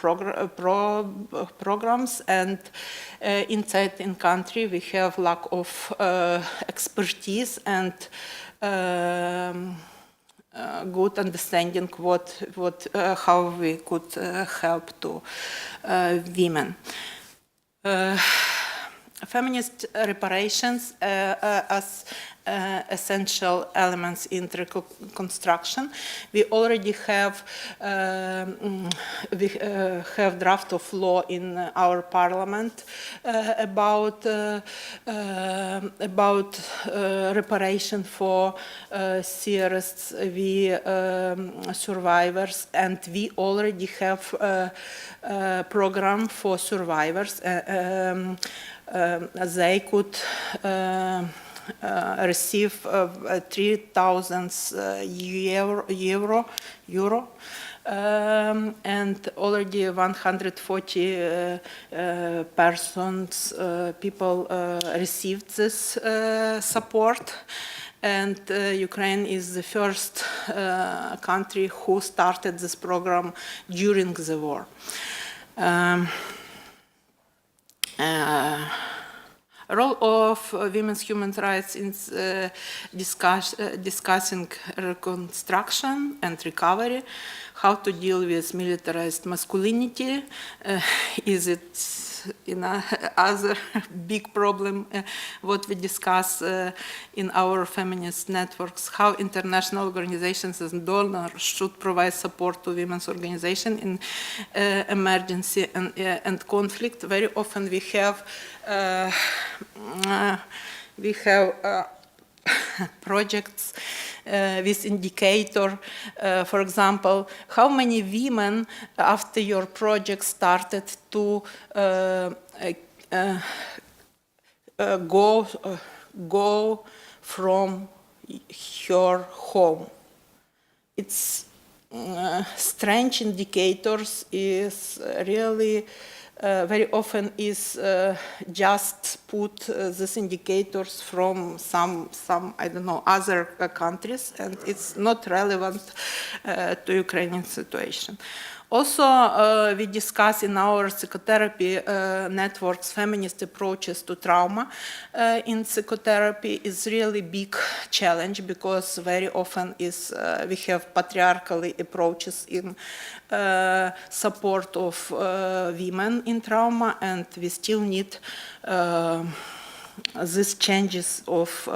programs, and inside in country we have lack of expertise and good understanding how we could help to women. Feminist reparations as essential elements in reconstruction. We already have draft of law in our parliament about reparation for serious survivors, and we already have a program for survivors. They could receive 3,000 euro, and already 140 people received this support. And Ukraine is the first country who started this program during the war. Role of women's human rights in discussing reconstruction and recovery, how to deal with militarized masculinity. Is it other big problem what we discuss in our feminist networks, how international organizations and donors should provide support to women's organization in emergency and conflict. Very often we have projects with indicator, for example, how many women after your project started to go from her home. It's strange indicators is really very often is just put these indicators from some I don't know other countries, and it's not relevant to Ukrainian situation. Also, we discuss in our psychotherapy networks feminist approaches to trauma. In psychotherapy is really big challenge because very often is we have patriarchal approaches in support of women in trauma, and we still need these changes of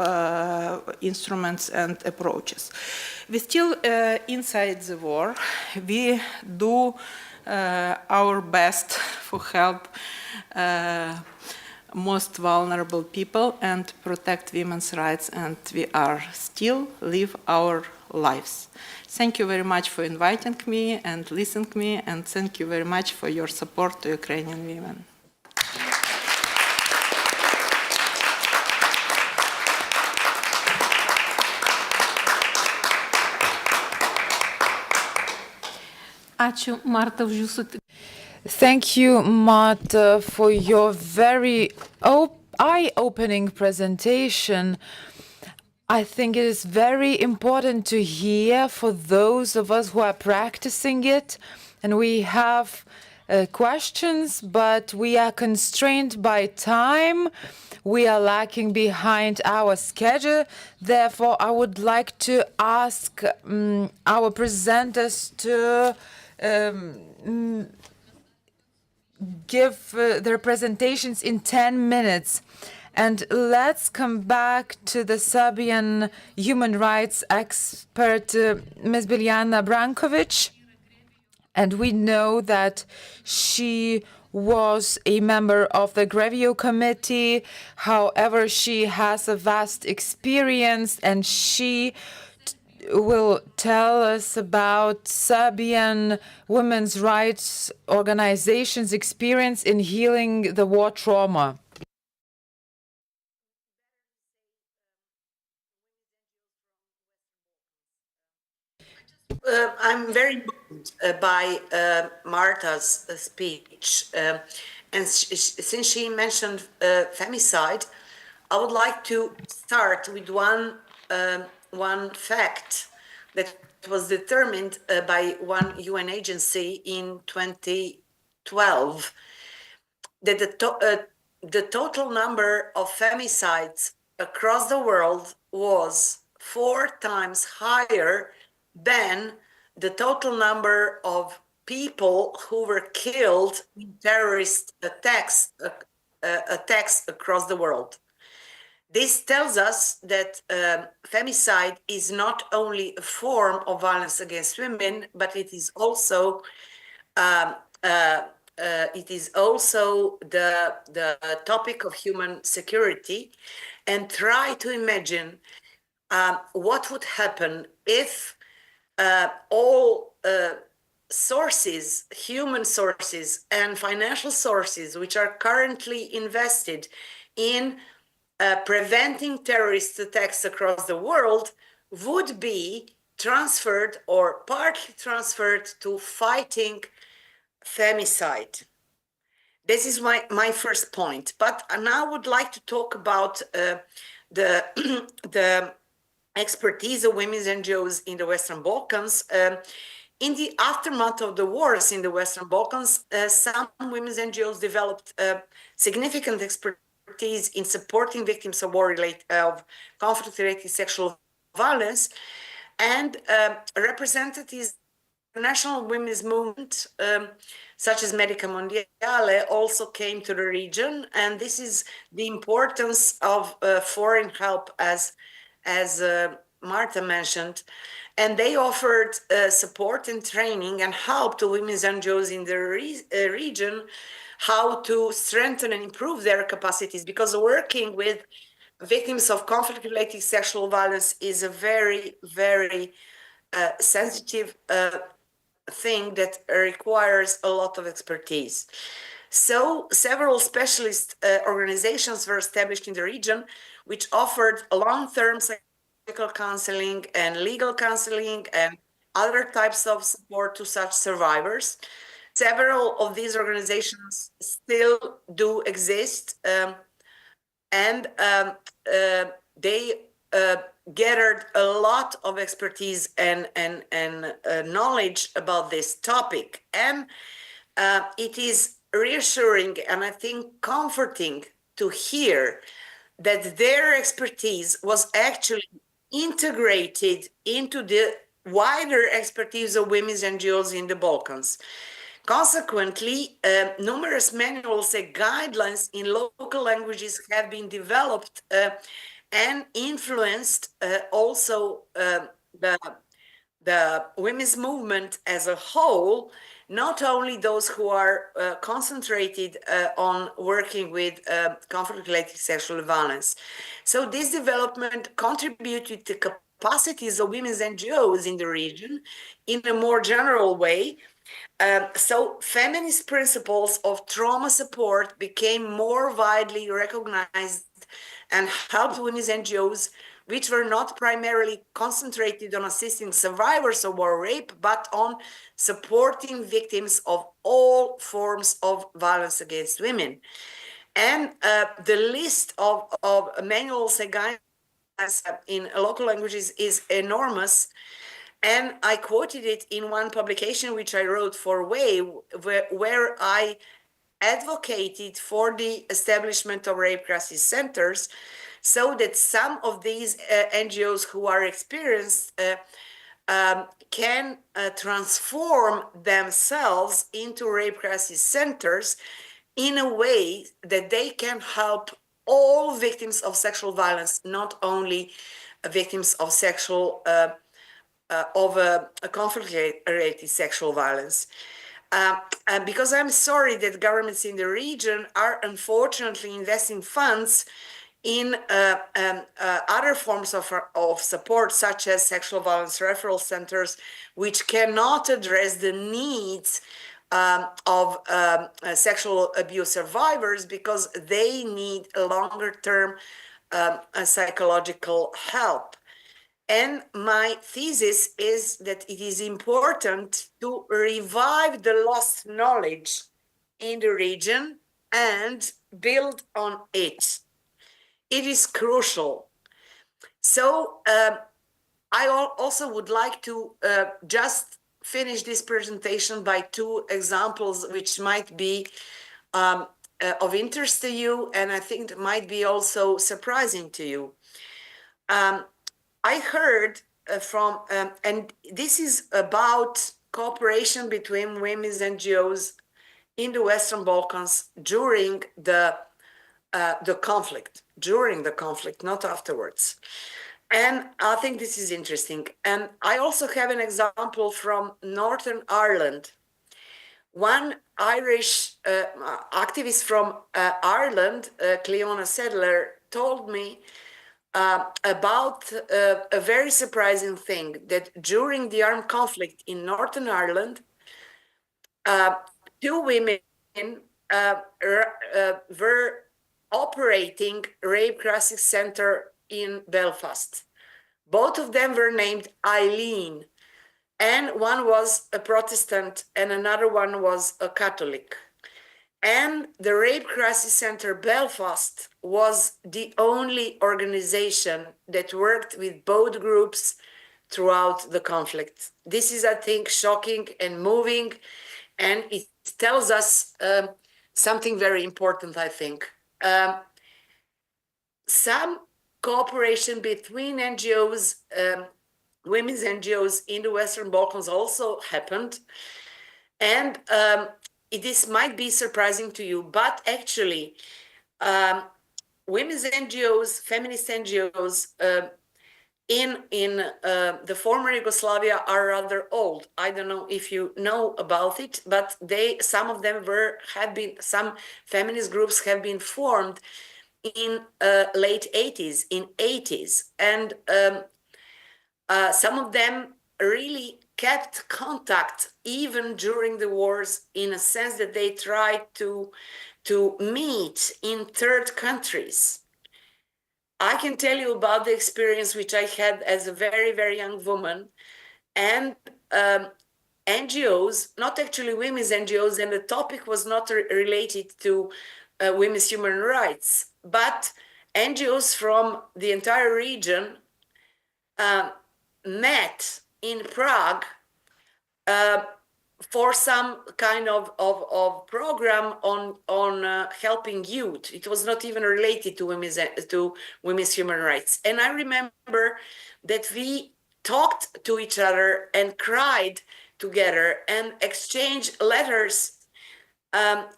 instruments and approaches. We still inside the war. We do our best for help most vulnerable people and protect women's rights, and we are still live our lives. Thank you very much for inviting me and listening to me, and thank you very much for your support to Ukrainian women.
Ačiū, Marta, už jūsų.
Thank you, Marta, for your very eye-opening presentation. I think it is very important to hear for those of us who are practicing it. And we have questions, but we are constrained by time. We are lacking behind our schedule. Therefore, I would like to ask our presenters to give their presentations in 10 minutes. And let's come back to the Serbian human rights expert, Ms. Biljana Brankovic. And we know that she was a member of the Grevio Committee. However, she has a vast experience, and she will tell us about Serbian women's rights organizations' experience in healing the war trauma.
I'm very moved by Marta's speech, and since she mentioned femicide, I would like to start with one fact that was determined by one UN agency in 2012, that the total number of femicides across the world was 4 times higher than the total number of people who were killed in terrorist attacks across the world. This tells us that femicide is not only a form of violence against women, but it is also the topic of human security. And try to imagine what would happen if all sources, human sources and financial sources, which are currently invested in preventing terrorist attacks across the world, would be transferred or partly transferred to fighting femicide. This is my first point. But now I would like to talk about the expertise of women's NGOs in the Western Balkans. In the aftermath of the wars in the Western Balkans, some women's NGOs developed significant expertise in supporting victims of conflict-related sexual violence, and representatives of the National Women's Movement, such as Medica Mondiale, also came to the region. And this is the importance of foreign help, as Marta mentioned, and they offered support and training and help to women's NGOs in the region, how to strengthen and improve their capacities, because working with victims of conflict-related sexual violence is a very, very sensitive thing that requires a lot of expertise. So several specialist organizations were established in the region, which offered long-term psychological counseling and legal counseling and other types of support to such survivors. Several of these organizations still do exist, and they gathered a lot of expertise and knowledge about this topic. And it is reassuring and I think comforting to hear that their expertise was actually integrated into the wider expertise of women's NGOs in the Balkans. Consequently, numerous manuals and guidelines in local languages have been developed and influenced also the women's movement as a whole, not only those who are concentrated on working with conflict-related sexual violence. So this development contributed to capacities of women's NGOs in the region in a more general way. So feminist principles of trauma support became more widely recognized and helped women's NGOs which were not primarily concentrated on assisting survivors of war rape, but on supporting victims of all forms of violence against women. And the list of manuals and guidelines in local languages is enormous. And I quoted it in one publication which I wrote for WAY, where I advocated for the establishment of rape crisis centers, so that some of these NGOs who are experienced can transform themselves into rape crisis centers in a way that they can help all victims of sexual violence, not only victims of sexual conflict-related sexual violence. Because I'm sorry that governments in the region are unfortunately investing funds in other forms of support, such as sexual violence referral centers, which cannot address the needs of sexual abuse survivors, because they need a longer-term psychological help. And my thesis is that it is important to revive the lost knowledge in the region and build on it. It is crucial. So I also would like to just finish this presentation by two examples which might be of interest to you, and I think might be also surprising to you. I heard from, and this is about cooperation between women's NGOs in the Western Balkans during the conflict, not afterwards. And I think this is interesting. And I also have an example from Northern Ireland. One Irish activist from Ireland, Cleona Sedler, told me about a very surprising thing, that during the armed conflict in Northern Ireland, two women were operating rape crisis center in Belfast. Both of them were named Eileen, and one was a Protestant and another one was a Catholic. And the Rape Crisis Center Belfast was the only organization that worked with both groups throughout the conflict. This is, I think, shocking and moving, and it tells us something very important, I think. Some cooperation between NGOs, women's NGOs in the Western Balkans also happened. And this might be surprising to you, but actually, women's NGOs, feminist NGOs in the former Yugoslavia are rather old. I don't know if you know about it, but some of them some feminist groups have been formed in late 80s, in 80s, and some of them really kept contact even during the wars, in a sense that they tried to meet in third countries. I can tell you about the experience which I had as a very, very young woman, and NGOs, not actually women's NGOs, and the topic was not related to women's human rights, but NGOs from the entire region met in Prague for some kind of program on helping youth. It was not even related to women's human rights. And I remember that we talked to each other and cried together and exchanged letters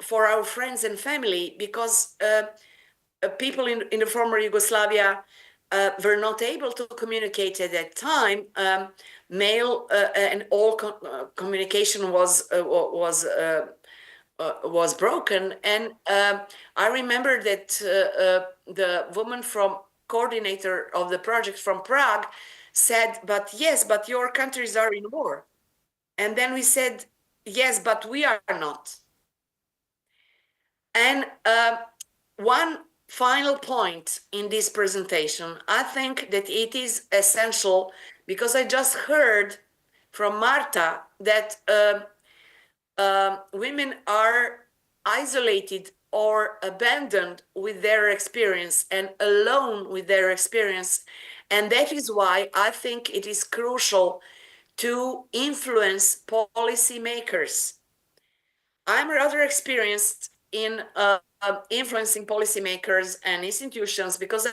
for our friends and family, because people in the former Yugoslavia were not able to communicate at that time. Mail and all communication was broken. And I remember that the woman coordinator of the project from Prague said, "But yes, but your countries are in war." And then we said, "Yes, but we are not." And one final point in this presentation. I think that it is essential because I just heard from Marta that women are isolated or abandoned with their experience and alone with their experience. And that is why I think it is crucial to influence policymakers. I'm rather experienced in influencing policymakers and institutions because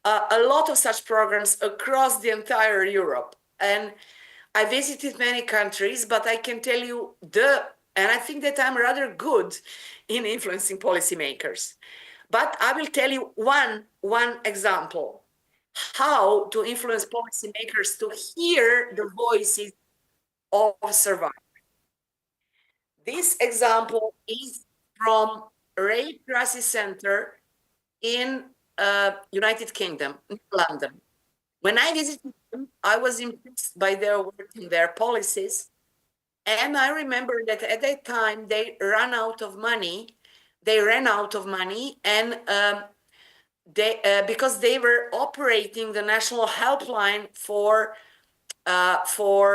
a lot of such programs across the entire Europe. And I visited many countries, but I can tell you and I think that I'm rather good in influencing policymakers. But I will tell you one example, how to influence policymakers to hear the voices of survivors. This example is from Rape Crisis Center in United Kingdom, in London. When I visited them, I was impressed by their work and their policies. And I remember that at that time they ran out of money. And because they were operating the national helpline for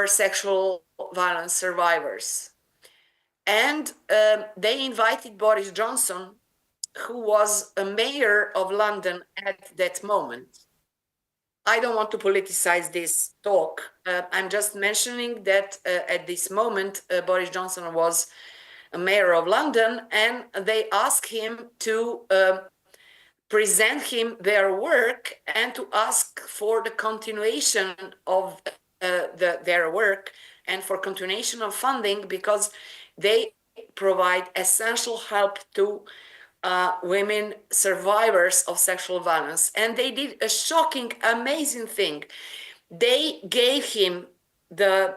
sexual violence survivors. And they invited Boris Johnson, who was a mayor of London at that moment. I don't want to politicize this talk. I'm just mentioning that at this moment, Boris Johnson was a mayor of London, and they asked him to present him their work and to ask for the continuation of their work and for continuation of funding, because they provide essential help to women survivors of sexual violence. And they did a shocking, amazing thing. They gave him they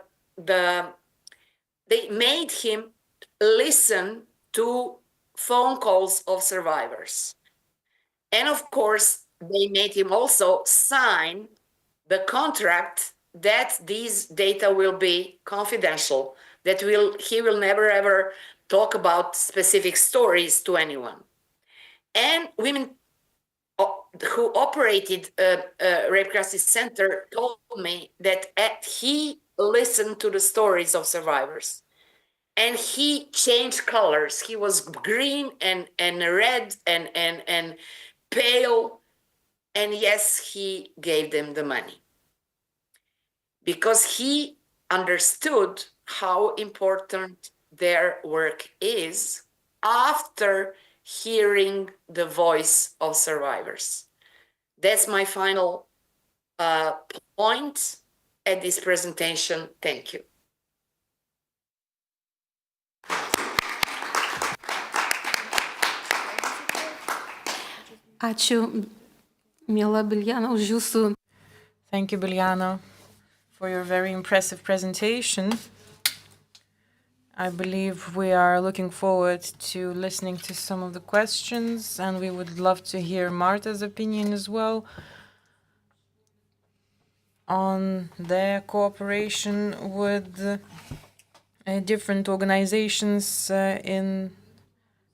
made him listen to phone calls of survivors. And of course, they made him also sign the contract that these data will be confidential, that he will never ever talk about specific stories to anyone. And women who operated Rape Crisis Center told me that he listened to the stories of survivors and he changed colors. He was green and red and pale. And yes, he gave them the money because he understood how important their work is after hearing the voice of survivors. That's my final point at this presentation. Thank you.
Ačiū, miela Biljana, už jūsų.
Thank you, Biljana, for your very impressive presentation. I believe we are looking forward to listening to some of the questions, and we would love to hear Marta's opinion as well on their cooperation with different organizations in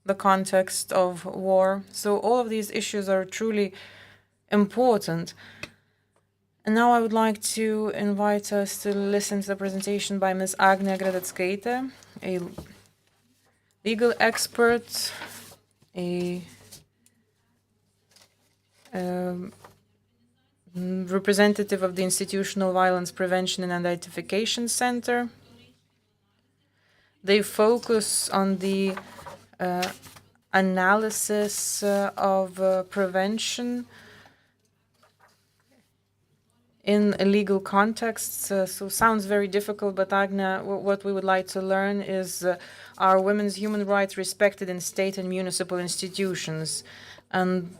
the context of war. So all of these issues are truly important. And now I would like to invite us to listen to the presentation by Ms. Agnė Gradeckaitė, a legal expert, a representative of the Institutional Violence Prevention and Identification Center. They focus on the analysis of prevention in a legal context. So sounds very difficult, but Agna, what we would like to learn is are women's human rights respected in state and municipal institutions? And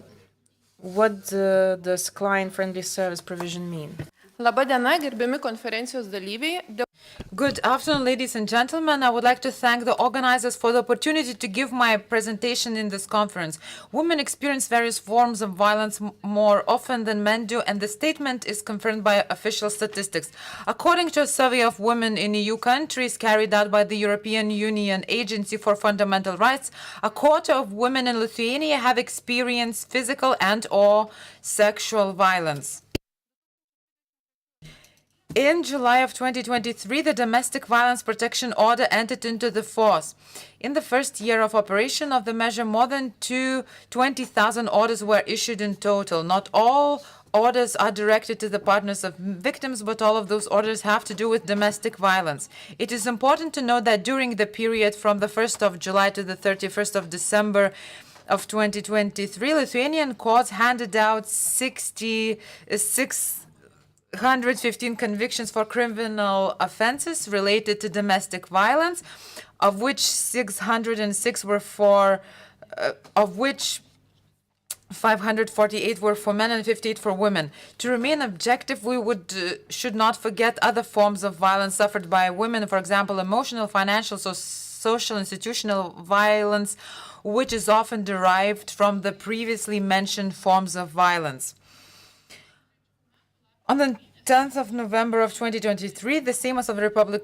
what does client-friendly service provision mean?
Labadiena, gerbiami konferencijos dalyviai.
Good afternoon, ladies and gentlemen. I would like to thank the organizers for the opportunity to give my presentation in this conference. Women experience various forms of violence more often than men do, and the statement is confirmed by official statistics. According to a survey of women in EU countries carried out by the European Union Agency for Fundamental Rights, a quarter of women in Lithuania have experienced physical and/or sexual violence. In July of 2023, the Domestic Violence Protection Order entered into the force. In the first year of operation of the measure, more than 20,000 orders were issued in total. Not all orders are directed to the partners of victims, but all of those orders have to do with domestic violence. It is important to note that during the period from the 1st of July to the 31st of December of 2023, Lithuanian courts handed out 615 convictions for criminal offenses related to domestic violence, of which 606 were of which 548 were for men and 58 for women. To remain objective, we should not forget other forms of violence suffered by women, for example, emotional, financial, social, institutional violence, which is often derived from the previously mentioned forms of violence. On the 10th of November of 2023, the Seimas of the Republic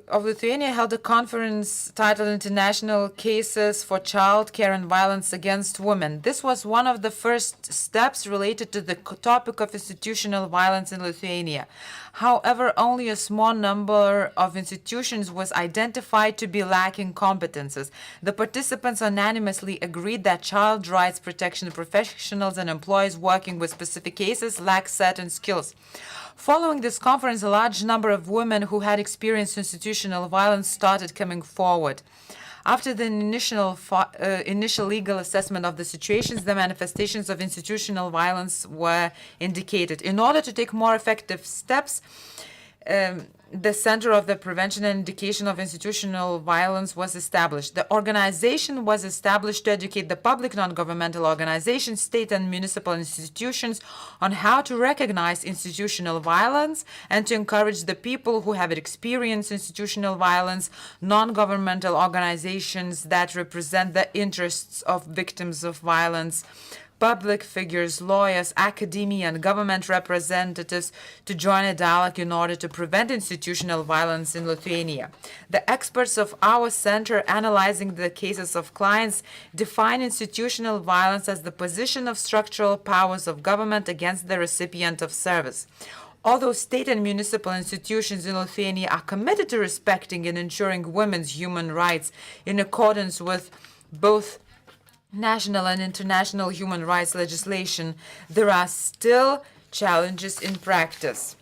of Lithuania held a conference titled International Cases for Child Care and Violence Against Women. This was one of the first steps related to the topic of institutional violence in Lithuania. However, only a small number of institutions was identified to be lacking competences. The participants unanimously agreed that child rights protection professionals and employees working with specific cases lack certain skills. Following this conference, a large number of women who had experienced institutional violence started coming forward. After the initial legal assessment of the situations, the manifestations of institutional violence were indicated. In order to take more effective steps, the Center of the Prevention and Education of Institutional Violence was established. The organization was established to educate the public, non-governmental organizations, state and municipal institutions on how to recognize institutional violence and to encourage the people who have experienced institutional violence, non-governmental organizations that represent the interests of victims of violence, public figures, lawyers, academia, and government representatives to join a dialogue in order to prevent institutional violence in Lithuania. The experts of our center analyzing the cases of clients define institutional violence as the position of structural powers of government against the recipient of service. Although state and municipal institutions in Lithuania are committed to respecting and ensuring women's human rights in accordance with both national and international human rights legislation, there are still challenges in practice.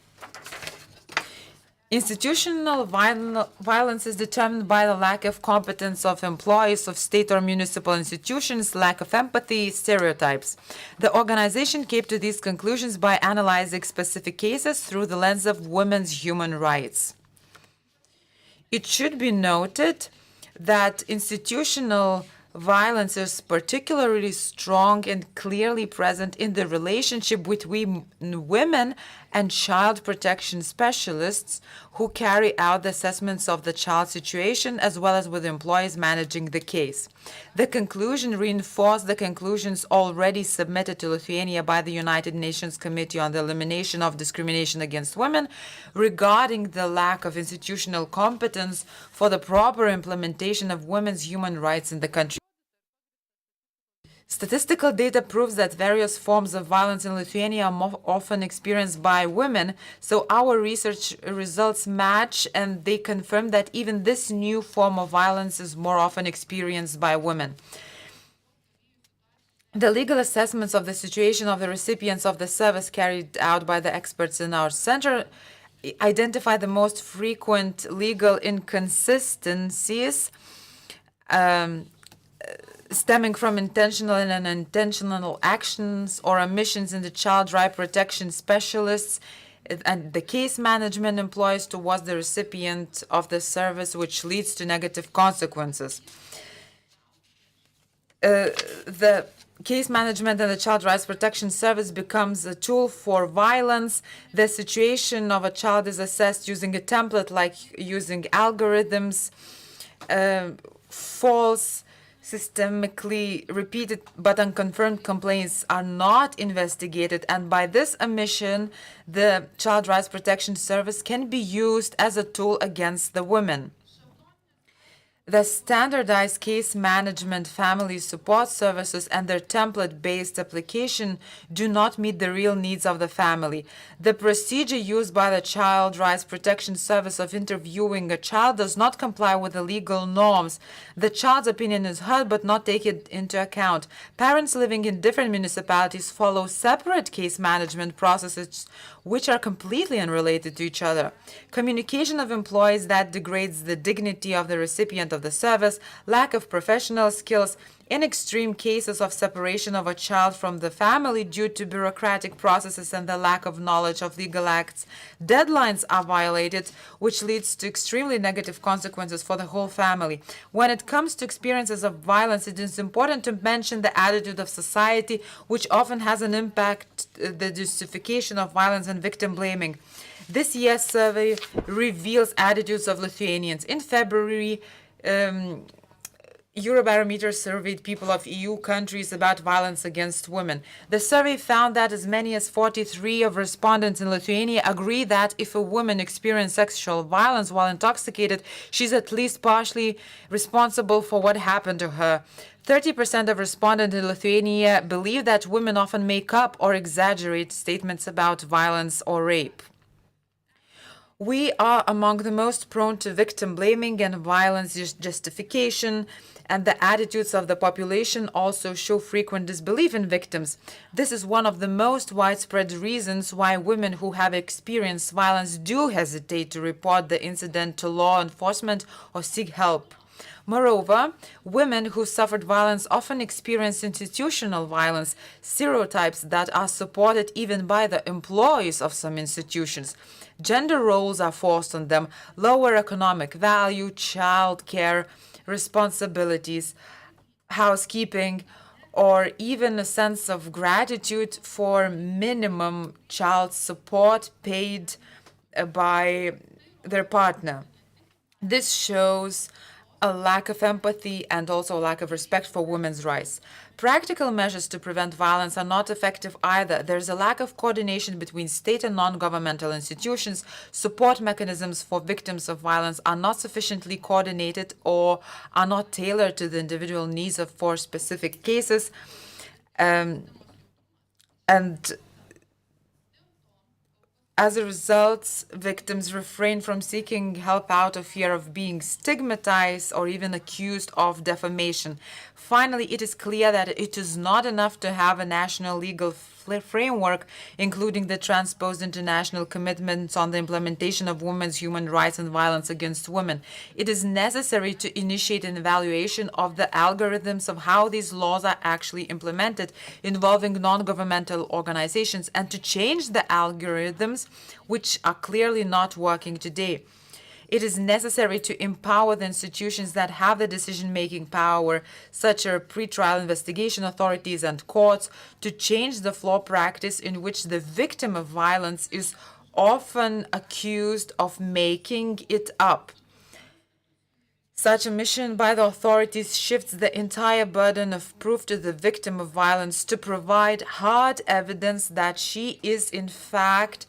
Institutional violence is determined by the lack of competence of employees of state or municipal institutions, lack of empathy, stereotypes. The organization came to these conclusions by analyzing specific cases through the lens of women's human rights. It should be noted that institutional violence is particularly strong and clearly present in the relationship between women and child protection specialists who carry out the assessments of the child situation, as well as with employees managing the case. The conclusion reinforced the conclusions already submitted to Lithuania by the United Nations Committee on the Elimination of Discrimination Against Women regarding the lack of institutional competence for the proper implementation of women's human rights in the country. Statistical data proves that various forms of violence in Lithuania are more often experienced by women, so our research results match and they confirm that even this new form of violence is more often experienced by women. The legal assessments of the situation of the recipients of the service carried out by the experts in our center identify the most frequent legal inconsistencies stemming from intentional and unintentional actions or omissions in the child right protection specialists and the case management employees towards the recipient of the service, which leads to negative consequences. The case management and the Child Rights Protection Service becomes a tool for violence. The situation of a child is assessed using a template like using algorithms. False, systemically repeated but unconfirmed complaints are not investigated, and by this omission, the Child Rights Protection Service can be used as a tool against the women. The standardized case management family support services and their template-based application do not meet the real needs of the family. The procedure used by the Child Rights Protection Service of interviewing a child does not comply with the legal norms. The child's opinion is heard but not taken into account. Parents living in different municipalities follow separate case management processes which are completely unrelated to each other. Communication of employees that degrades the dignity of the recipient of the service, lack of professional skills, in extreme cases of separation of a child from the family due to bureaucratic processes and the lack of knowledge of legal acts. Deadlines are violated, which leads to extremely negative consequences for the whole family. When it comes to experiences of violence, it is important to mention the attitude of society, which often has an impact, the justification of violence and victim blaming. This year's survey reveals attitudes of Lithuanians. In February, Eurobarometer surveyed people of EU countries about violence against women. The survey found that as many as 43% of respondents in Lithuania agree that if a woman experiences sexual violence while intoxicated, she's at least partially responsible for what happened to her. 30% of respondents in Lithuania believe that women often make up or exaggerate statements about violence or rape. We are among the most prone to victim blaming and violence justification, and the attitudes of the population also show frequent disbelief in victims. This is one of the most widespread reasons why women who have experienced violence do hesitate to report the incident to law enforcement or seek help. Moreover, women who suffered violence often experience institutional violence, stereotypes that are supported even by the employees of some institutions. Gender roles are forced on them, lower economic value, child care, responsibilities, housekeeping, or even a sense of gratitude for minimum child support paid by their partner. This shows a lack of empathy and also a lack of respect for women's rights. Practical measures to prevent violence are not effective either. There's a lack of coordination between state and non-governmental institutions. Support mechanisms for victims of violence are not sufficiently coordinated or are not tailored to the individual needs for specific cases. And as a result, victims refrain from seeking help out of fear of being stigmatized or even accused of defamation. Finally, it is clear that it is not enough to have a national legal framework, including the transposed international commitments on the implementation of women's human rights and violence against women. It is necessary to initiate an evaluation of the algorithms of how these laws are actually implemented, involving non-governmental organizations, and to change the algorithms which are clearly not working today. It is necessary to empower the institutions that have the decision-making power, such as pretrial investigation authorities and courts, to change the flawed practice in which the victim of violence is often accused of making it up. Such a mission by the authorities shifts the entire burden of proof to the victim of violence to provide hard evidence that she is in fact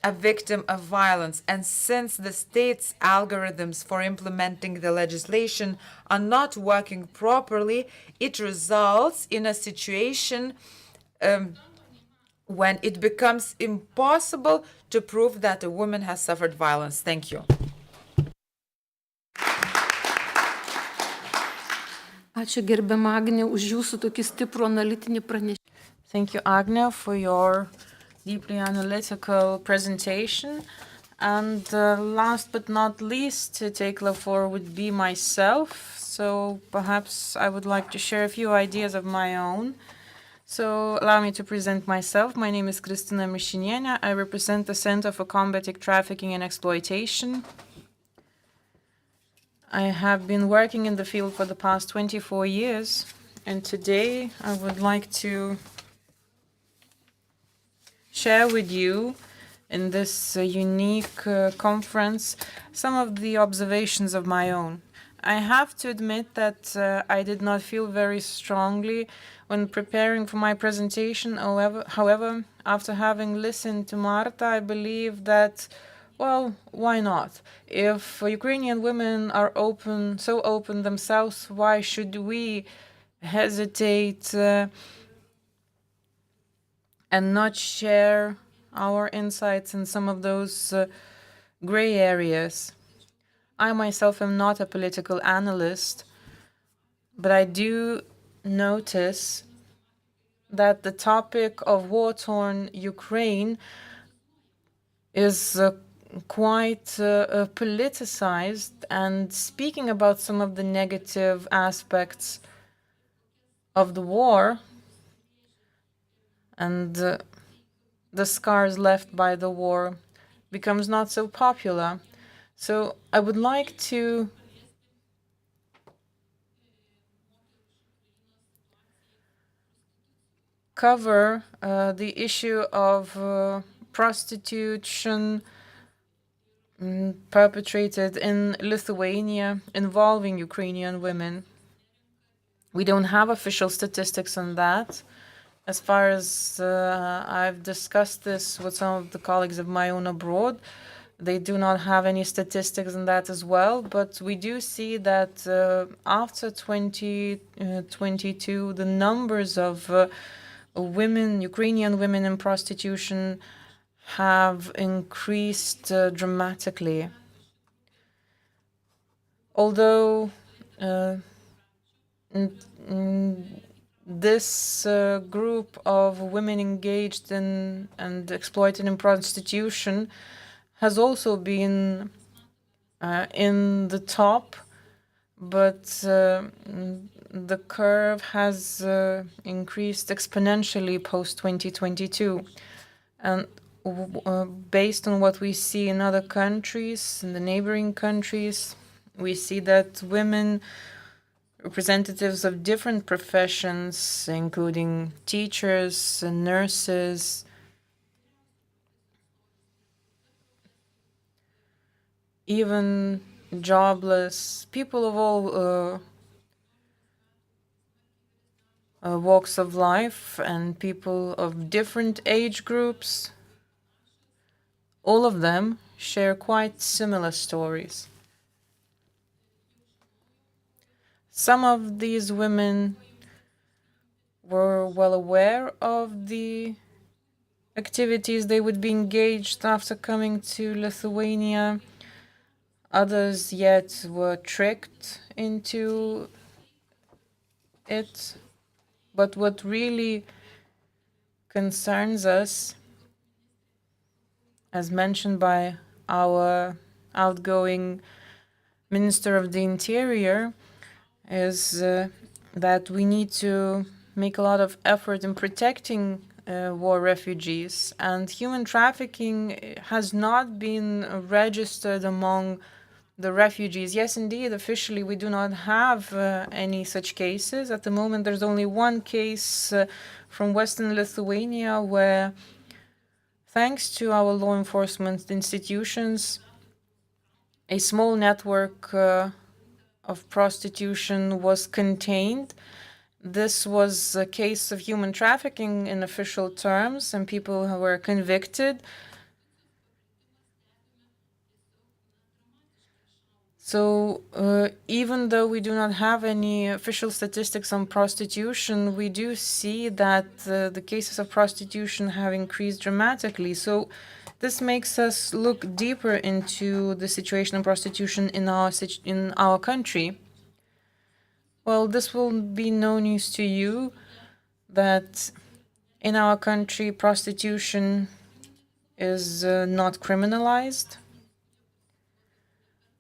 a victim of violence. And since the state's algorithms for implementing the legislation are not working properly, it results in a situation when it becomes impossible to prove that a woman has suffered violence. Thank you.
Ačiū gerbiama Agnė už jūsų tokį stiprų analitinį pranešimą.
Thank you, Agnia, for your deeply analytical presentation. And last but not least, to take the floor would be myself. So perhaps I would like to share a few ideas of my own. So allow me to present myself. My name is Kristina Mišinienė. I represent the Center for Combating Trafficking and Exploitation. I have been working in the field for the past 24 years, and today I would like to share with you in this unique conference some of the observations of my own. I have to admit that I did not feel very strongly when preparing for my presentation. However, after having listened to Marta, I believe that, well, why not? If Ukrainian women are so open themselves, why should we hesitate and not share our insights in some of those gray areas? I myself am not a political analyst, but I do notice that the topic of war-torn Ukraine is quite politicized, and speaking about some of the negative aspects of the war and the scars left by the war becomes not so popular. So I would like to cover the issue of prostitution perpetrated in Lithuania involving Ukrainian women. We don't have official statistics on that. As far as I've discussed this with some of the colleagues of my own abroad, they do not have any statistics on that as well, but we do see that after 2022, the numbers of Ukrainian women in prostitution have increased dramatically. Although this group of women engaged in and exploited in prostitution has also been in the top, but the curve has increased exponentially post-2022. And based on what we see in other countries, in the neighboring countries, we see that women, representatives of different professions, including teachers and nurses, even jobless, people of all walks of life and people of different age groups, all of them share quite similar stories. Some of these women were well aware of the activities they would be engaged after coming to Lithuania. Others yet were tricked into it. But what really concerns us, as mentioned by our outgoing Minister of the Interior, is that we need to make a lot of effort in protecting war refugees. And human trafficking has not been registered among the refugees. Yes, indeed, officially we do not have any such cases. At the moment, there's only one case from Western Lithuania where, thanks to our law enforcement institutions, a small network of prostitution was contained. This was a case of human trafficking in official terms, and people who were convicted. So even though we do not have any official statistics on prostitution, we do see that the cases of prostitution have increased dramatically. So this makes us look deeper into the situation of prostitution in our country. Well, this will be no news to you that in our country prostitution is not criminalized.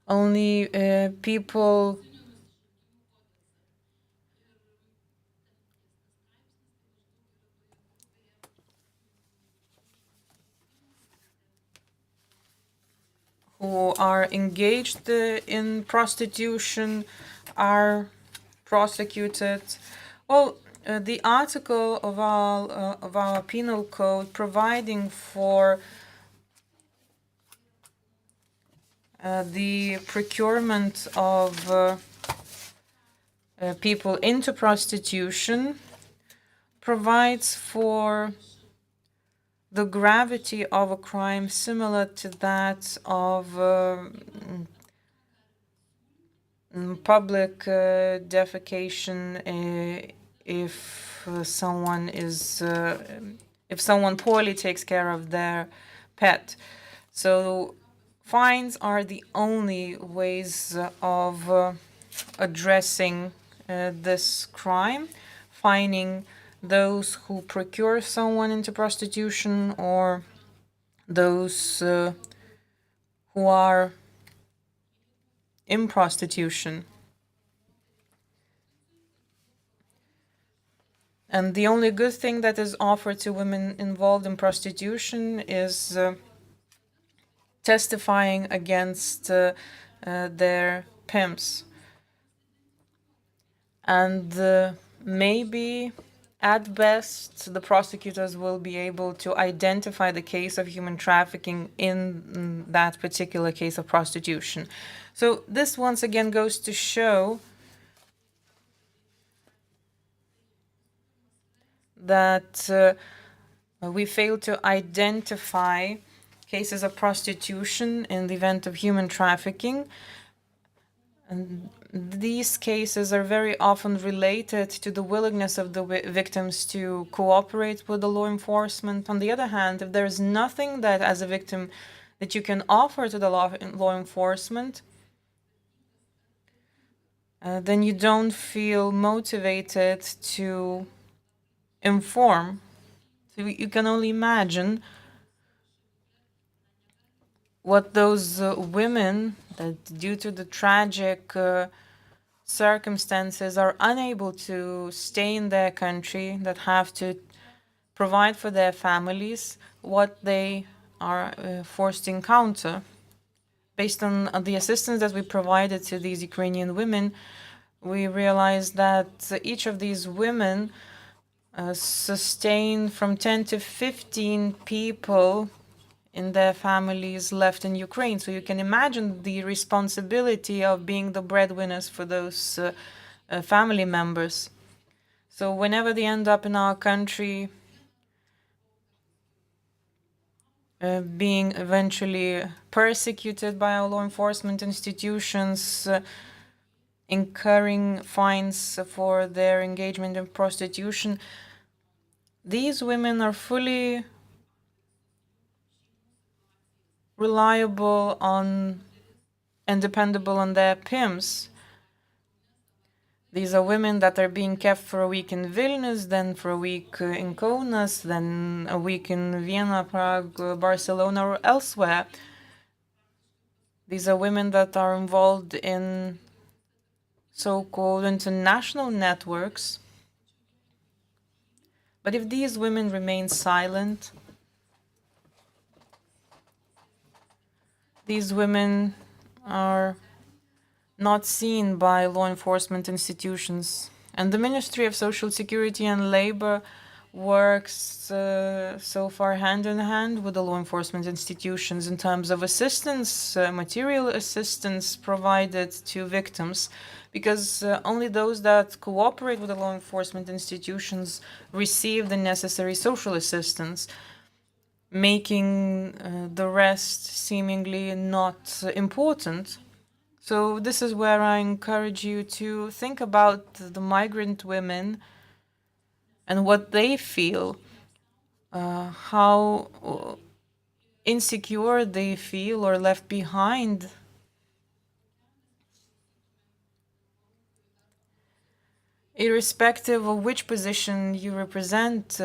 Only people who are engaged in prostitution are prosecuted. Well, the article of our penal code providing for the procurement of people into prostitution provides for the gravity of a crime similar to that of public defecation if someone poorly takes care of their pet. So fines are the only ways of addressing this crime, fining those who procure someone into prostitution or those who are in prostitution. And the only good thing that is offered to women involved in prostitution is testifying against their pimps. And maybe, at best, the prosecutors will be able to identify the case of human trafficking in that particular case of prostitution. So this once again goes to show that we fail to identify cases of prostitution in the event of human trafficking. And these cases are very often related to the willingness of the victims to cooperate with the law enforcement. On the other hand, if there is nothing that, as a victim, that you can offer to the law enforcement, then you don't feel motivated to inform. So you can only imagine what those women that, due to the tragic circumstances, are unable to stay in their country, that have to provide for their families, what they are forced to encounter. Based on the assistance that we provided to these Ukrainian women, we realized that each of these women sustain from 10 to 15 people in their families left in Ukraine. So you can imagine the responsibility of being the breadwinners for those family members. So whenever they end up in our country, being eventually persecuted by our law enforcement institutions, incurring fines for their engagement in prostitution, these women are fully reliable on and dependable on their pimps. These are women that are being kept for a week in Vilnius, then for a week in Kaunas, then a week in Vienna, Prague, Barcelona, or elsewhere. These are women that are involved in so-called international networks. But if these women remain silent, these women are not seen by law enforcement institutions. And the Ministry of Social Security and Labor works so far hand in hand with the law enforcement institutions in terms of assistance, material assistance provided to victims, because only those that cooperate with the law enforcement institutions receive the necessary social assistance, making the rest seemingly not important. So this is where I encourage you to think about the migrant women and what they feel, how insecure they feel or left behind. Irrespective of which position you represent,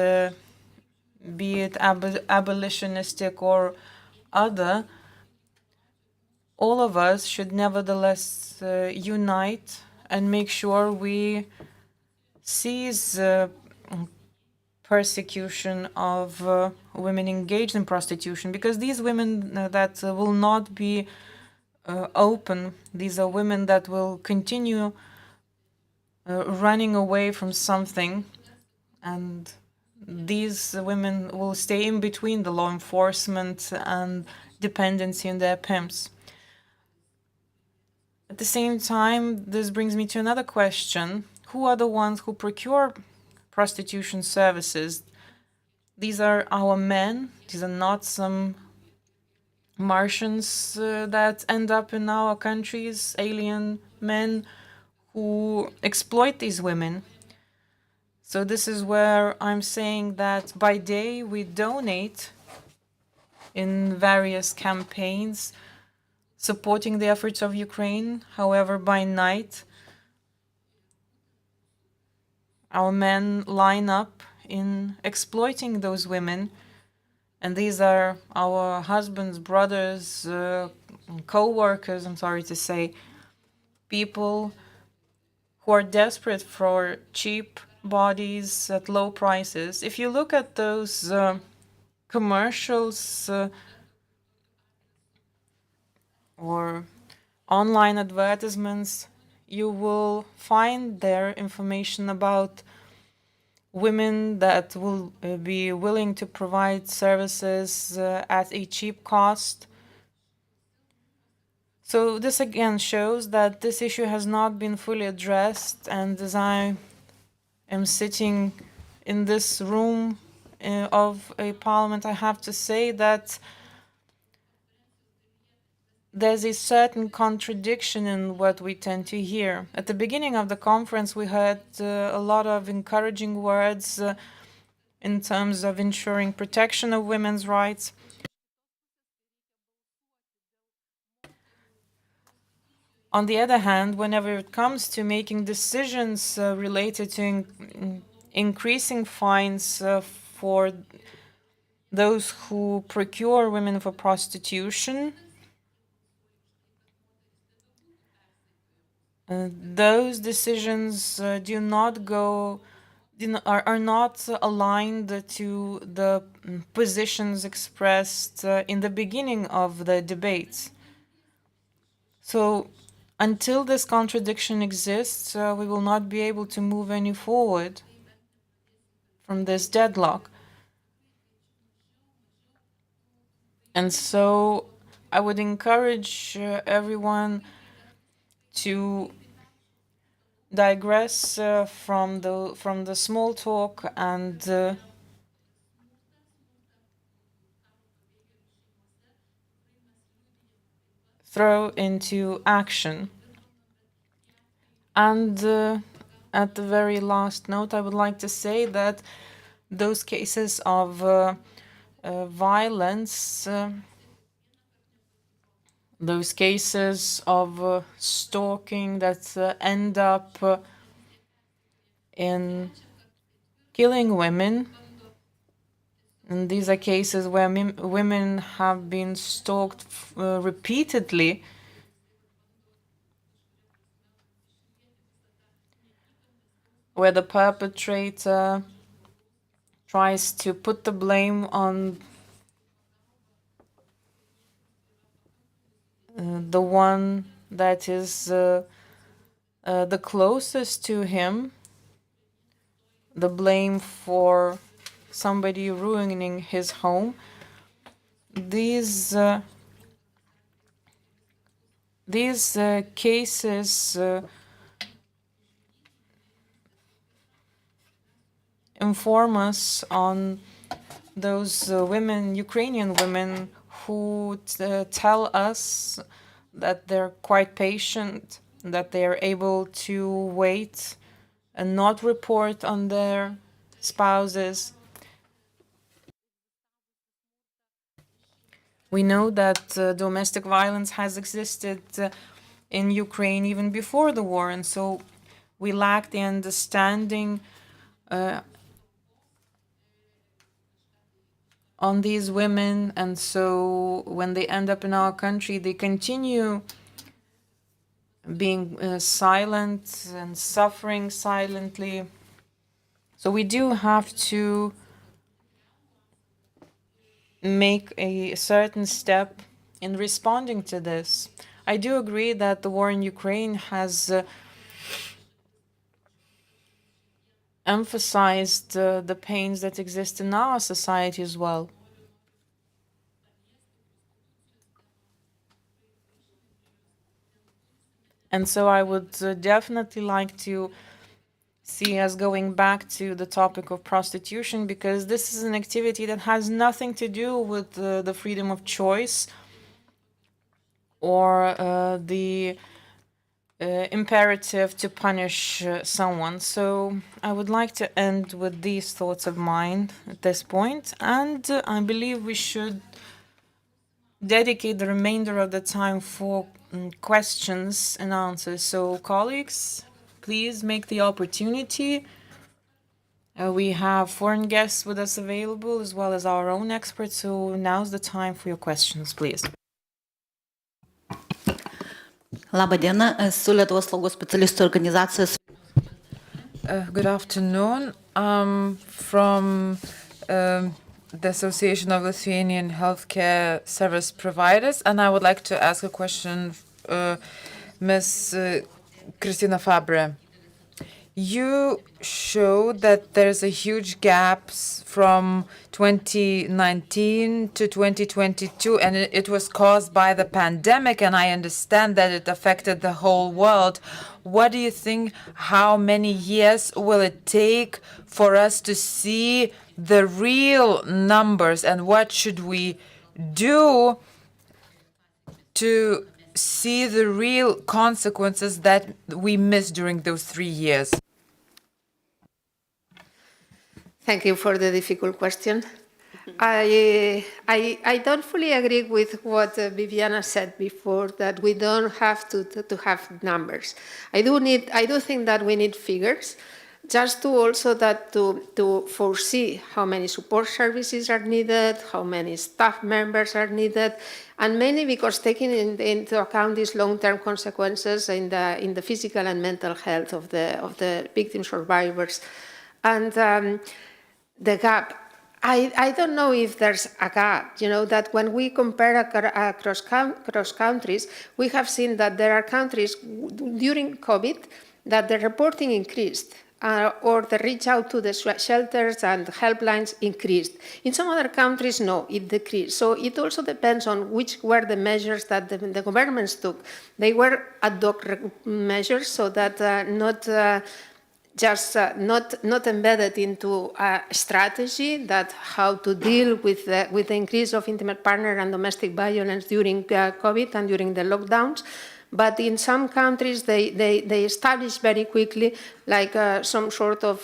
be it abolitionistic or other, all of us should nevertheless unite and make sure we cease persecution of women engaged in prostitution, because these women that will not be open, these are women that will continue running away from something, and these women will stay in between the law enforcement and dependency on their pimps. At the same time, this brings me to another question. Who are the ones who procure prostitution services? These are our men. These are not some Martians that end up in our countries, alien men who exploit these women. So this is where I'm saying that by day we donate in various campaigns supporting the efforts of Ukraine. However, by night, our men line up in exploiting those women. And these are our husbands, brothers, co-workers, I'm sorry to say, people who are desperate for cheap bodies at low prices. If you look at those commercials or online advertisements, you will find there information about women that will be willing to provide services at a cheap cost. So this again shows that this issue has not been fully addressed, and as I am sitting in this room of a parliament, I have to say that there's a certain contradiction in what we tend to hear. At the beginning of the conference, we heard a lot of encouraging words in terms of ensuring protection of women's rights. On the other hand, whenever it comes to making decisions related to increasing fines for those who procure women for prostitution, those decisions are not aligned to the positions expressed in the beginning of the debates. So until this contradiction exists, we will not be able to move any forward from this deadlock. And so I would encourage everyone to digress from the small talk and throw into action. And at the very last note, I would like to say that those cases of violence, those cases of stalking that end up in killing women, and these are cases where women have been stalked repeatedly, where the perpetrator tries to put the blame on the one that is the closest to him, the blame for somebody ruining his home. These cases inform us on those women, Ukrainian women, who tell us that they're quite patient, that they are able to wait and not report on their spouses. We know that domestic violence has existed in Ukraine even before the war, and so we lack the understanding on these women, and so when they end up in our country, they continue being silent and suffering silently. So we do have to make a certain step in responding to this. I do agree that the war in Ukraine has emphasized the pains that exist in our society as well. And so I would definitely like to see us going back to the topic of prostitution, because this is an activity that has nothing to do with the freedom of choice or the imperative to punish someone. So I would like to end with these thoughts of mine at this point, and I believe we should dedicate the remainder of the time for questions and answers. So colleagues, please make the opportunity. We have foreign guests with us available as well as our own experts, so now's the time for your questions, please.
Labą dieną, esu Lietuvos slaugos specialistų organizacijos.
Good afternoon. I'm from the Association of Lithuanian Healthcare Service Providers, and I would like to ask a question, Ms. Christina Fabre. You showed that there's a huge gap from 2019 to 2022, and it was caused by the pandemic, and I understand that it affected the whole world. What do you think, how many years will it take for us to see the real numbers, and what should we do to see the real consequences that we missed during those 3 years?
Thank you for the difficult question. I don't fully agree with what Viviana said before, that we don't have to have numbers. I do think that we need figures, just to also to foresee how many support services are needed, how many staff members are needed, and mainly because taking into account these long-term consequences in the physical and mental health of the victim survivors. And the gap, I don't know if there's a gap, that when we compare across countries, we have seen that there are countries during COVID that the reporting increased, or the reach out to the shelters and helplines increased. In some other countries, no, it decreased. So it also depends on which were the measures that the governments took. They were ad hoc measures, so that not embedded into a strategy that how to deal with the increase of intimate partner and domestic violence during COVID and during the lockdowns. But in some countries, they established very quickly, like some sort of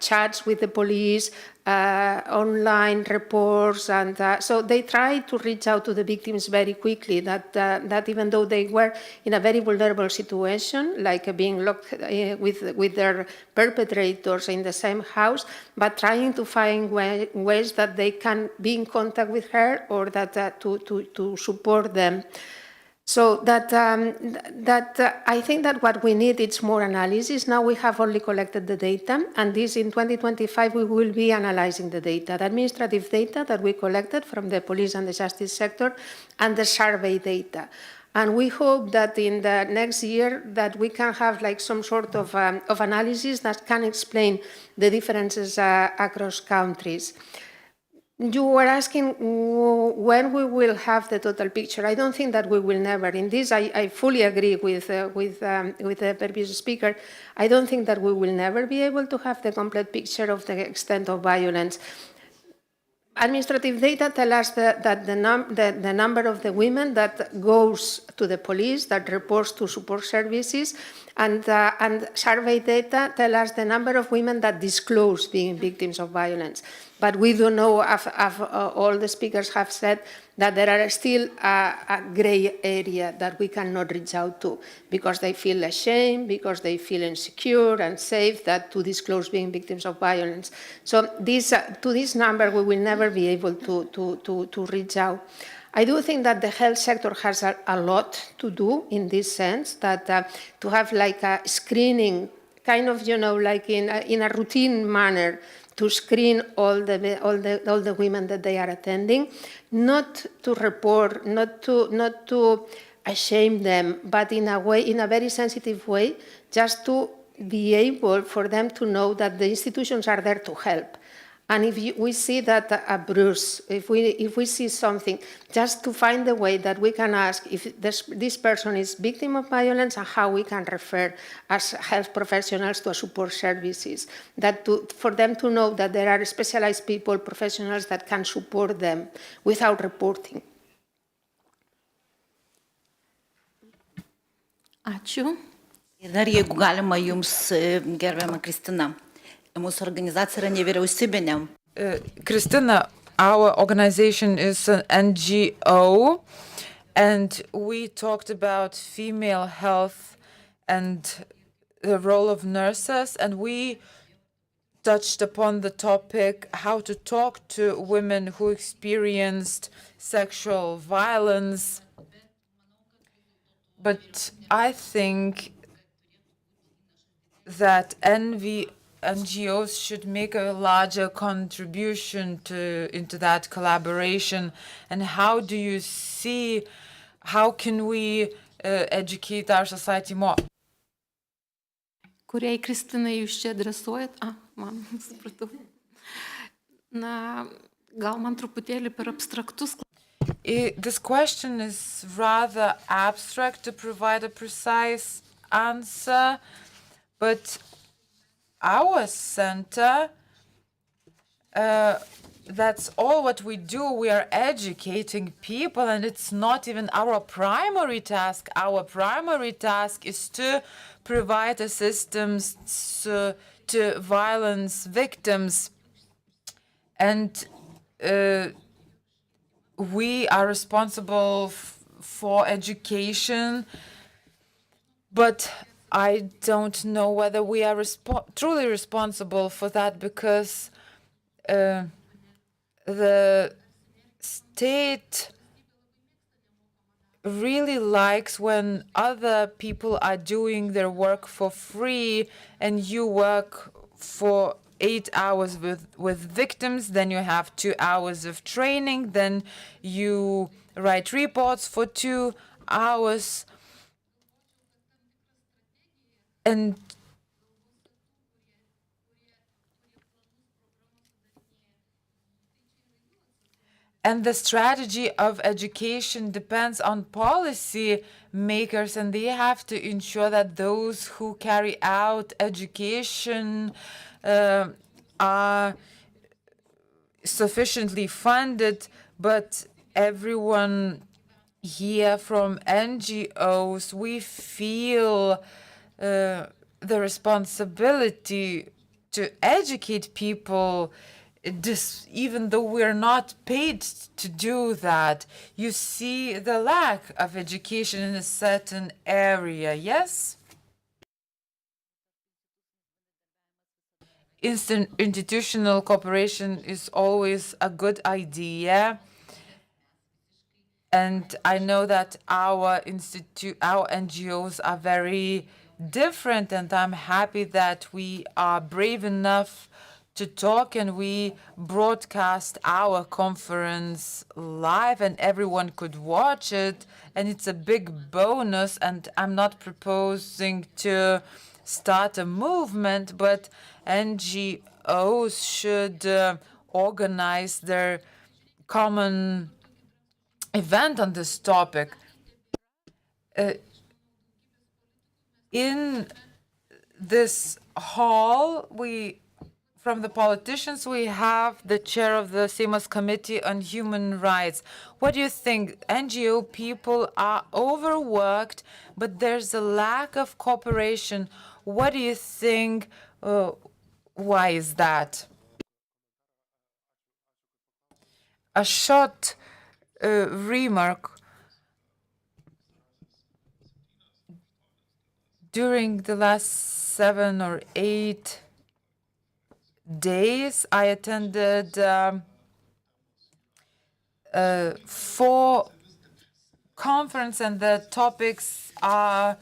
chats with the police, online reports, and so they tried to reach out to the victims very quickly, that even though they were in a very vulnerable situation, like being locked with their perpetrators in the same house, but trying to find ways that they can be in contact with her, or that to support them. So that I think that what we need is more analysis. Now we have only collected the data, and this in 2025 we will be analyzing the data, the administrative data that we collected from the police and the justice sector, and the survey data. And we hope that in the next year that we can have like some sort of analysis that can explain the differences across countries. You were asking when we will have the total picture. I don't think that we will never. In this, I fully agree with the previous speaker. I don't think that we will never be able to have the complete picture of the extent of violence. Administrative data tell us that the number of the women that goes to the police, that reports to support services, and survey data tell us the number of women that disclose being victims of violence. But we do know, all the speakers have said, that there are still a gray area that we cannot reach out to, because they feel ashamed, because they feel insecure and safe to disclose being victims of violence. So to this number, we will never be able to reach out. I do think that the health sector has a lot to do in this sense, that to have like a screening, kind of, like in a routine manner, to screen all the women that they are attending, not to report, not to shame them, but in a way, in a very sensitive way, just to be able for them to know that the institutions are there to help. And if we see that a bruise, if we see something, just to find a way that we can ask if this person is victim of violence and how we can refer as health professionals to support services, for them to know that there are specialized people, professionals that can support them without reporting.
Ačiū.
Ir dar jeigu galima jums, gerbiama Kristina, mūsų organizacija yra nevyriausybinė.
Christina, our organization is an NGO, and we talked about female health and the role of nurses, and we touched upon the topic how to talk to women who experienced sexual violence. But I think that NGOs should make a larger contribution into that collaboration. And how do you see, how can we educate our society more?
Kuriai Kristinai jūs čia adresuojat? Man, supratau. Na, gal man truputėlį per abstraktus.
This question is rather abstract to provide a precise answer, but our center, that's all what we do. We are educating people, and it's not even our primary task. Our primary task is to provide assistance to violence victims. And we are responsible for education, but I don't know whether we are truly responsible for that, because the state really likes when other people are doing their work for free and you work for 8 hours with victims, then you have 2 hours of training, then you write reports for 2 hours. And the strategy of education depends on policy makers, and they have to ensure that those who carry out education are sufficiently funded. But everyone here from NGOs, we feel the responsibility to educate people, even though we're not paid to do that. You see the lack of education in a certain area, yes? Institutional cooperation is always a good idea. And I know that our NGOs are very different, and I'm happy that we are brave enough to talk, and we broadcast our conference live and everyone could watch it, and it's a big bonus. And I'm not proposing to start a movement, but NGOs should organize their common event on this topic. In this hall, from the politicians, we have the chair of the Seimas Committee on Human Rights. What do you think? NGO people are overworked, but there's a lack of cooperation. What do you think? Why is that? A short remark. During the last 7 or 8 days, I attended 4 conferences, and the topics are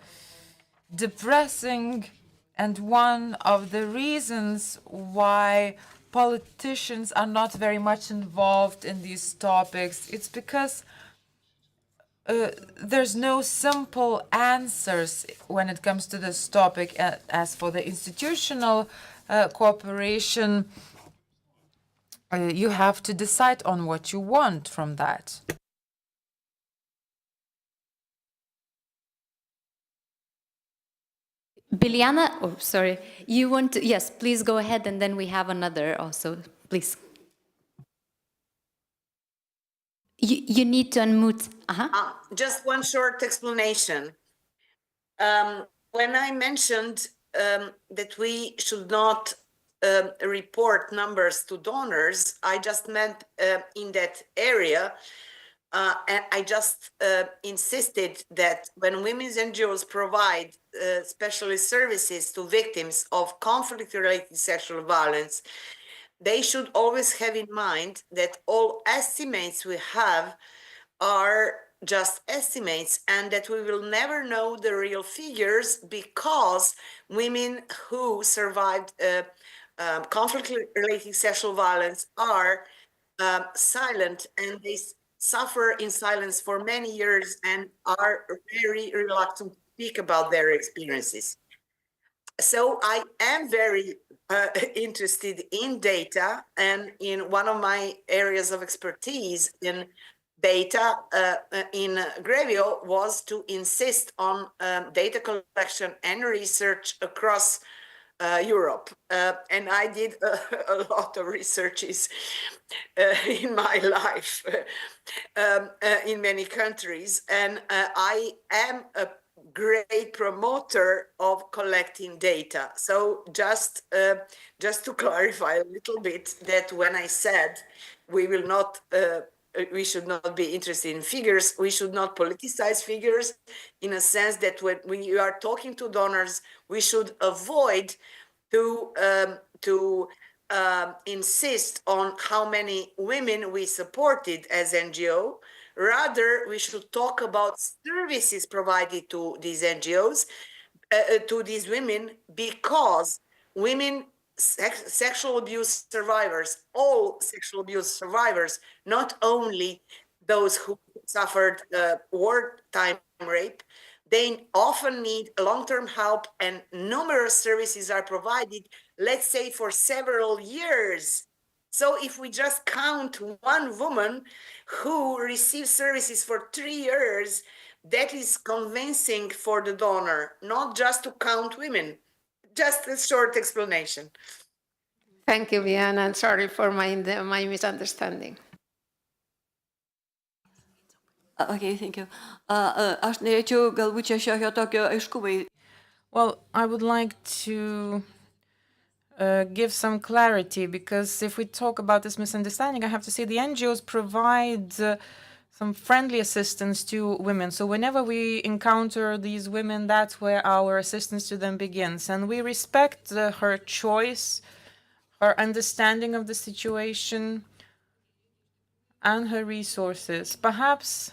depressing. And one of the reasons why politicians are not very much involved in these topics, it's because there's no simple answers when it comes to this topic. As for the institutional cooperation, you have to decide on what you want from that.
Biljana, oh, sorry. You want to, yes, please go ahead, and then we have another also, please. You need to unmute.
Just one short explanation. When I mentioned that we should not report numbers to donors, I just meant in that area. And I just insisted that when women's NGOs provide specialist services to victims of conflict-related sexual violence, they should always have in mind that all estimates we have are just estimates, and that we will never know the real figures, because women who survived conflict-related sexual violence are silent, and they suffer in silence for many years and are very reluctant to speak about their experiences. So I am very interested in data, and in one of my areas of expertise in data in Grevio was to insist on data collection and research across Europe. And I did a lot of researches in my life in many countries. And I am a great promoter of collecting data. So just to clarify a little bit, that when I said we should not be interested in figures, we should not politicize figures, in a sense that when you are talking to donors, we should avoid to insist on how many women we supported as NGO. Rather, we should talk about services provided to these NGOs, to these women, because women sexual abuse survivors, all sexual abuse survivors, not only those who suffered wartime rape, they often need long-term help, and numerous services are provided, let's say, for several years. So if we just count one woman who receives services for 3 years, that is convincing for the donor, not just to count women. Just a short explanation.
Thank you, Biljana, and sorry for my misunderstanding.
Okay, thank you. Aš norėčiau galbūt čia šiokio tokio aiškumai.
Well, I would like to give some clarity, because if we talk about this misunderstanding, I have to say the NGOs provide some friendly assistance to women. So whenever we encounter these women, that's where our assistance to them begins. And we respect her choice, her understanding of the situation, and her resources. Perhaps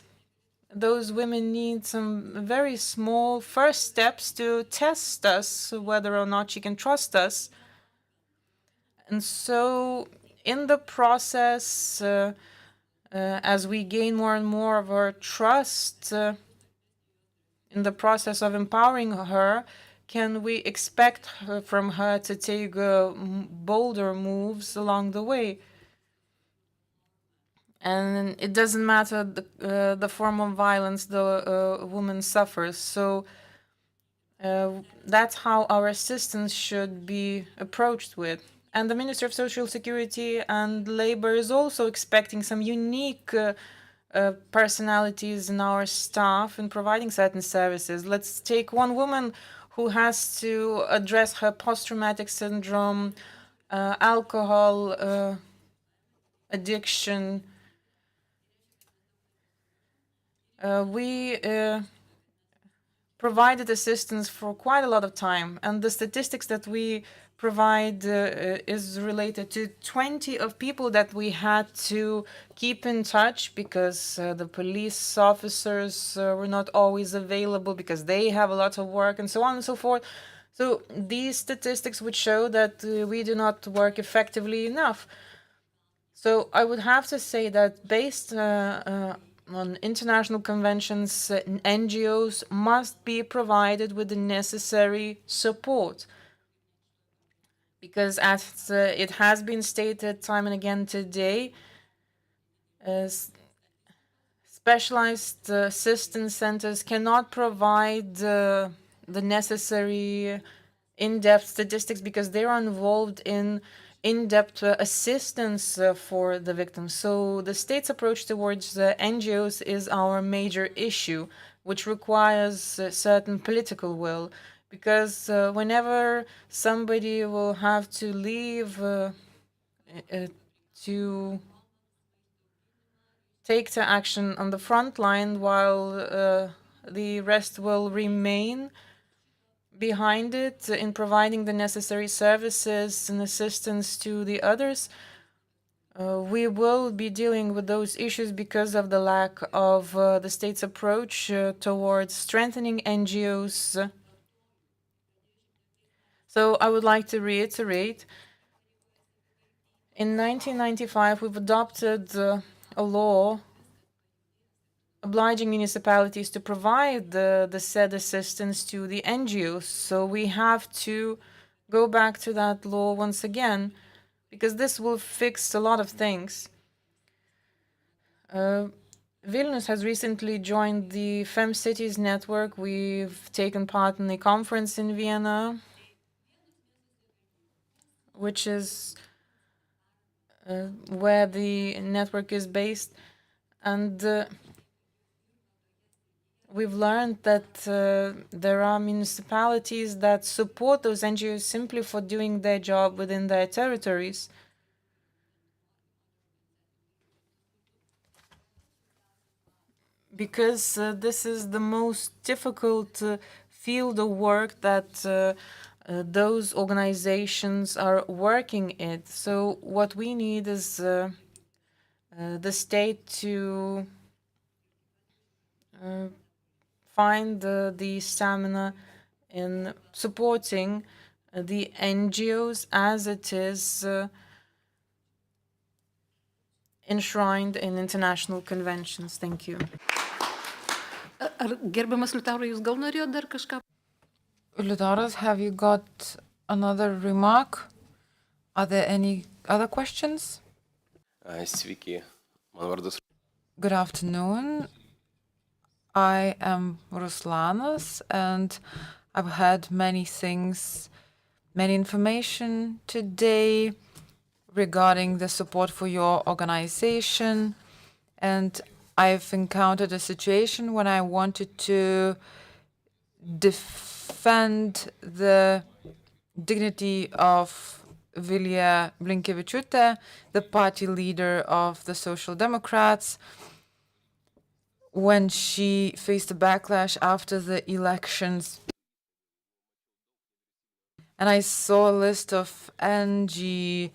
those women need some very small first steps to test us whether or not she can trust us. And so in the process, as we gain more and more of her trust, in the process of empowering her, can we expect from her to take bolder moves along the way? And it doesn't matter the form of violence the woman suffers. So that's how our assistance should be approached with. And the Ministry of Social Security and Labor is also expecting some unique personalities in our staff in providing certain services. Let's take one woman who has to address her post-traumatic syndrome, alcohol addiction. We provided assistance for quite a lot of time, and the statistics that we provide is related to 20 of people that we had to keep in touch because the police officers were not always available because they have a lot of work, and so on and so forth. So these statistics would show that we do not work effectively enough. So I would have to say that based on international conventions, NGOs must be provided with the necessary support. Because as it has been stated time and again today, specialized assistance centers cannot provide the necessary in-depth statistics because they are involved in in-depth assistance for the victims. So the state's approach towards NGOs is our major issue, which requires a certain political will. Because whenever somebody will have to leave to take the action on the front line while the rest will remain behind it in providing the necessary services and assistance to the others, we will be dealing with those issues because of the lack of the state's approach towards strengthening NGOs. So I would like to reiterate, in 1995 we've adopted a law obliging municipalities to provide the said assistance to the NGOs. So we have to go back to that law once again, because this will fix a lot of things. Vilnius has recently joined the Fem Cities network. We've taken part in a conference in Vienna, which is where the network is based. And we've learned that there are municipalities that support those NGOs simply for doing their job within their territories. Because this is the most difficult field of work that those organizations are working in. So what we need is the state to find the stamina in supporting the NGOs as it is enshrined in international conventions. Thank you.
Gerbiamas Liutaurai, jūs gal norėjot dar kažką?
Liutauras, have you got another remark? Are there any other questions?
Sveiki, mano vardas.
Good afternoon. I am Ruslanas, and I've had many things, many information today regarding the support for your organization. And I've encountered a situation when I wanted to defend the dignity of Vilija Blinkevičiūtė, the party leader of the Social Democrats, when she faced a backlash after the elections. And I saw a list of NGOs,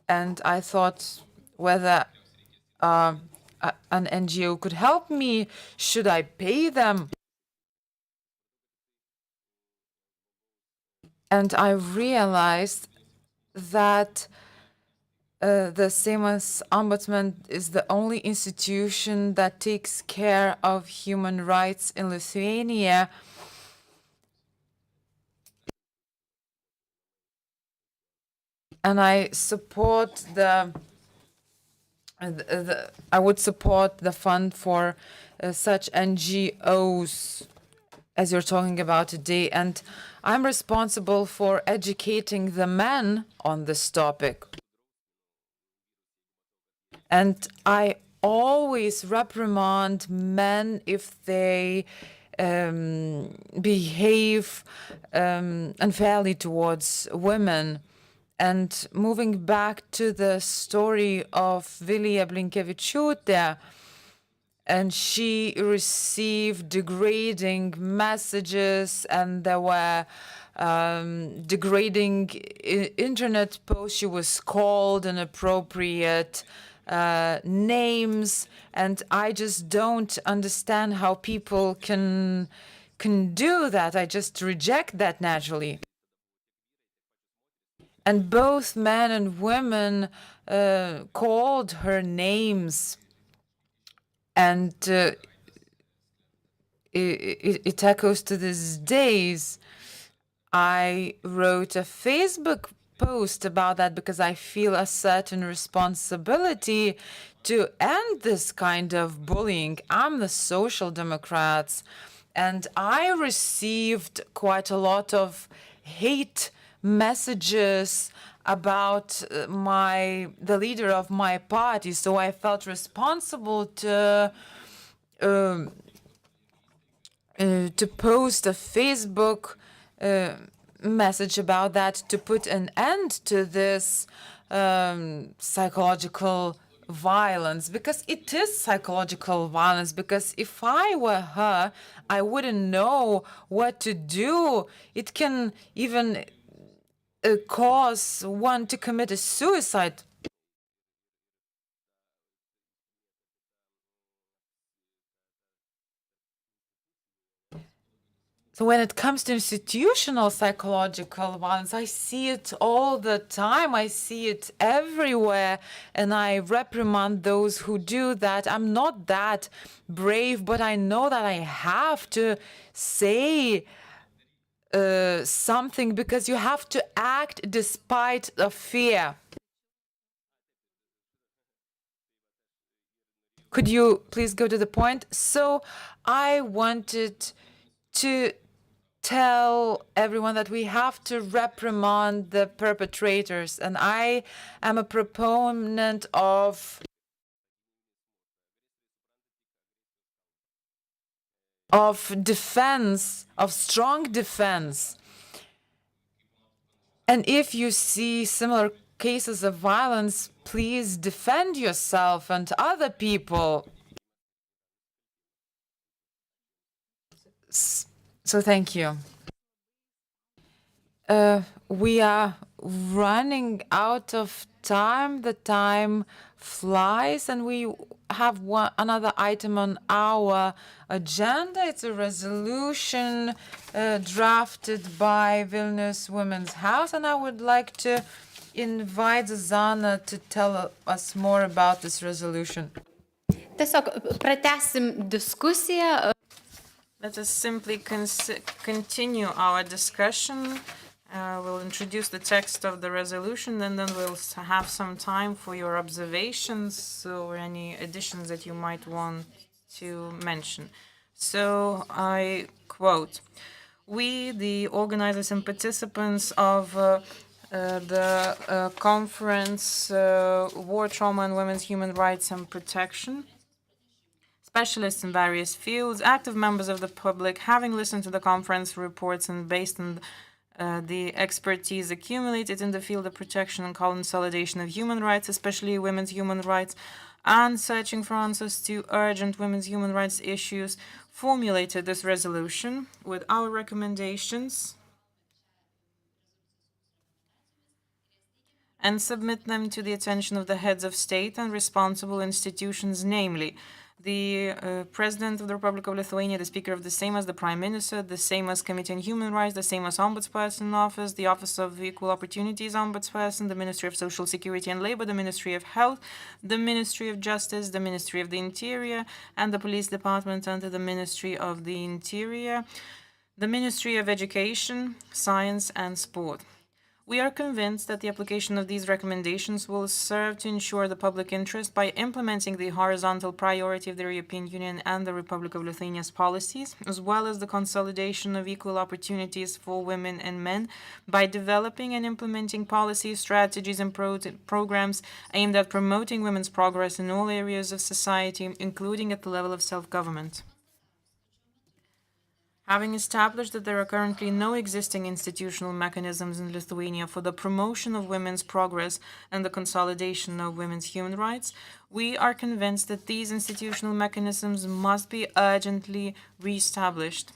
and I thought whether an NGO could help me. Should I pay them? And I realized that the Seimas Ombudsman is the only institution that takes care of human rights in Lithuania. And I support I would support the fund for such NGOs as you're talking about today. And I'm responsible for educating the men on this topic. And I always reprimand men if they behave unfairly towards women. And moving back to the story of Vilija Blinkevičiūtė, and she received degrading messages, and there were degrading internet posts. She was called inappropriate names, and I just don't understand how people can do that. I just reject that naturally. And both men and women called her names. And it echoes to these days. I wrote a Facebook post about that because I feel a certain responsibility to end this kind of bullying. I'm the Social Democrats, and I received quite a lot of hate messages about the leader of my party, so I felt responsible to post a Facebook message about that, to put an end to this psychological violence, because it is psychological violence. Because if I were her, I wouldn't know what to do. It can even cause one to commit a suicide. So when it comes to institutional psychological violence, I see it all the time. I see it everywhere, and I reprimand those who do that. I'm not that brave, but I know that I have to say something, because you have to act despite the fear. Could you please go to the point? So I wanted to tell everyone that we have to reprimand the perpetrators, and I am a proponent of defense, of strong defense. And if you see similar cases of violence, please defend yourself and other people. So thank you. We are running out of time. The time flies, and we have another item on our agenda. It's a resolution drafted by Vilnius Women's House, and I would like to invite Zuzana to tell us more about this resolution.
Tiesiog pratęsim diskusiją.
Let us simply continue our discussion. We'll introduce the text of the resolution, and then we'll have some time for your observations or any additions that you might want to mention. So I quote, "We, the organizers and participants of the conference, War, Trauma and Women's Human Rights and Protection, specialists in various fields, active members of the public, having listened to the conference reports and based on the expertise accumulated in the field of protection and consolidation of human rights, especially women's human rights, and searching for answers to urgent women's human rights issues, formulated this resolution with our recommendations and submit them to the attention of the heads of state and responsible institutions, namely the President of the Republic of Lithuania, the Speaker of the Seimas, the Prime Minister, the Seimas Committee on Human Rights, the Seimas Ombudsperson Office, the Office of Equal Opportunities Ombudsperson, the Ministry of Social Security and Labor, the Ministry of Health, the Ministry of Justice, the Ministry of the Interior, and the Police Department under the Ministry of the Interior, the Ministry of Education, Science and Sport. We are convinced that the application of these recommendations will serve to ensure the public interest by implementing the horizontal priority of the European Union and the Republic of Lithuania's policies, as well as the consolidation of equal opportunities for women and men by developing and implementing policies, strategies, and programs aimed at promoting women's progress in all areas of society, including at the level of self-government. Having established that there are currently no existing institutional mechanisms in Lithuania for the promotion of women's progress and the consolidation of women's human rights, we are convinced that these institutional mechanisms must be urgently re-established.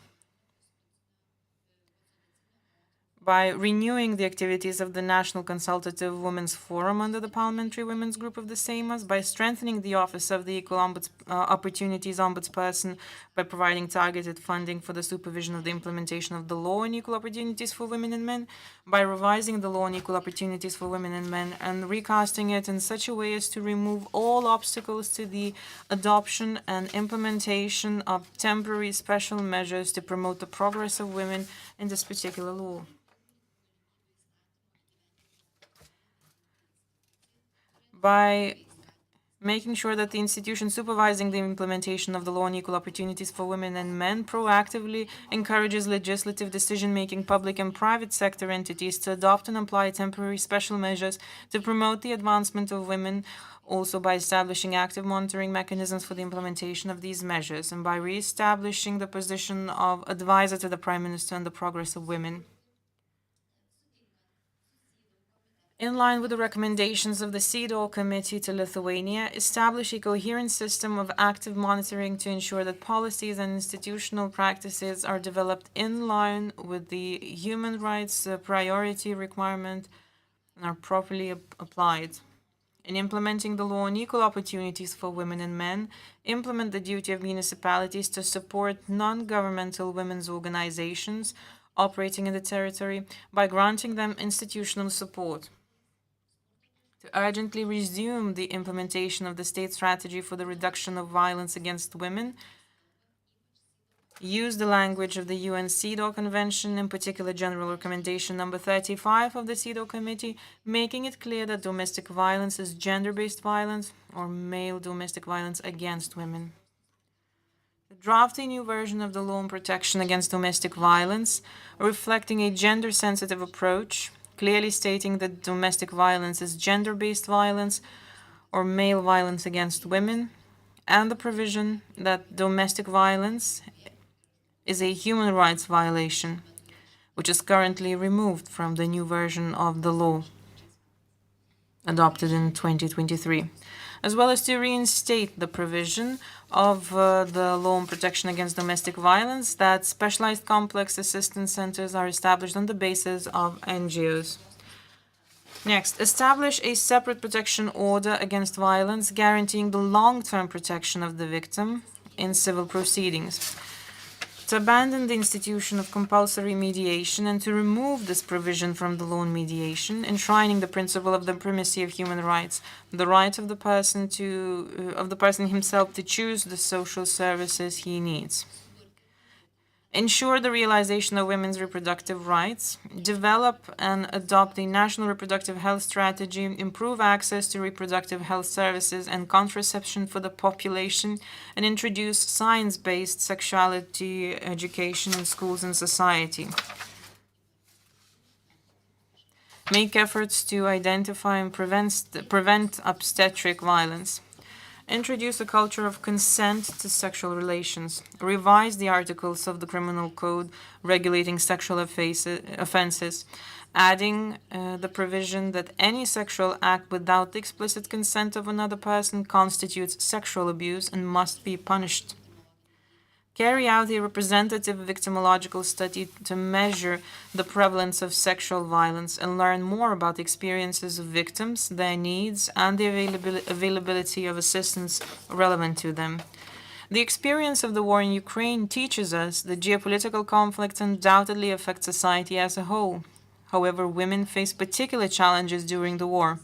by renewing the activities of the National Consultative Women's Forum under the Parliamentary Women's Group of the Seimas, by strengthening the Office of the Equal Opportunities Ombudsperson, by providing targeted funding for the supervision of the implementation of the law on equal opportunities for women and men, by revising the law on equal opportunities for women and men and recasting it in such a way as to remove all obstacles to the adoption and implementation of temporary special measures to promote the progress of women in this particular law. By making sure that the institution supervising the implementation of the law on equal opportunities for women and men proactively encourages legislative decision-making public and private sector entities to adopt and apply temporary special measures to promote the advancement of women, also by establishing active monitoring mechanisms for the implementation of these measures, and by re-establishing the position of advisor to the Prime Minister on the progress of women. In line with the recommendations of the CEDAW Committee to Lithuania, establish a coherent system of active monitoring to ensure that policies and institutional practices are developed in line with the human rights priority requirement and are properly applied. In implementing the law on equal opportunities for women and men, implement the duty of municipalities to support non-governmental women's organizations operating in the territory by granting them institutional support. To urgently resume the implementation of the state strategy for the reduction of violence against women, use the language of the UN CEDAW Convention, in particular General Recommendation number 35 of the CEDAW Committee, making it clear that domestic violence is gender-based violence or male domestic violence against women. Draft a new version of the law on protection against domestic violence, reflecting a gender-sensitive approach, clearly stating that domestic violence is gender-based violence or male violence against women, and the provision that domestic violence is a human rights violation, which is currently removed from the new version of the law adopted in 2023, as well as to reinstate the provision of the law on protection against domestic violence that specialized complex assistance centers are established on the basis of NGOs. Next, establish a separate protection order against violence, guaranteeing the long-term protection of the victim in civil proceedings. To abandon the institution of compulsory mediation and to remove this provision from the law on mediation, enshrining the principle of the primacy of human rights, the right of the person himself to choose the social services he needs. Ensure the realization of women's reproductive rights, develop and adopt a national reproductive health strategy, improve access to reproductive health services and contraception for the population, and introduce science-based sexuality education in schools and society. Make efforts to identify and prevent obstetric violence. Introduce a culture of consent to sexual relations. Revise the articles of the Criminal Code regulating sexual offenses, adding the provision that any sexual act without the explicit consent of another person constitutes sexual abuse and must be punished. Carry out a representative victimological study to measure the prevalence of sexual violence and learn more about the experiences of victims, their needs, and the availability of assistance relevant to them. The experience of the war in Ukraine teaches us that geopolitical conflicts undoubtedly affect society as a whole. However, women face particular challenges during the war,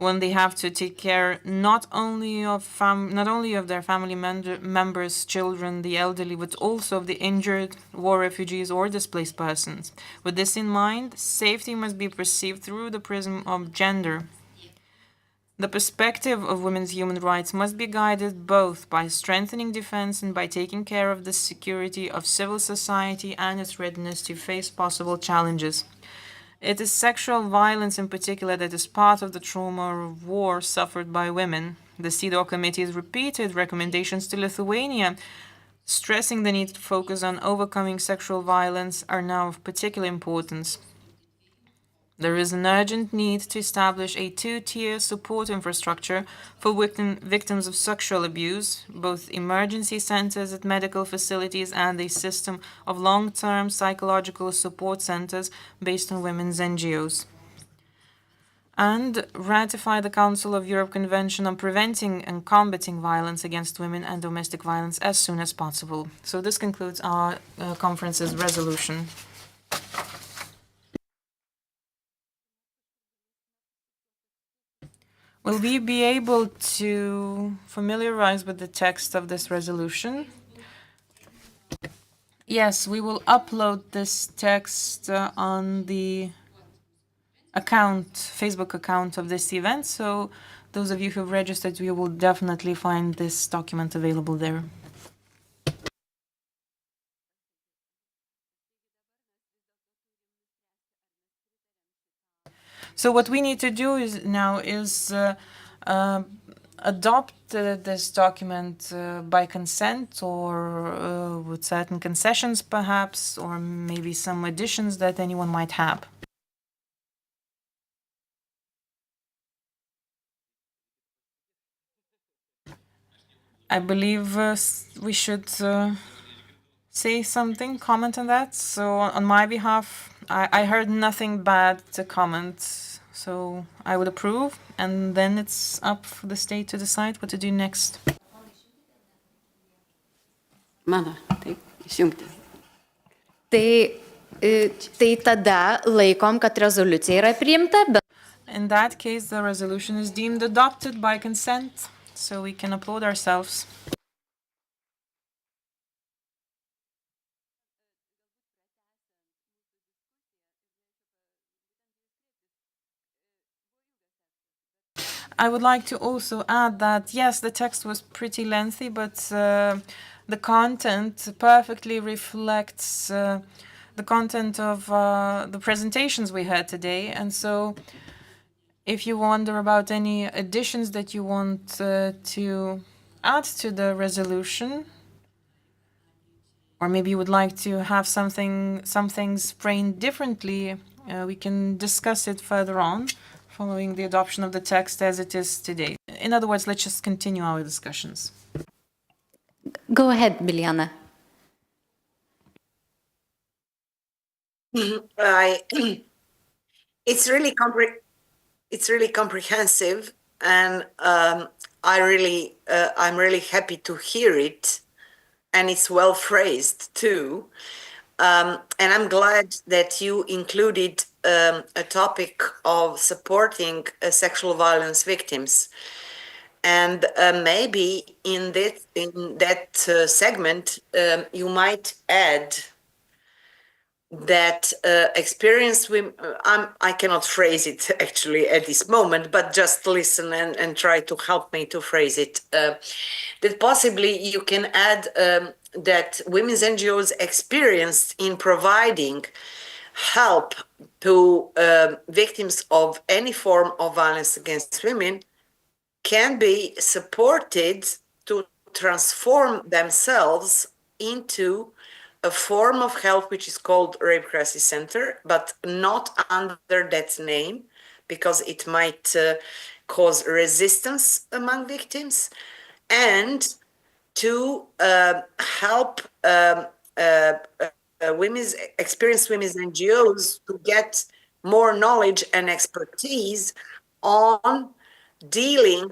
when they have to take care not only of their family members, children, the elderly, but also of the injured, war refugees, or displaced persons. With this in mind, safety must be perceived through the prism of gender. The perspective of women's human rights must be guided both by strengthening defense and by taking care of the security of civil society and its readiness to face possible challenges. It is sexual violence in particular that is part of the trauma of war suffered by women. The CEDAW Committee's repeated recommendations to Lithuania, stressing the need to focus on overcoming sexual violence, are now of particular importance. There is an urgent need to establish a two-tier support infrastructure for victims of sexual abuse, both emergency centers at medical facilities and a system of long-term psychological support centers based on women's NGOs. And ratify the Council of Europe Convention on Preventing and Combating Violence Against Women and Domestic Violence as soon as possible. So this concludes our conference's resolution. Will we be able to familiarize with the text of this resolution? Yes, we will upload this text on the Facebook account of this event, so those of you who have registered, you will definitely find this document available there. So what we need to do is adopt this document by consent or with certain concessions perhaps, or maybe some additions that anyone might have. I believe we should say something, comment on that. So on my behalf, I heard nothing bad to comment, so I would approve, and then it's up for the state to decide what to do next.
Mano, taip, išjungti.
Tai tada laikom, kad rezoliucija yra priimta, bet...
In that case, the resolution is deemed adopted by consent, so we can applaud ourselves. I would like to also add that, yes, the text was pretty lengthy, but the content perfectly reflects the content of the presentations we had today. And so if you wonder about any additions that you want to add to the resolution, or maybe you would like to have some things framed differently, we can discuss it further on, following the adoption of the text as it is today. In other words, let's just continue our discussions.
Go ahead, Biljana.
It's really comprehensive, and I'm really happy to hear it, and it's well phrased too. And I'm glad that you included a topic of supporting sexual violence victims. And maybe in that segment, you might add that experienced women, I cannot phrase it actually at this moment, but just listen and try to help me to phrase it. That possibly you can add that women's NGOs experienced in providing help to victims of any form of violence against women can be supported to transform themselves into a form of help which is called Rape Crisis Center, but not under that name, because it might cause resistance among victims, and to help experienced women's NGOs to get more knowledge and expertise on dealing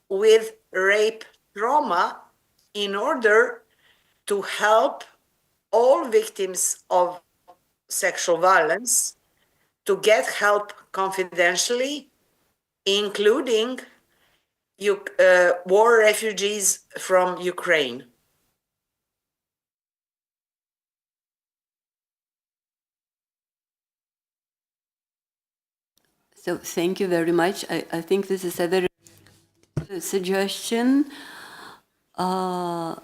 with rape trauma in order to help all victims of sexual violence to get help confidentially, including war refugees from Ukraine.
So thank you very much. I think this is a very good suggestion, and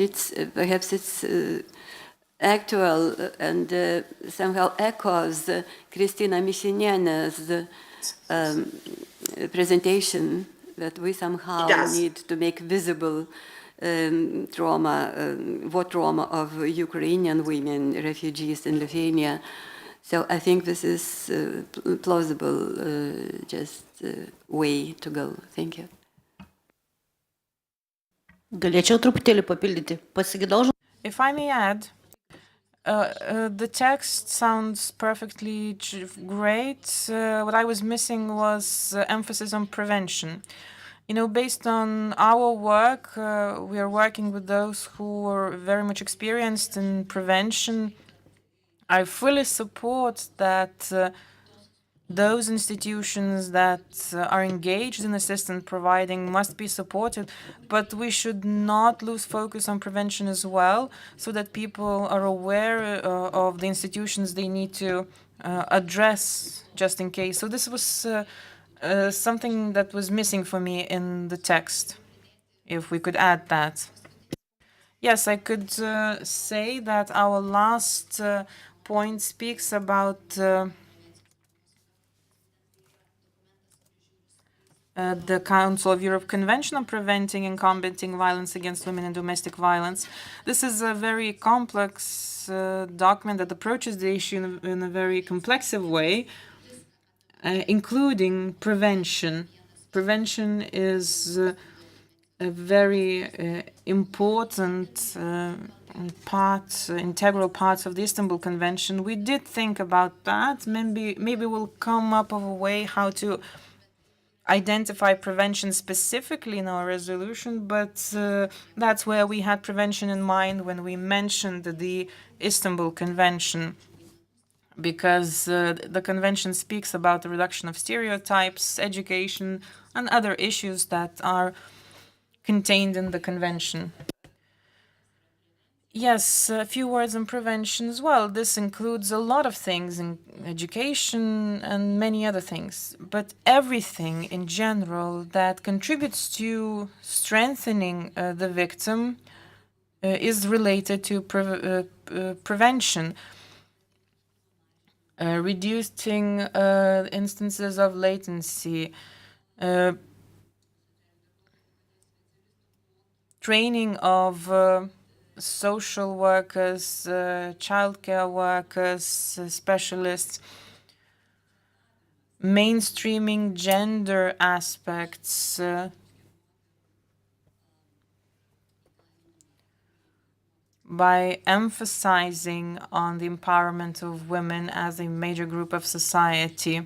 it's perhaps it's actual and somehow echoes Kristina Mišinienė's presentation, that we somehow need to make visible war trauma of Ukrainian women, refugees in Lithuania. So I think this is plausible way to go. Thank you.
Galėčiau truputėlį papildyti. Pasigėdau.
If I may add, the text sounds perfectly great. What I was missing was emphasis on prevention. You know, based on our work, we are working with those who are very much experienced in prevention. I fully support that those institutions that are engaged in assistance providing must be supported, but we should not lose focus on prevention as well, so that people are aware of the institutions they need to address just in case. So this was something that was missing for me in the text, if we could add that. Yes, I could say that our last point speaks about the Council of Europe Convention on Preventing and Combating Violence Against Women and Domestic Violence. This is a very complex document that approaches the issue in a very complex way, including prevention. Prevention is a very important integral part of the Istanbul Convention. We did think about that. Maybe we'll come up with a way how to identify prevention specifically in our resolution, but that's where we had prevention in mind when we mentioned the Istanbul Convention, because the convention speaks about the reduction of stereotypes, education, and other issues that are contained in the convention. Yes, a few words on prevention as well. This includes a lot of things in education and many other things, but everything in general that contributes to strengthening the victim is related to prevention. Reducing instances of latency, training of social workers, childcare workers, specialists, mainstreaming gender aspects, by emphasizing on the empowerment of women as a major group of society.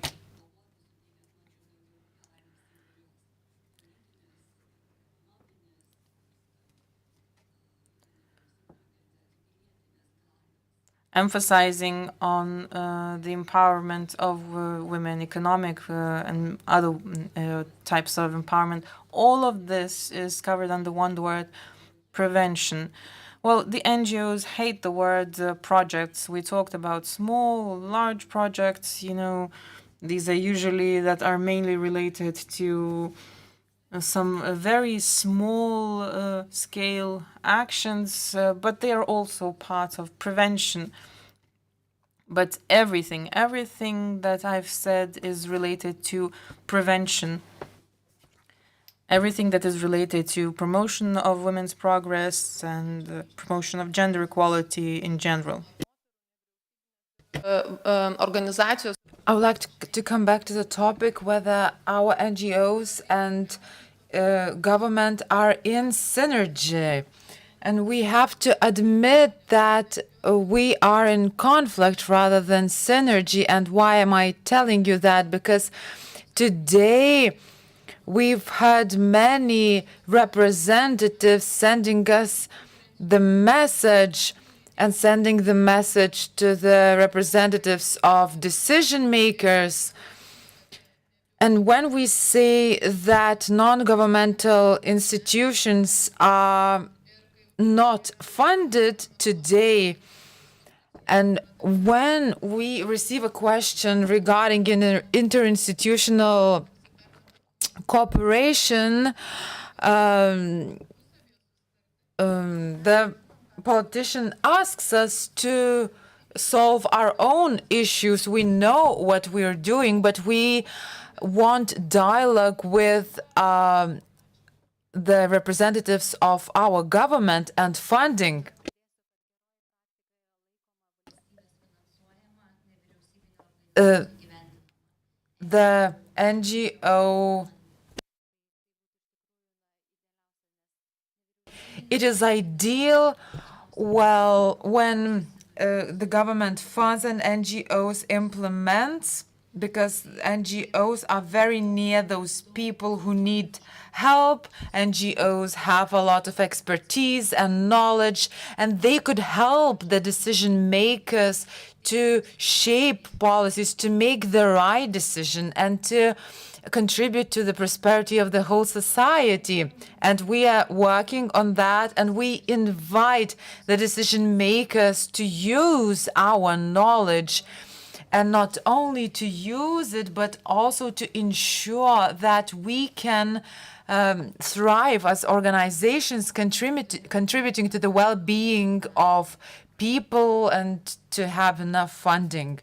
Emphasizing on the empowerment of women, economic and other types of empowerment. All of this is covered under one word, prevention. Well, the NGOs hate the word projects. We talked about small, large projects, you know, these are usually that are mainly related to some very small scale actions, but they are also part of prevention. But everything that I've said is related to prevention. Everything that is related to promotion of women's progress and promotion of gender equality in general.
I would like to come back to the topic whether our NGOs and government are in synergy. And we have to admit that we are in conflict rather than synergy. And why am I telling you that? Because today we've had many representatives sending us the message and sending the message to the representatives of decision makers. And when we say that non-governmental institutions are not funded today, and when we receive a question regarding interinstitutional cooperation, the politician asks us to solve our own issues. We know what we're doing, but we want dialogue with the representatives of our government and funding. the NGO, it is ideal, well, when the government funds and NGOs implements, because NGOs are very near those people who need help. NGOs have a lot of expertise and knowledge, and they could help the decision makers to shape policies, to make the right decision, and to contribute to the prosperity of the whole society. And we are working on that, and we invite the decision makers to use our knowledge, and not only to use it, but also to ensure that we can thrive as organizations, contributing to the well-being of people and to have enough funding.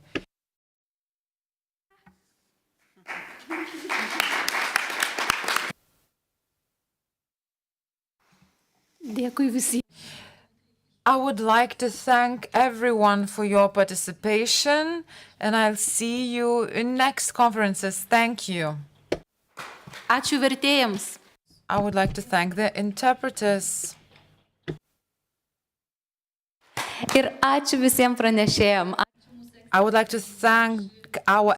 Dėkui visi.
I would like to thank everyone for your participation, and I'll see you in next conferences. Thank you.
Ačiū vertėjams.
I would like to thank the interpreters.
Ir ačiū visiems pranešėjams.
I would like to thank our